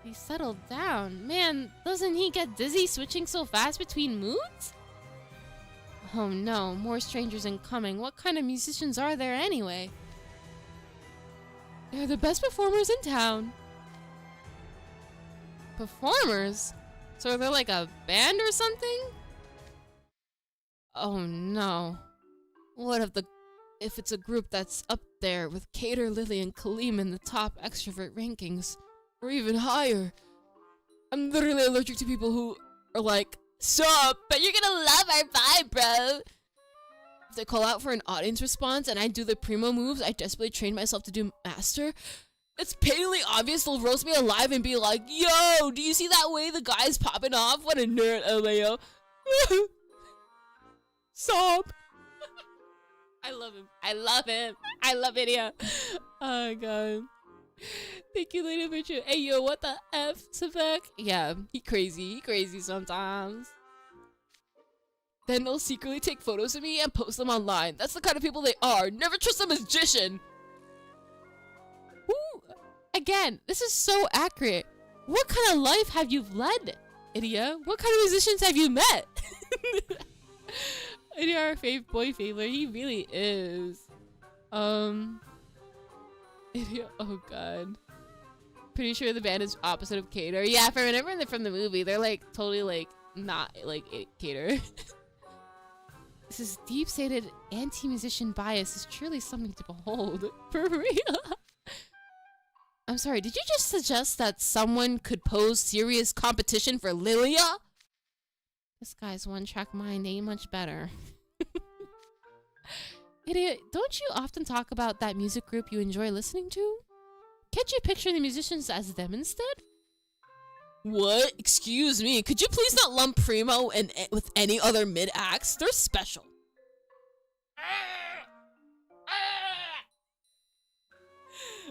He settled down. Man, doesn't he get dizzy switching so fast between moods? Oh no, more strangers incoming. What kind of musicians are there anyway? They're the best performers in town. Performers? So they're like a band or something? Oh no. What if it's a group that's up there with Cater, Lily, and Kaleem in the top extrovert rankings? Or even higher? I'm literally allergic to people who are like, sup, but you're gonna love our vibe, bro. If they call out for an audience response and I do the primo moves I desperately trained myself to do master, it's patently obvious they'll roast me alive and be like, yo, do you see that way the guy's popping off? What a nerd, LAO. Sup. I love him. I love Idia. Oh god. Thank you, Lady Richard. Hey yo, what the F, Savek? Yeah, he crazy sometimes. Then they'll secretly take photos of me and post them online. That's the kind of people they are. Never trust a magician. Woo! Again, this is so accurate. What kind of life have you led, Idia? What kind of musicians have you met? Idia, our boy favorite. He really is. Idia, oh god. Pretty sure the band is opposite of Cater. Yeah, if I remember from the movie, they're like totally like not like Cater. This is deep-seated anti-musician bias is truly something to behold. For real. I'm sorry, did you just suggest that someone could pose serious competition for Lilia? This guy's one-track mind ain't much better. Idiot, don't you often talk about that music group you enjoy listening to? Can't you picture the musicians as them instead? What? Excuse me, could you please not lump Primo and with any other mid-acts? They're special.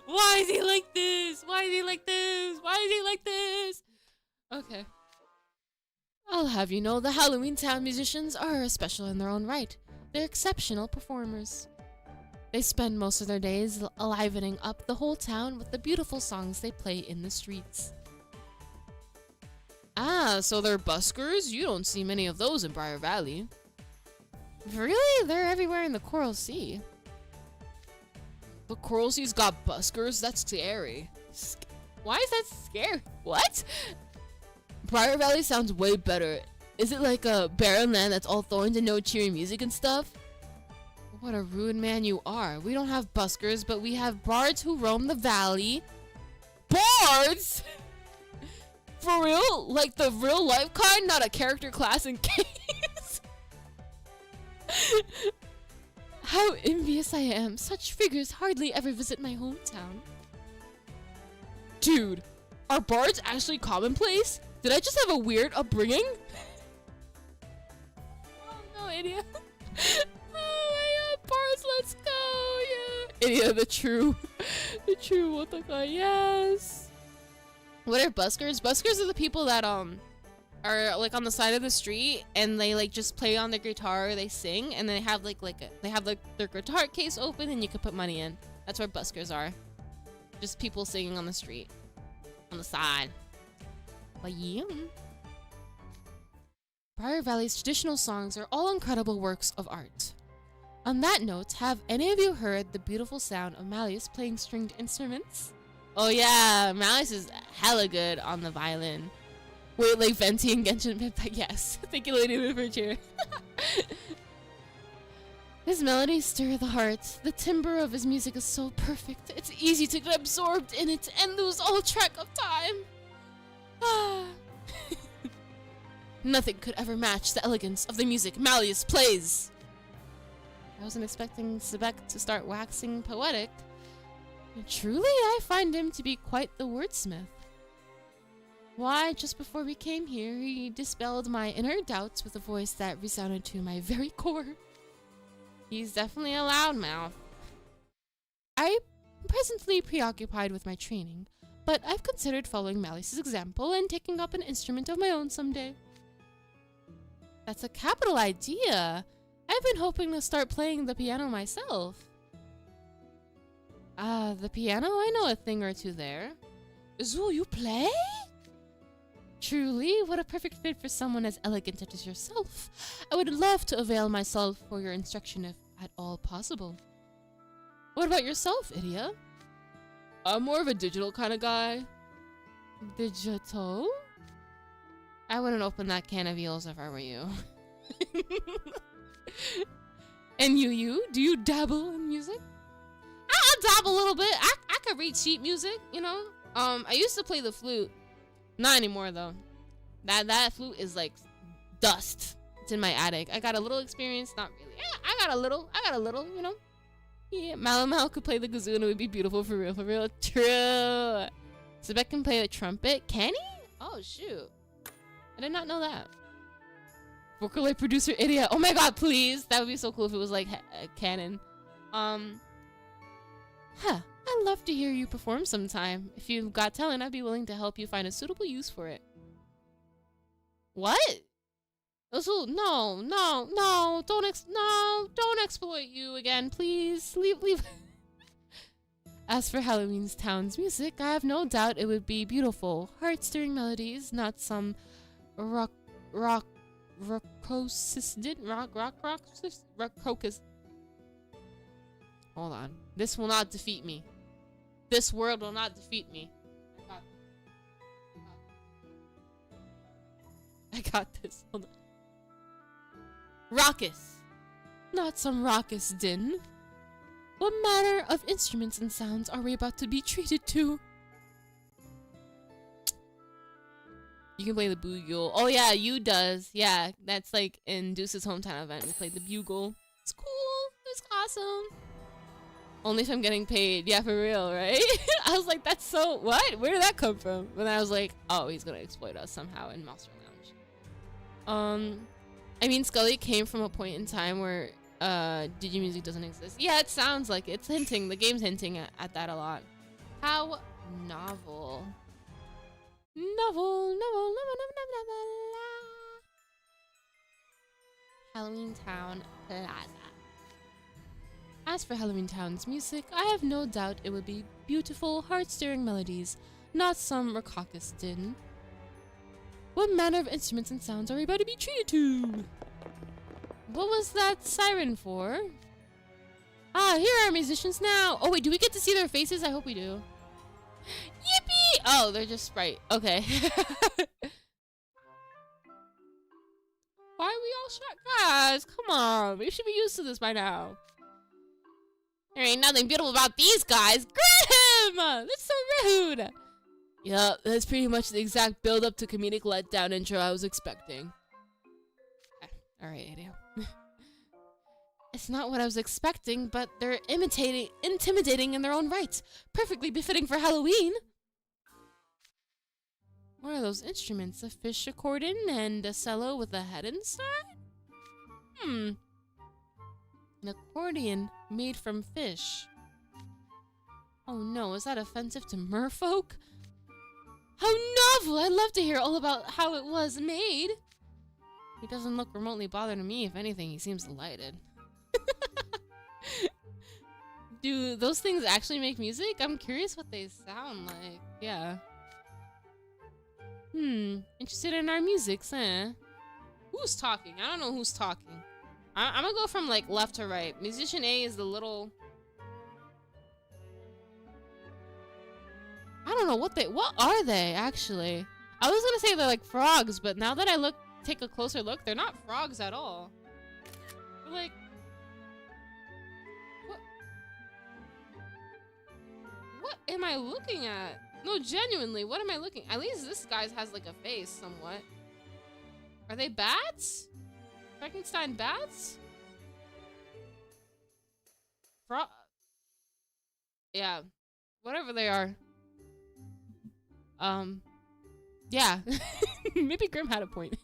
Why is he like this? Why is he like this? Why is he like this? Okay. I'll have you know the Halloween Town musicians are special in their own right. They're exceptional performers. They spend most of their days livening up the whole town with the beautiful songs they play in the streets. Ah, so they're buskers? You don't see many of those in Briar Valley. Really? They're everywhere in the Coral Sea. The Coral Sea's got buskers? That's scary. Why is that scary? What? Briar Valley sounds way better. Is it like a barren land that's all thorns and no cheery music and stuff? What a rude man you are. We don't have buskers, but we have bards who roam the valley. Bards? For real? Like the real life kind, not a character class in case? How envious I am. Such figures hardly ever visit my hometown. Dude, are bards actually commonplace? Did I just have a weird upbringing? Oh no, idiot. Oh my god, bards, let's go, yeah. Idiot, the true Wotaka, yes. What are buskers? Buskers are the people that are like on the side of the street and they like just play on their guitar, they sing, and they have their guitar case open and you can put money in. That's where buskers are. Just people singing on the street. On the side. But yeah. Briar Valley's traditional songs are all incredible works of art. On that note, have any of you heard the beautiful sound of Malleus playing stringed instruments? Oh yeah, Malleus is hella good on the violin. Wait, like Venti and Genshin Impact? Yes. Thank you, Lady Riverchair. His melodies stir the heart. The timbre of his music is so perfect. It's easy to get absorbed in it and lose all track of time. Ah. Nothing could ever match the elegance of the music Malleus plays. I wasn't expecting Sebek to start waxing poetic. And truly, I find him to be quite the wordsmith. Why, just before we came here, he dispelled my inner doubts with a voice that resounded to my very core. He's definitely a loudmouth. I'm presently preoccupied with my training, but I've considered following Malleus's example and taking up an instrument of my own someday. That's a capital idea. I've been hoping to start playing the piano myself. The piano? I know a thing or two there. Zul, you play? Truly, what a perfect fit for someone as elegant as yourself. I would love to avail myself for your instruction if at all possible. What about yourself, Idia? I'm more of a digital kind of guy. Digital? I wouldn't open that can of eels if I were you. And you? Do you dabble in music? I dabble a little bit. I could read sheet music, you know? I used to play the flute. Not anymore though. That flute is like dust. It's in my attic. I got a little experience, not really. Yeah, I got a little, you know. Yeah, Mal could play the kazoo and it would be beautiful for real, True. Sebek can play the trumpet. Can he? Oh shoot. I did not know that. Vocaloid producer Idiot. Oh my god, please. That would be so cool if it was like canon. I'd love to hear you perform sometime. If you've got talent, I'd be willing to help you find a suitable use for it. What? No, don't exploit you again, please. Leave. As for Halloween's Town's music, I have no doubt it would be beautiful. Heart-stirring melodies, not some rococus. Hold on. This will not defeat me. This world will not defeat me. I got this. Hold on. Raucous. Not some raucous din. What manner of instruments and sounds are we about to be treated to? You can play the bugle. Oh yeah, you does. Yeah, that's like in Deuce's hometown event. We played the bugle. It's cool. It's awesome. Only if I'm getting paid. Yeah, for real, right? I was like, that's so... What? Where did that come from? And I was like, oh, he's gonna exploit us somehow in Monster Lounge. I mean, Scully came from a point in time where Digi Music doesn't exist. Yeah, it sounds like it. It's hinting. The game's hinting at that a lot. How novel. Novel. Halloween Town Plaza. As for Halloween Town's music, I have no doubt it would be beautiful, heart-stirring melodies, not some raucous din. What manner of instruments and sounds are we about to be treated to? What was that siren for? Ah, here are our musicians now. Oh wait, do we get to see their faces? I hope we do. Yippee! Oh, they're just Sprite. Okay. Why are we all shot? Guys, come on. We should be used to this by now. There ain't nothing beautiful about these guys. Grim! That's so rude. Yeah, that's pretty much the exact build-up to comedic letdown intro I was expecting. Alright, Adio. It's not what I was expecting, but they're intimidating in their own right. Perfectly befitting for Halloween. What are those instruments? A fish accordion and a cello with a head inside? An accordion made from fish. Oh no, is that offensive to merfolk? How novel! I'd love to hear all about how it was made. He doesn't look remotely bothered to me. If anything, he seems delighted. Do those things actually make music? I'm curious what they sound like. Yeah. Interested in our music, huh? Who's talking? I don't know who's talking. I'm gonna go from like left to right. Musician A is the little... I don't know what are they actually? I was gonna say they're like frogs, but now that I take a closer look, they're not frogs at all. They're like... What am I looking at? No, genuinely, what am I looking? At least this guy has like a face somewhat. Are they bats? Frankenstein bats? Yeah. Whatever they are. Yeah. Maybe Grim had a point.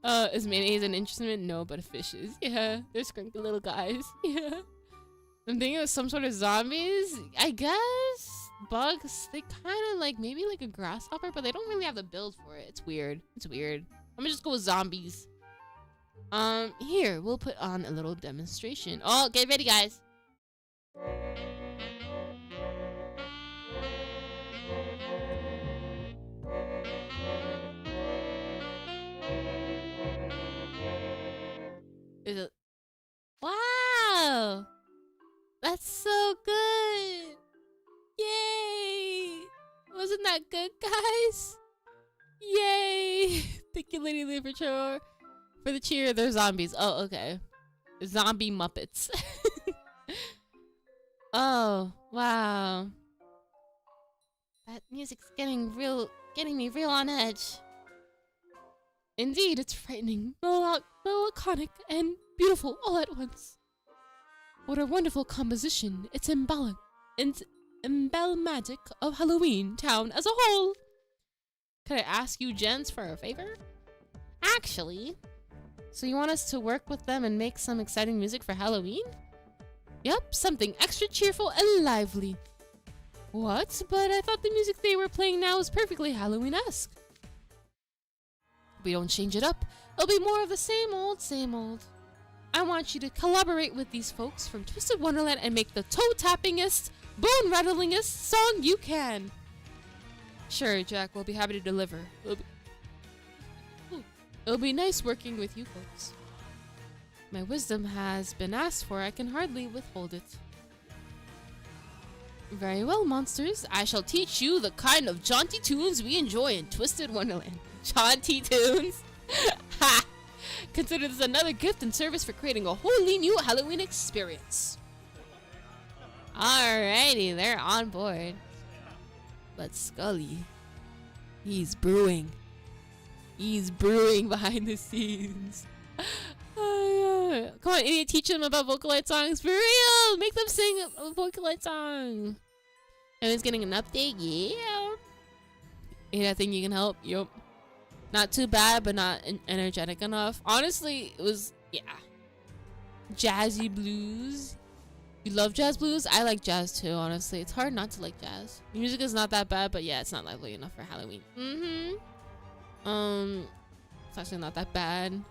Is mayonnaise an instrument? No, but a fish is. Yeah. They're squinky little guys. Yeah. I'm thinking of some sort of zombies. I guess bugs. They kind of like maybe like a grasshopper, but they don't really have the build for it. It's weird. It's weird. I'm gonna just go with zombies. Here we'll put on a little demonstration. Oh, get ready, guys. Is it? Wow. That's so good! Yay! Wasn't that good, guys? Yay! Thank you, Lady Literature, for the cheer. They're zombies. Oh, okay. Zombie Muppets. Oh, wow. That music's getting me real on edge. Indeed, it's frightening, melancholic, and beautiful all at once. What a wonderful composition. It's emblematic of Halloween Town as a whole. Could I ask you gents for a favor? Actually. So you want us to work with them and make some exciting music for Halloween? Yep, something extra cheerful and lively. What? But I thought the music they were playing now was perfectly Halloween-esque. We don't change it up. It'll be more of the same old, same old. I want you to collaborate with these folks from Twisted-Wonderland and make the toe-tappingest, bone-rattlingest song you can. Sure, Jack, we'll be happy to deliver. It'll be nice working with you folks. My wisdom has been asked for. I can hardly withhold it. Very well, monsters. I shall teach you the kind of jaunty tunes we enjoy in Twisted-Wonderland. Jaunty tunes? Ha! Consider this another gift and service for creating a wholly new Halloween experience. Alrighty, they're on board. But Scully, he's brewing. He's brewing behind the scenes. Come on, idiot, teach them about Vocalite songs. For real! Make them sing a Vocalite song. And it's getting an update, yeah. Hey, I think you can help. Yup. Not too bad, but not energetic enough. Honestly, it was, yeah. Jazzy blues. You love jazz blues? I like jazz too, honestly. It's hard not to like jazz. The music is not that bad, but yeah, it's not lively enough for Halloween. It's actually not that bad.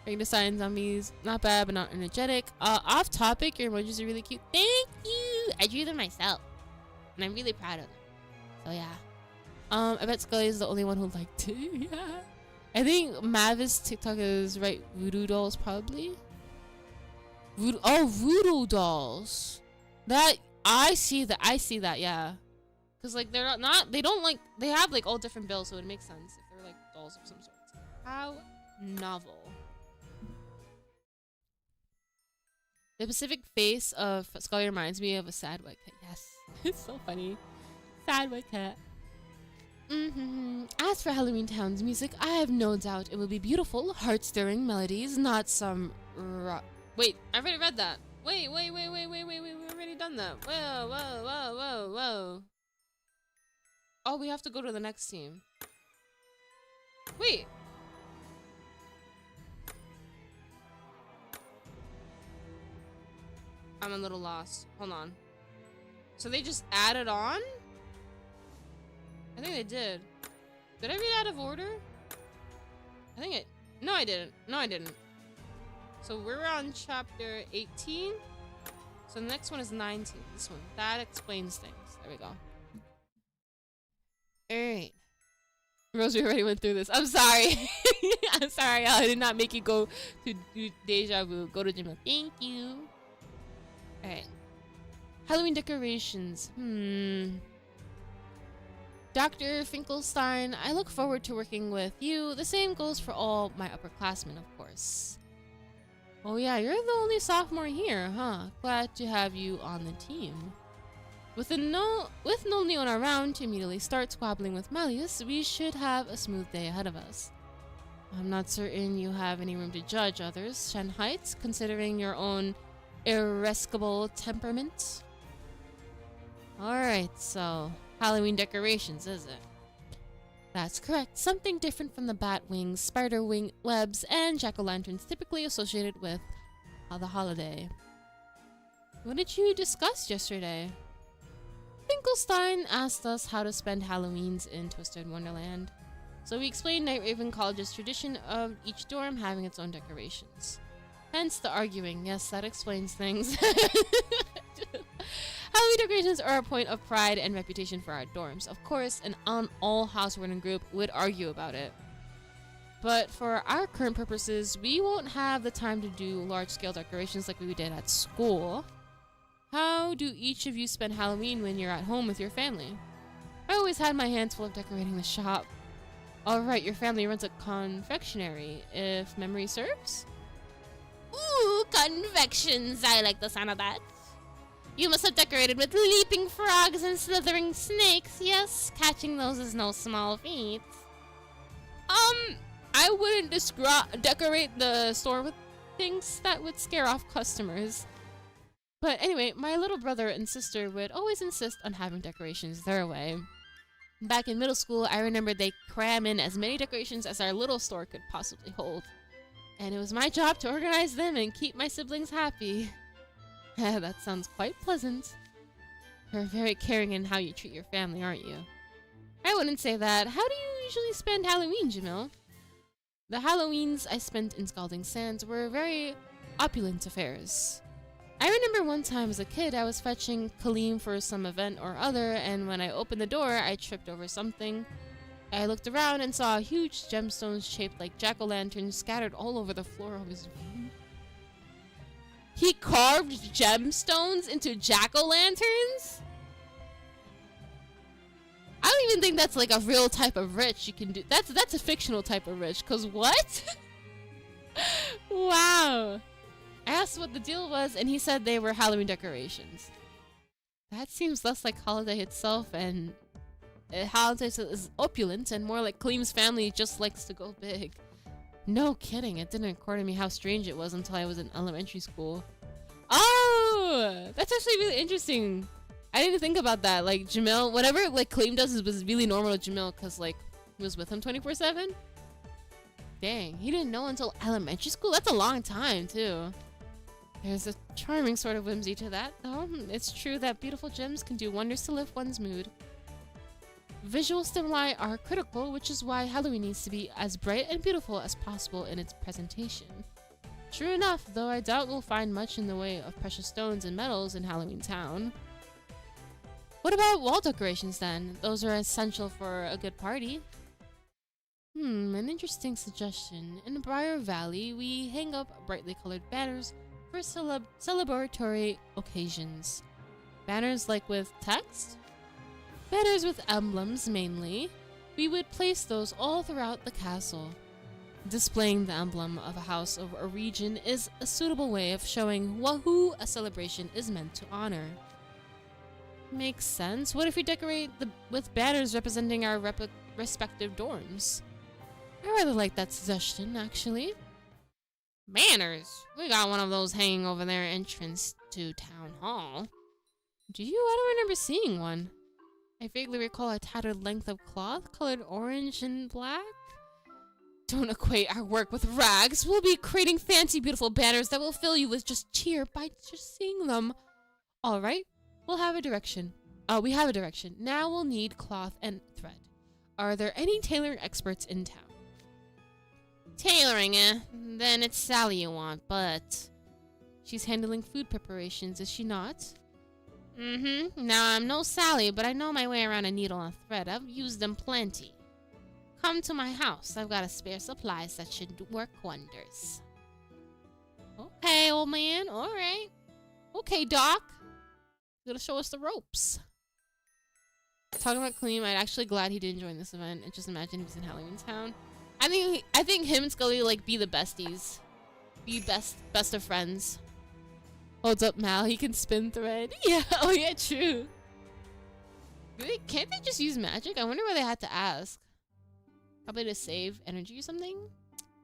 Frankenstein zombies, not bad, but not energetic. Off topic, your emojis are really cute. Thank you! I drew them myself. And I'm really proud of them. So yeah. I bet Scully is the only one who liked it. Yeah. I think Mavis TikTok is right. Voodoo dolls, probably. Voodoo dolls. That I see that. Yeah. Cause like they don't like, they have like all different builds, so it makes sense if they're like dolls of some sort. How novel. The Pacific face of Scully reminds me of a sad white cat. Yes, it's so funny. Sad white cat. As for Halloween Town's music, I have no doubt it will be beautiful, heart-stirring melodies, not some Wait, I already read that. Wait, we've already done that. Whoa. Oh, we have to go to the next team. Wait. I'm a little lost. Hold on. So they just added on? I think they did. Did I read out of order? No, I didn't. So we're on chapter 18. So the next one is 19. This one. That explains things. There we go. Alright. Rose, we already went through this. I'm sorry. I'm sorry. I did not make you go to do deja vu. Go to Jimmy. Thank you. Alright. Halloween decorations. Dr. Finkelstein, I look forward to working with you. The same goes for all my upperclassmen, of course. Oh yeah, you're the only sophomore here, huh? Glad to have you on the team. With no Leon around to immediately start squabbling with Malleus, we should have a smooth day ahead of us. I'm not certain you have any room to judge others, Shenheit, considering your own irascible temperament. Alright, so Halloween decorations, is it? That's correct. Something different from the bat wings, spider wing webs, and jack-o'-lanterns typically associated with the holiday. What did you discuss yesterday? Finkelstein asked us how to spend Halloweens in Twisted-Wonderland. So we explained Night Raven College's tradition of each dorm having its own decorations. Hence the arguing. Yes, that explains things. Halloween decorations are a point of pride and reputation for our dorms. Of course, an all-housewarming group would argue about it. But for our current purposes, we won't have the time to do large-scale decorations like we did at school. How do each of you spend Halloween when you're at home with your family? I always had my hands full of decorating the shop. Alright, your family runs a confectionery, if memory serves? Ooh, confections. I like the sound of that. You must have decorated with leaping frogs and slithering snakes. Yes, catching those is no small feat. I wouldn't decorate the store with things that would scare off customers. But anyway, my little brother and sister would always insist on having decorations their way. Back in middle school, I remember they cram in as many decorations as our little store could possibly hold. And it was my job to organize them and keep my siblings happy. That sounds quite pleasant. You're very caring in how you treat your family, aren't you? I wouldn't say that. How do you usually spend Halloween, Jamil? The Halloweens I spent in Scalding Sands were very opulent affairs. I remember one time as a kid I was fetching Kaleem for some event or other, and when I opened the door I tripped over something. I looked around and saw huge gemstones shaped like jack-o'-lanterns scattered all over the floor of his room. He carved gemstones into jack-o'-lanterns? I don't even think that's like a real type of rich you can do. That's a fictional type of rich, cause what? Wow. I asked what the deal was and he said they were Halloween decorations. That seems less like Holiday itself, and Holiday is opulent and more like Kaleem's family just likes to go big. No kidding, it didn't occur to me how strange it was until I was in elementary school. Oh, that's actually really interesting. I didn't think about that. Like Jamil, whatever like Kaleem does was really normal to Jamil because like he was with him 24/7. Dang, he didn't know until elementary school? That's a long time too. There's a charming sort of whimsy to that though. It's true that beautiful gems can do wonders to lift one's mood. Visual stimuli are critical, which is why Halloween needs to be as bright and beautiful as possible in its presentation. True enough, though I doubt we'll find much in the way of precious stones and metals in Halloween Town. What about wall decorations then? Those are essential for a good party. An interesting suggestion. In Briar Valley, we hang up brightly colored banners for celebratory occasions. Banners like with text? Banners with emblems, mainly. We would place those all throughout the castle. Displaying the emblem of a house or a region is a suitable way of showing who a celebration is meant to honor. Makes sense. What if we decorate with banners representing our respective dorms? I rather like that suggestion, actually. Banners? We got one of those hanging over their entrance to Town Hall. Do you? I don't remember seeing one. I vaguely recall a tattered length of cloth colored orange and black. Don't equate our work with rags. We'll be creating fancy, beautiful banners that will fill you with just cheer by just seeing them. All right, we'll have a direction. We have a direction. Now we'll need cloth and thread. Are there any tailoring experts in town? Tailoring, eh? Then it's Sally you want, but... She's handling food preparations, is she not? Now, I'm no Sally, but I know my way around a needle and thread. I've used them plenty. come to my house. I've got a spare supplies that should work wonders. Okay, old man. All right. Okay, Doc. You gotta show us the ropes. Talking about Kareem, I'm actually glad he didn't join this event. And just imagine he was in Halloween Town. I think him and Scully like be the besties. Be best of friends. Holds up Mal, he can spin thread. Yeah, oh yeah, true. Really? Can't they just use magic? I wonder why they had to ask. Probably to save energy or something?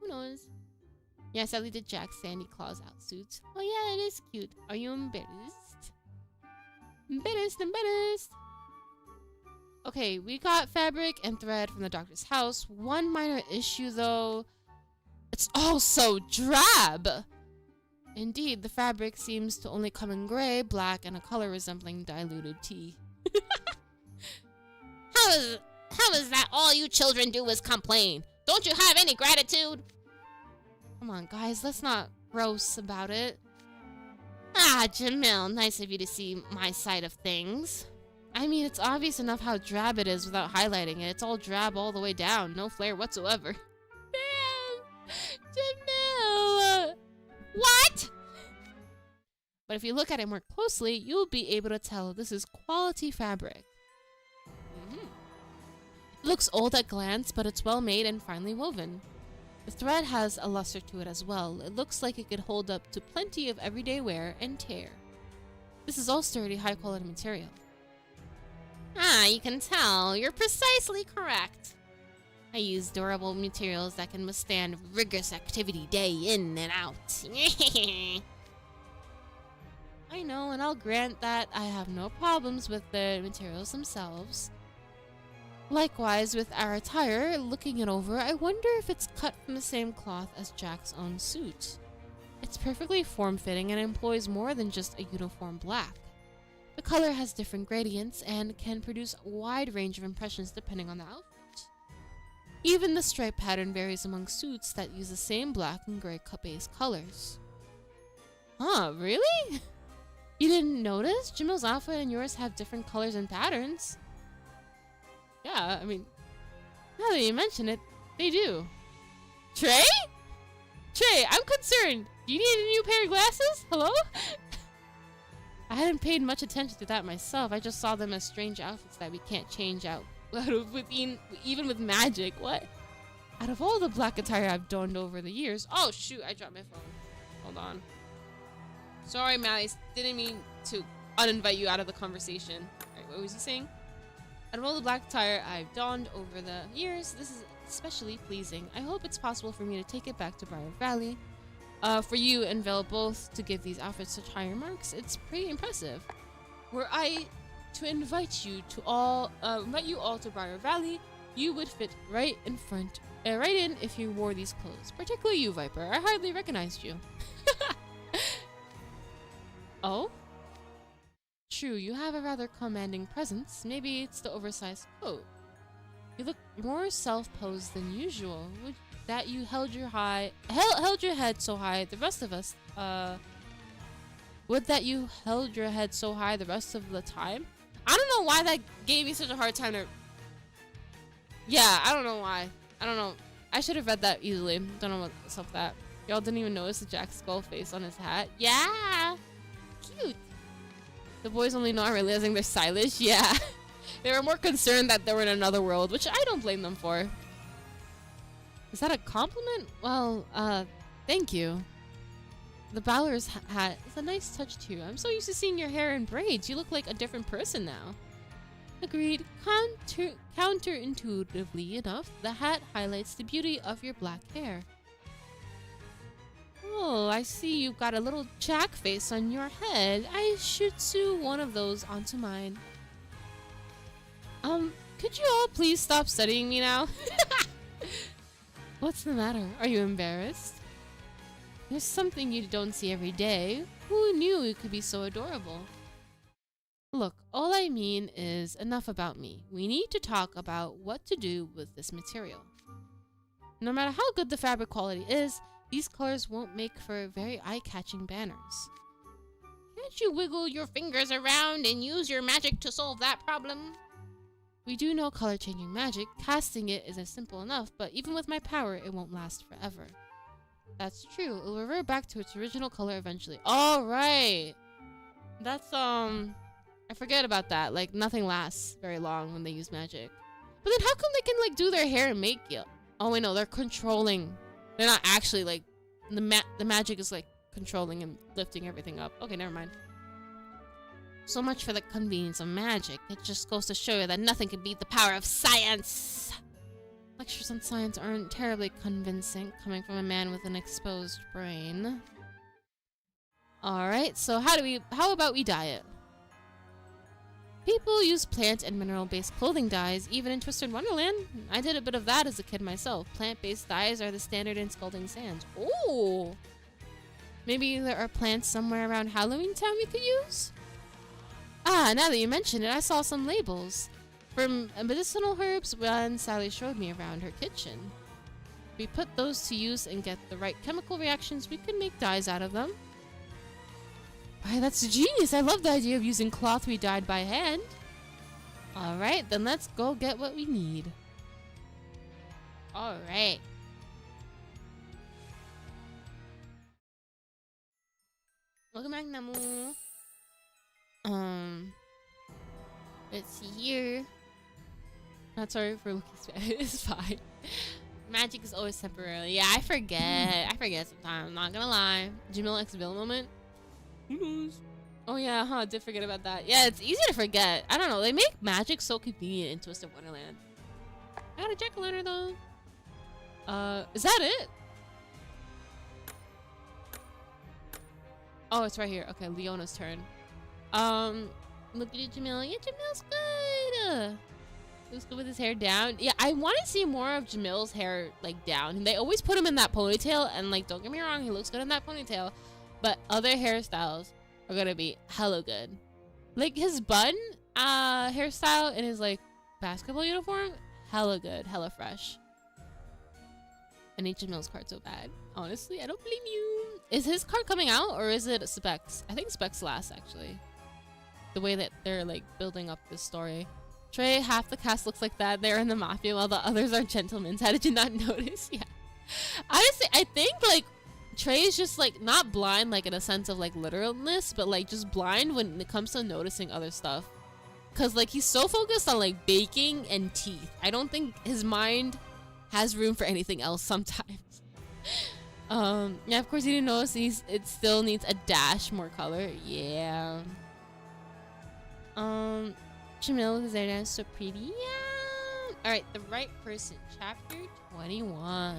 Who knows? Yeah, sadly did Jack's Sandy Claus outsuit. Oh yeah, it is cute. Are you embarrassed? Embarrassed. Okay, we got fabric and thread from the doctor's house. One minor issue though. It's all so drab! Indeed, the fabric seems to only come in gray, black, and a color resembling diluted tea. How is that all you children do is complain? Don't you have any gratitude? Come on, guys, let's not gross about it. Ah, Jamil, nice of you to see my side of things. I mean, it's obvious enough how drab it is without highlighting it. It's all drab all the way down, no flair whatsoever. Jamil! What? But if you look at it more closely, you'll be able to tell this is quality fabric. It looks old at glance, but it's well made and finely woven. The thread has a luster to it as well. It looks like it could hold up to plenty of everyday wear and tear. This is Austerity high quality material. Ah, you can tell. You're precisely correct. I use durable materials that can withstand rigorous activity day in and out. I know, and I'll grant that I have no problems with the materials themselves. Likewise, with our attire, looking it over, I wonder if it's cut from the same cloth as Jack's own suit. It's perfectly form-fitting and employs more than just a uniform black. The color has different gradients and can produce a wide range of impressions depending on the outfit. Even the stripe pattern varies among suits that use the same black and gray base colors. Huh, really? You didn't notice? Jamil's outfit and yours have different colors and patterns. Yeah, I mean, now that you mention it, they do. Trey? Trey, I'm concerned. Do you need a new pair of glasses? Hello? I hadn't paid much attention to that myself. I just saw them as strange outfits that we can't change out even with magic. What? Out of all the black attire I've donned over the years. Oh shoot, I dropped my phone. Hold on. Sorry, Malice. Didn't mean to uninvite you out of the conversation. Alright, what was he saying? Out of all the black attire I've donned over the years, this is especially pleasing. I hope it's possible for me to take it back to Briar Valley. For you and Vel both to give these outfits such high marks, it's pretty impressive. Were I to invite you all to Briar Valley, you would fit right in if you wore these clothes. Particularly you, Viper. I hardly recognized you. Oh? True, you have a rather commanding presence. Maybe it's the oversized coat. You look more self-posed than usual. Would that you held your head so high the rest of us, would that you held your head so high the rest of the time? I don't know why that gave me such a hard time to... Yeah, I don't know why. I don't know. I should have read that easily. Don't know what's up with that. Y'all didn't even notice the Jack skull face on his hat. Yeah! Cute! The boys only now realizing they're stylish. Yeah. They were more concerned that they were in another world, which I don't blame them for. Is that a compliment? Well, thank you. The Balor's hat is a nice touch too. I'm so used to seeing your hair in braids. You look like a different person now. Agreed. Counterintuitively enough, the hat highlights the beauty of your black hair. Oh, I see you've got a little Jack face on your head. I should sew one of those onto mine. Could you all please stop studying me now? What's the matter? Are you embarrassed? There's something you don't see every day. Who knew you could be so adorable? Look, all I mean is enough about me. We need to talk about what to do with this material. No matter how good the fabric quality is, these colors won't make for very eye-catching banners. Can't you wiggle your fingers around and use your magic to solve that problem? We do know color-changing magic. Casting it is simple enough, but even with my power, it won't last forever. That's true. It'll revert back to its original color eventually. All right. That's, I forget about that. Like, nothing lasts very long when they use magic. But then how come they can, like, do their hair and make it? Oh, wait, no. They're controlling. They're not actually, like, the magic is, like, controlling and lifting everything up. Okay, never mind. So much for the convenience of magic. It just goes to show you that nothing can beat the power of science. Lectures on science aren't terribly convincing, coming from a man with an exposed brain. Alright, so how about we dye it? People use plant and mineral-based clothing dyes, even in Twisted-Wonderland. I did a bit of that as a kid myself. Plant-based dyes are the standard in Scalding Sands. Ooh! Maybe there are plants somewhere around Halloween Town we could use? Ah, now that you mention it, I saw some labels. From medicinal herbs when Sally showed me around her kitchen. If we put those to use and get the right chemical reactions, we could make dyes out of them. Why, that's genius! I love the idea of using cloth we dyed by hand. Alright, then let's go get what we need. Alright. Welcome back, Namu. Let's see here. Not sorry for looking sad. It's fine. Magic is always temporary. Yeah, I forget. I forget sometimes. I'm not gonna lie. Jamil X Bill moment. Who knows? Oh yeah, huh? Did forget about that. Yeah, it's easy to forget. I don't know. They make magic so convenient in Twisted-Wonderland. I got a jack-o'-lantern though. Is that it? Oh, it's right here. Okay, Leona's turn. Look at Jamil. Yeah, Jamil's good. Looks good with his hair down. Yeah, I want to see more of Jamil's hair, like, down. They always put him in that ponytail, and, like, don't get me wrong, he looks good in that ponytail. But other hairstyles are gonna be hella good. Like, his bun hairstyle in his, like, basketball uniform, hella good, hella fresh. I need Jamil's card so bad. Honestly, I don't blame you. Is his card coming out, or is it Specs? I think Specs last, actually. The way that they're, like, building up this story. Trey, half the cast looks like that. They're in the mafia while the others are gentlemen. How did you not notice? Yeah. Honestly, I think, like, Trey is just, like, not blind, like, in a sense of, like, literalness, but, like, just blind when it comes to noticing other stuff. Because, like, he's so focused on, like, baking and teeth. I don't think his mind has room for anything else sometimes. Yeah, of course you didn't notice it still needs a dash more color. Yeah. Jamil with his hair down so pretty. Yeah. Alright, the right person. Chapter 21.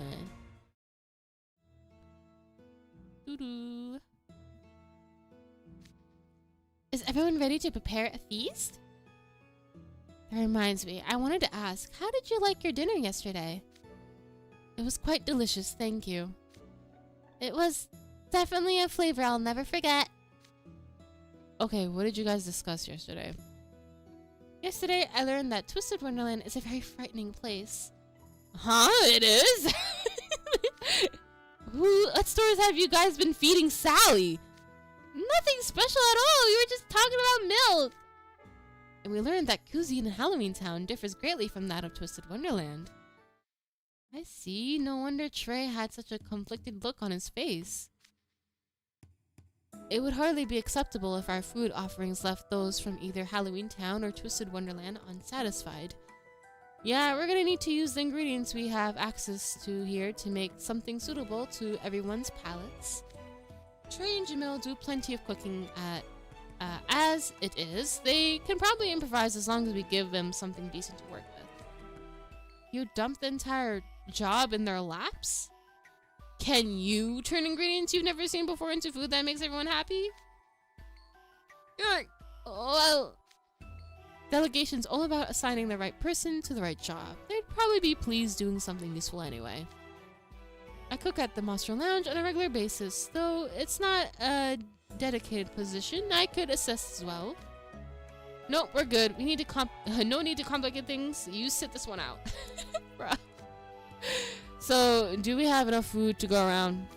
Doo-doo. Is everyone ready to prepare a feast? That reminds me, I wanted to ask, how did you like your dinner yesterday? It was quite delicious, thank you. It was definitely a flavor I'll never forget. Okay, what did you guys discuss yesterday? Yesterday, I learned that Twisted-Wonderland is a very frightening place. Huh? It is? What stories have you guys been feeding Sally? Nothing special at all. We were just talking about milk. And we learned that cuisine in Halloween Town differs greatly from that of Twisted-Wonderland. I see. No wonder Trey had such a conflicted look on his face. It would hardly be acceptable if our food offerings left those from either Halloween Town or Twisted-Wonderland unsatisfied. Yeah, we're gonna need to use the ingredients we have access to here to make something suitable to everyone's palates. Trey and Jamil do plenty of cooking as it is. They can probably improvise as long as we give them something decent to work with. You dump the entire job in their laps? Can you turn ingredients you've never seen before into food that makes everyone happy? Well, delegation's all about assigning the right person to the right job. They'd probably be pleased doing something useful anyway. I cook at the Monster Lounge on a regular basis, though it's not a dedicated position. I could assist as well. Nope, we're good. We need to no need to complicate things. You sit this one out. Bruh. So, do we have enough food to go around?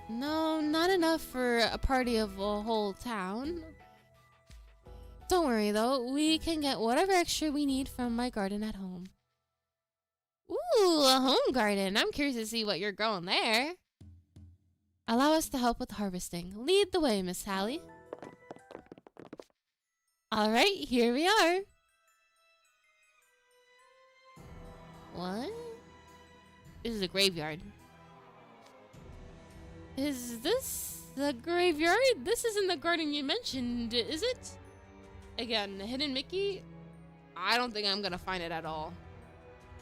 No, not enough for a party of a whole town. Don't worry though, we can get whatever extra we need from my garden at home. Ooh, a home garden. I'm curious to see what you're growing there. Allow us to help with harvesting. Lead the way, Miss Hallie. Alright, here we are. What? This is a graveyard. Is this the graveyard? This isn't the garden you mentioned, is it? Again, Hidden Mickey? I don't think I'm gonna find it at all.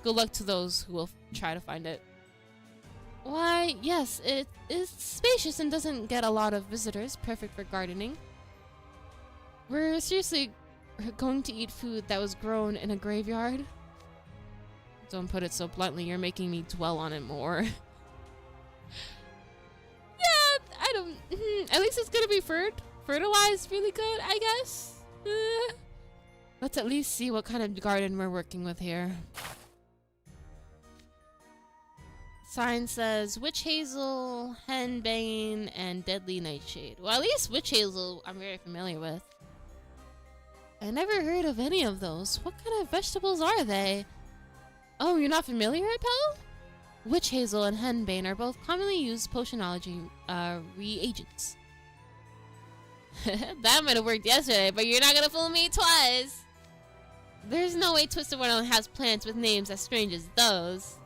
Good luck to those who will try to find it. Why, yes, it is spacious and doesn't get a lot of visitors. Perfect for gardening. We're seriously going to eat food that was grown in a graveyard? Don't put it so bluntly, you're making me dwell on it more. Yeah, I don't... at least it's gonna be fertilized really good, I guess. Let's at least see what kind of garden we're working with here. Sign says witch hazel, henbane, and deadly nightshade. Well, at least witch hazel I'm very familiar with. I never heard of any of those. What kind of vegetables are they? Oh, you're not familiar, Pell? Witch hazel and henbane are both commonly used potionology reagents. That might have worked yesterday, but you're not gonna fool me twice. There's no way Twisted-Wonderland has plants with names as strange as those.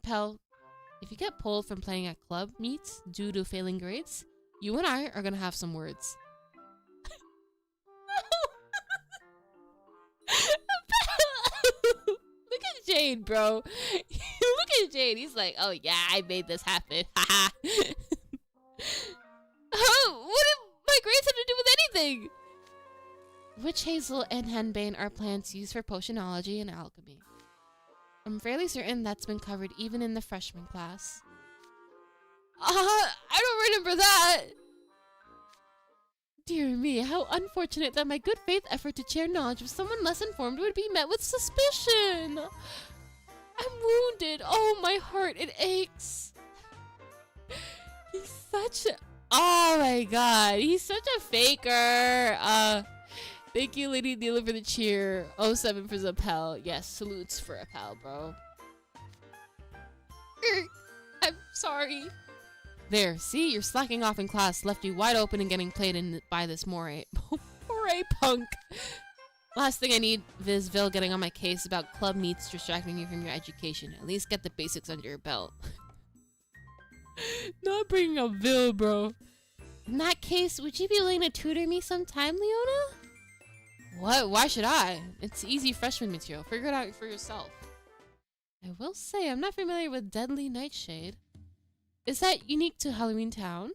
Pell, if you get pulled from playing at club meets due to failing grades, you and I are gonna have some words. Look at Jade, bro. Look at Jade. He's like, oh yeah, I made this happen. Haha. Oh, what do my grades have to do with anything? Witch hazel and henbane are plants used for potionology and alchemy. I'm fairly certain that's been covered even in the freshman class. I don't remember that. Dear me, how unfortunate that my good faith effort to share knowledge with someone less informed would be met with suspicion. I'm wounded. Oh, my heart, it aches. He's such a... Oh my god, he's such a faker. Thank you, Lady Dealer, for the cheer. 07 for Zappel. Yes, salutes for Appel, bro. I'm sorry. There, see? You're slacking off in class. Left you wide open and getting played in by this moray. Moray punk. Last thing I need is Vil getting on my case about club meets distracting you from your education. At least get the basics under your belt. Not bringing up Vil, bro. In that case, would you be willing to tutor me sometime, Leona? What? Why should I? It's easy freshman material. Figure it out for yourself. I will say, I'm not familiar with Deadly Nightshade. Is that unique to Halloween Town?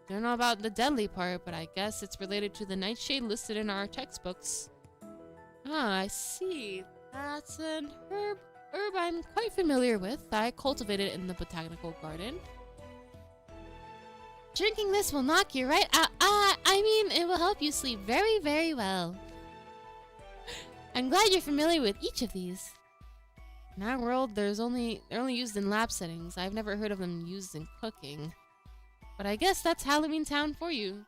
Don't know about the deadly part, but I guess it's related to the nightshade listed in our textbooks. Ah, I see. That's an herb I'm quite familiar with. I cultivated it in the botanical garden. Drinking this will knock you right out. I mean, it will help you sleep very, very well. I'm glad you're familiar with each of these. In our world, they're only used in lab settings. I've never heard of them used in cooking. But I guess that's Halloween Town for you.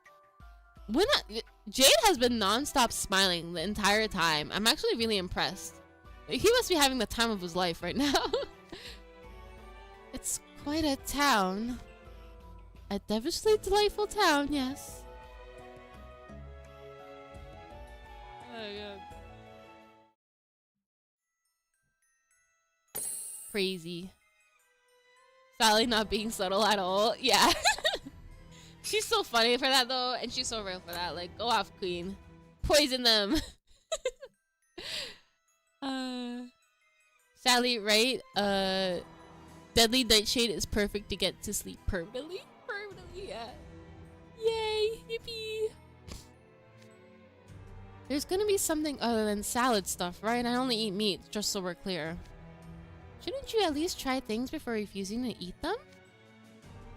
Jade has been non-stop smiling the entire time. I'm actually really impressed. He must be having the time of his life right now. It's quite a town. A devilishly delightful town, yes. Oh my god. Crazy. Sally not being subtle at all. Yeah. She's so funny for that though, and she's so real for that. Like, go off, queen. Poison them. Sally, right? Deadly Nightshade is perfect to get to sleep permanently. Permanently, yeah. Yay, yippee. There's gonna be something other than salad stuff, right? I only eat meat, just so we're clear. Shouldn't you at least try things before refusing to eat them?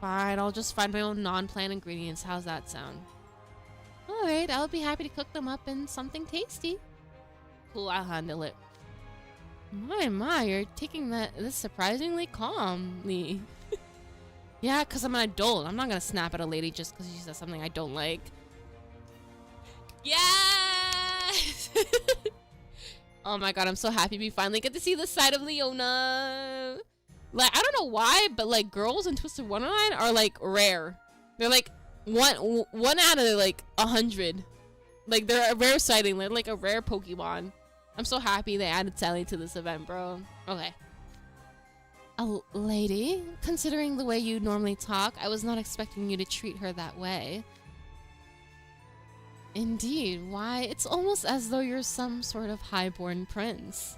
Fine, I'll just find my own non-plant ingredients. How's that sound? Alright, I'll be happy to cook them up in something tasty. Cool, I'll handle it. My, you're taking this surprisingly calmly. Yeah, because I'm an adult. I'm not gonna snap at a lady just because she says something I don't like. Yes! Oh my god, I'm so happy we finally get to see the side of Leona. Like, I don't know why, but like girls in Twisted-Wonderland are like rare. They're like one out of like 100. Like they're a rare sighting. They're like a rare Pokemon. I'm so happy they added Sally to this event, bro. Okay. A lady? Considering the way you normally talk, I was not expecting you to treat her that way. Indeed, why, it's almost as though you're some sort of highborn prince.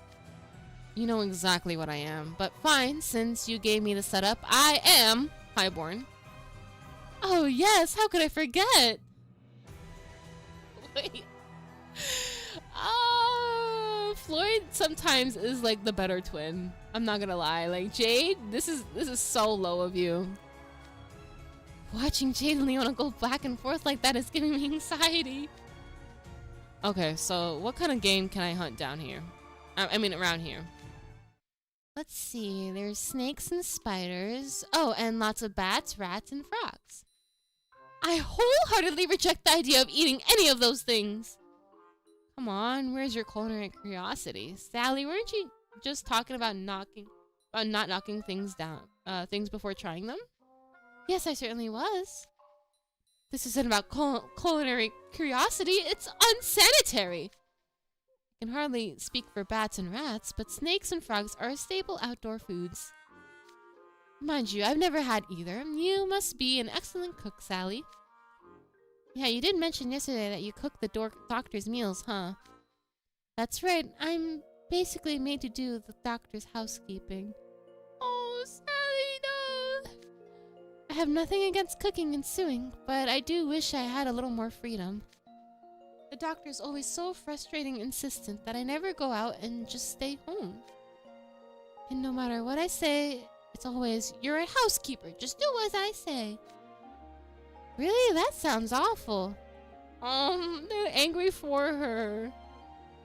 You know exactly what I am, but fine, since you gave me the setup, I am highborn. Oh yes, how could I forget? Wait. Floyd sometimes is like the better twin. I'm not gonna lie. Like Jade, this is so low of you. Watching Jade and Leona go back and forth like that is giving me anxiety. Okay, so what kind of game can I hunt down here? I mean around here. Let's see. There's snakes and spiders. Oh, and lots of bats, rats, and frogs. I wholeheartedly reject the idea of eating any of those things. Come on, where's your culinary curiosity? Sally, weren't you just talking about not knocking things down, things before trying them? Yes, I certainly was. This isn't about culinary curiosity, it's unsanitary. I can hardly speak for bats and rats, but snakes and frogs are staple outdoor foods. Mind you, I've never had either. You must be an excellent cook, Sally. Yeah, you did mention yesterday that you cook the doctor's meals, huh? That's right, I'm basically made to do the doctor's housekeeping. Oh, Sally, no! I have nothing against cooking and sewing, but I do wish I had a little more freedom. The doctor's always so frustrating and insistent that I never go out and just stay home. And no matter what I say, it's always, you're a housekeeper, just do as I say. Really? That sounds awful. They're angry for her.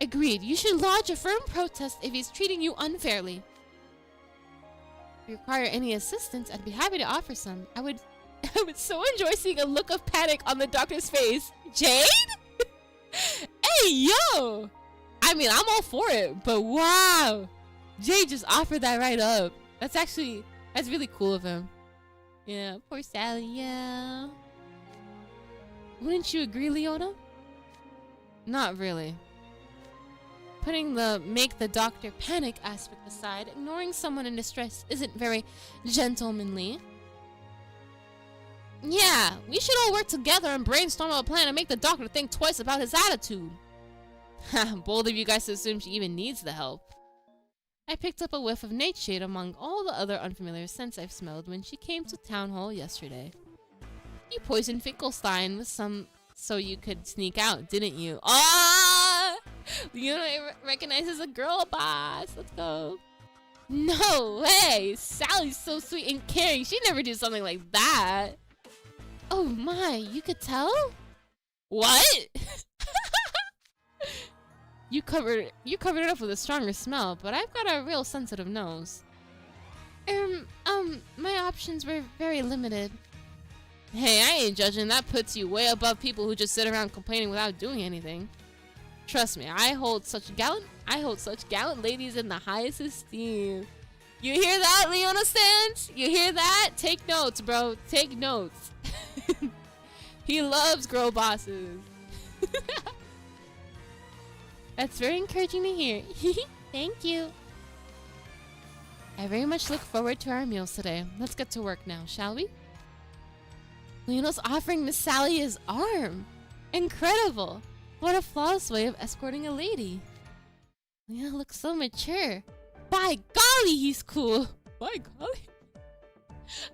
Agreed. You should lodge a firm protest if he's treating you unfairly. If you require any assistance, I'd be happy to offer some. I would so enjoy seeing a look of panic on the doctor's face. Jade? Hey, yo! I mean, I'm all for it, but wow! Jade just offered that right up. That's really cool of him. Yeah, poor Sally, yeah. Wouldn't you agree, Leona? Not really. Putting the make the doctor panic aspect aside, ignoring someone in distress isn't very gentlemanly. Yeah, we should all work together and brainstorm a plan to make the doctor think twice about his attitude. Ha, bold of you guys to assume she even needs the help. I picked up a whiff of nightshade among all the other unfamiliar scents I've smelled when she came to town hall yesterday. You poisoned Finkelstein with some so you could sneak out, didn't you? Ah! Leona recognizes a girl boss. Let's go. No way! Sally's so sweet and caring. She'd never do something like that. Oh my, you could tell? What? You covered it up with a stronger smell, but I've got a real sensitive nose. My options were very limited. Hey, I ain't judging. That puts you way above people who just sit around complaining without doing anything. Trust me, I hold such gallant ladies in the highest esteem. You hear that, Leona Stans? You hear that? Take notes, bro. Take notes. He loves girl bosses. That's very encouraging to hear. Thank you. I very much look forward to our meals today. Let's get to work now, shall we? Leona's offering Miss Sally his arm. Incredible. What a flawless way of escorting a lady. Leona looks so mature. By golly, he's cool. By golly.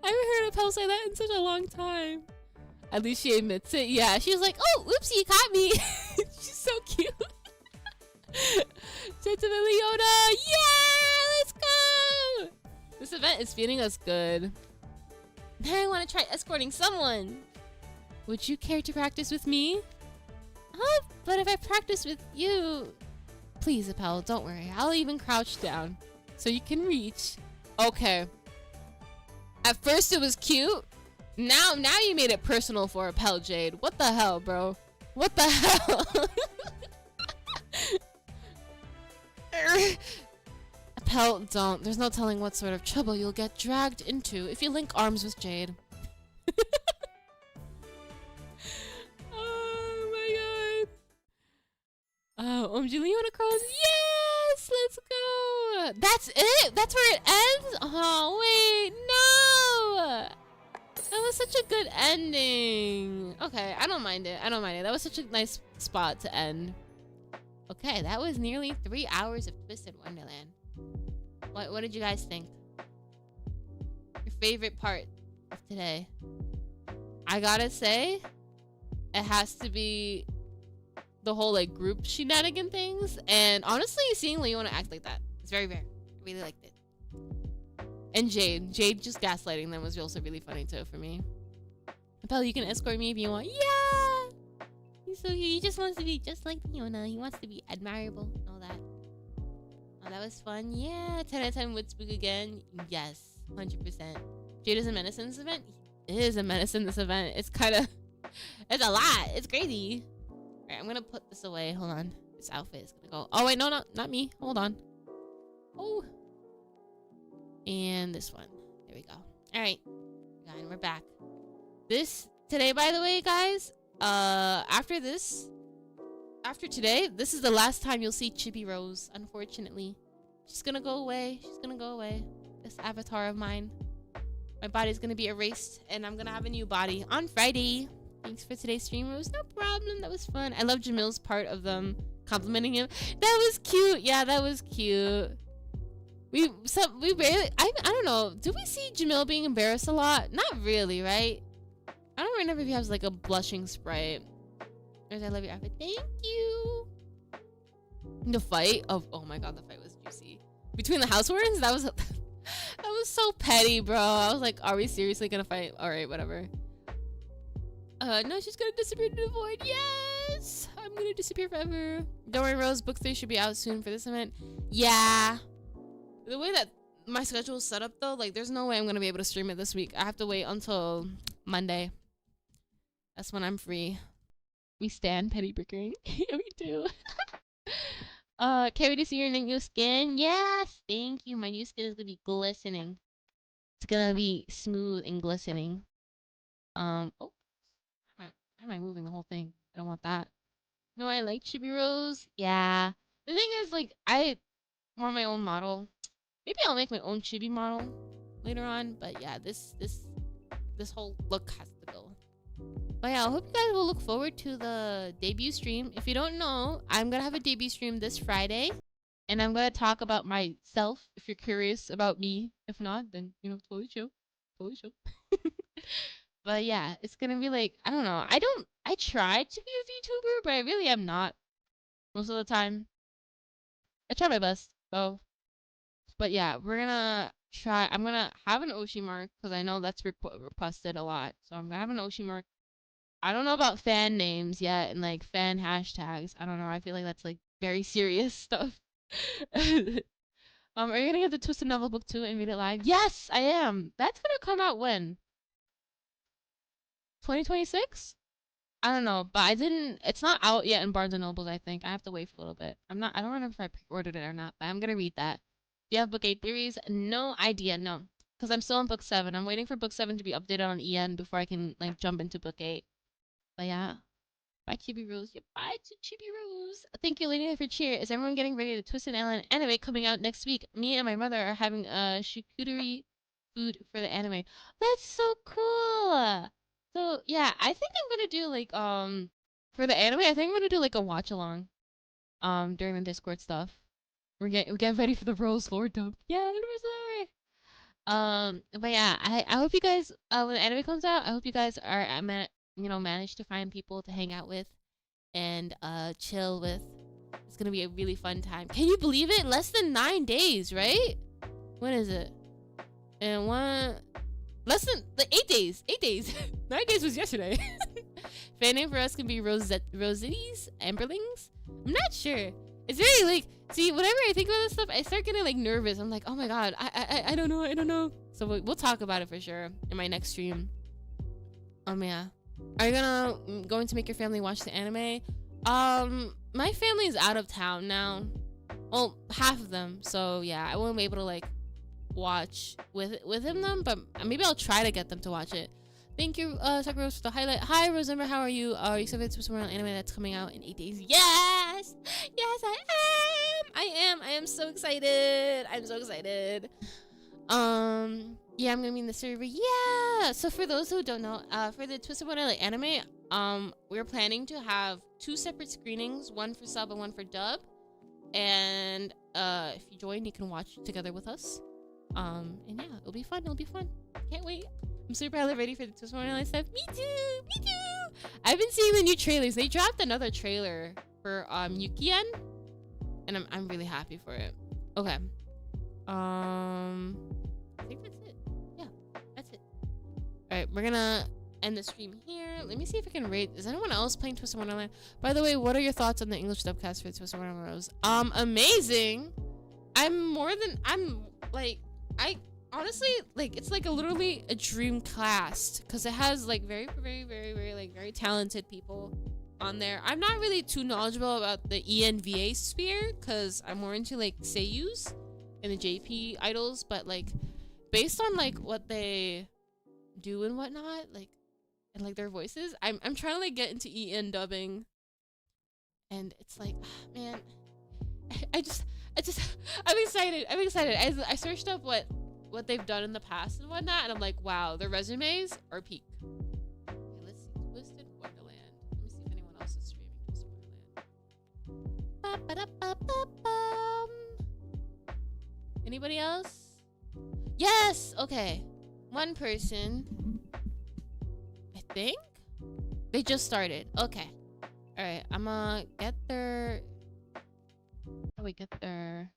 I haven't heard a pal say that in such a long time. At least she admits it. Yeah, she was like, oh, oopsie, you caught me. She's so cute. Sentiment Leona. Yeah, let's go. This event is feeling us good. Now I want to try escorting someone. Would you care to practice with me? But if I practice with you... Please, Appel, don't worry. I'll even crouch down so you can reach. Okay. At first it was cute. Now you made it personal for Appel, Jade. What the hell, bro? What the hell? Appel, don't. There's no telling what sort of trouble you'll get dragged into if you link arms with Jade. Oh my god. Oh, OMG, Leona Cross. Yes! Let's go! That's it? That's where it ends? Oh, wait. No! That was such a good ending. Okay, I don't mind it. I don't mind it. That was such a nice spot to end. Okay, that was nearly 3 hours of Twisted-Wonderland. What did you guys think? Your favorite part of today? I gotta say, it has to be the whole like group shenanigan things, and honestly, seeing Leona act like that, it's very rare. I really liked it. And Jade just gaslighting them was also really funny too for me. Appel, you can escort me if you want. Yeah! He's so cute. He just wants to be just like Leona. He wants to be admirable and all that. Oh, that was fun. Yeah, 10 out of 10 would spook again. Yes, 100%. Jade is a menace in this event? He is a menace in this event. It's kind of... It's a lot. It's crazy. Alright, I'm gonna put this away. Hold on. This outfit is gonna go... Oh, wait, no, not me. Hold on. Oh. And this one. There we go. Alright. And we're back. Today, by the way, guys, after today, this is the last time you'll see Chibi Rose, unfortunately. She's gonna go away. She's gonna go away. This avatar of mine. My body's gonna be erased, and I'm gonna have a new body on Friday. Thanks for today's stream, Rose. No problem. That was fun. I love Jamil's part of them complimenting him. That was cute. Yeah, that was cute. We barely... I don't know. Do we see Jamil being embarrassed a lot? Not really, right? I don't remember if he has like a blushing sprite. I love your outfit. Thank you. The fight of... Oh my god, the fight was juicy. Between the housewarmings, that was... That was so petty, bro. I was like, are we seriously gonna fight? Alright, whatever. No, she's gonna disappear into the void. Yes! I'm gonna disappear forever. Don't worry, Rose. Book 3 should be out soon for this event. Yeah. The way that my schedule is set up, though, like, there's no way I'm gonna be able to stream it this week. I have to wait until Monday. That's when I'm free. We stand petty bickering. Yeah, we do. Can't wait to see your new skin. Yes, thank you. My new skin is gonna be glistening. It's gonna be smooth and glistening. Oh, how am I moving the whole thing? I don't want that. No, I like Chibi Rose. Yeah. The thing is, like, I want my own model. Maybe I'll make my own Chibi model later on. But yeah, this whole look has to go. But yeah, I hope you guys will look forward to the debut stream. If you don't know, I'm gonna have a debut stream this Friday. And I'm gonna talk about myself, if you're curious about me. If not, then, you know, totally chill. Totally chill. But yeah, it's gonna be like, I don't know. I tried to be a VTuber, but I really am not. Most of the time. I try my best, though. But yeah, we're gonna try. I'm gonna have an Oshi mark, because I know that's requested a lot. So I'm gonna have an Oshi mark. I don't know about fan names yet and like fan hashtags. I don't know. I feel like that's like very serious stuff. Are you gonna get the Twisted novel book too and read it live? Yes, I am. That's gonna come out when? 2026? I don't know, but it's not out yet in Barnes and Nobles, I think. I have to wait for a little bit. I don't remember if I pre-ordered it or not, but I'm gonna read that. Do you have book 8 theories? No idea, no. Because I'm still on book 7. I'm waiting for book 7 to be updated on EN before I can like jump into book 8. But yeah. Bye, Chibi Rose. Yeah, bye to Chibi Rose. Thank you, Lady, for cheer. Is everyone getting ready to Twisted-Wonderland anime coming out next week? Me and my mother are having a charcuterie food for the anime. That's so cool. So yeah, I think I'm gonna do like for the anime. I think I'm gonna do like a watch along during the Discord stuff. We're getting ready for the Rose Lord dump. Yeah, anniversary. But yeah, I hope you guys when the anime comes out, I hope you guys are manage to find people to hang out with and chill with. It's gonna be a really fun time. Can you believe it? Less than 9 days, right? When is it? And less than like 8 days. 8 days. 9 days was yesterday. Fan name for us can be Rositties, Amberlings. I'm not sure. It's very like, see, whenever I think about this stuff, I start getting like nervous. I'm like, oh my god, I don't know. So we'll talk about it for sure in my next stream. Yeah. Are you going to make your family watch the anime? My family is out of town now. Well, half of them. So yeah, I won't be able to like watch with them, but maybe I'll try to get them to watch it. Thank you, Sakura, for the highlight. Hi, Rosember, how are you? Are you excited for some anime that's coming out in 8 days? Yes! Yes, I am so excited. I'm so excited. Yeah, I'm gonna be in the server. Yeah! So for those who don't know, for the Twisted-Wonderland anime, we're planning to have 2 separate screenings, one for sub and one for dub. And, if you join, you can watch together with us. And yeah, it'll be fun. Can't wait. I'm super ready for the Twisted-Wonderland stuff. Me too. I've been seeing the new trailers. They dropped another trailer for Yukien, and I'm really happy for it. Okay. I think that's it. Yeah, that's it. All right, we're gonna end the stream here. Let me see if I can rate. Is anyone else playing Twisted-Wonderland? By the way, what are your thoughts on the English dubcast for Twisted-Wonderland? Amazing. I honestly, like, it's like literally a dream cast because it has like very talented people on there. I'm not really too knowledgeable about the ENVA sphere because I'm more into like seiyus and the JP idols, but like based on like what they do and whatnot, like and like their voices, I'm trying to like get into EN dubbing, and it's like, man, I'm excited. I searched up what they've done in the past and whatnot, and I'm like, wow, their resumes are peak. Okay, let's see, Twisted-Wonderland. Let me see if anyone else is streaming Twisted-Wonderland. Anybody else? Yes. Okay, one person. I think they just started. Okay. All right. I'm gonna get their. How do we get their?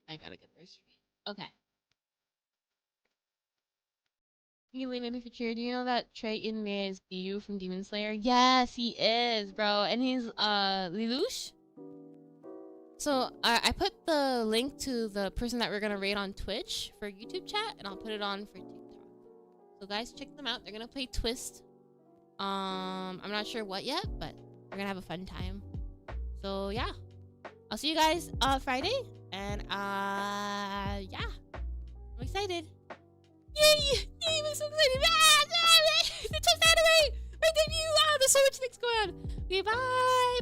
I gotta get their stream. Okay. You leave me for cheer. Do you know that Trey Inmei is Ryu from Demon Slayer? Yes, he is, bro. And he's Lelouch. So I put the link to the person that we're gonna raid on Twitch for YouTube chat, and I'll put it on for TikTok. So guys, check them out. They're gonna play Twist. I'm not sure what yet, but we're gonna have a fun time. So yeah, I'll see you guys Friday, and yeah, I'm excited. Yay! I'm so excited! The Twist anime! My debut! There's so much things going on. Okay, bye!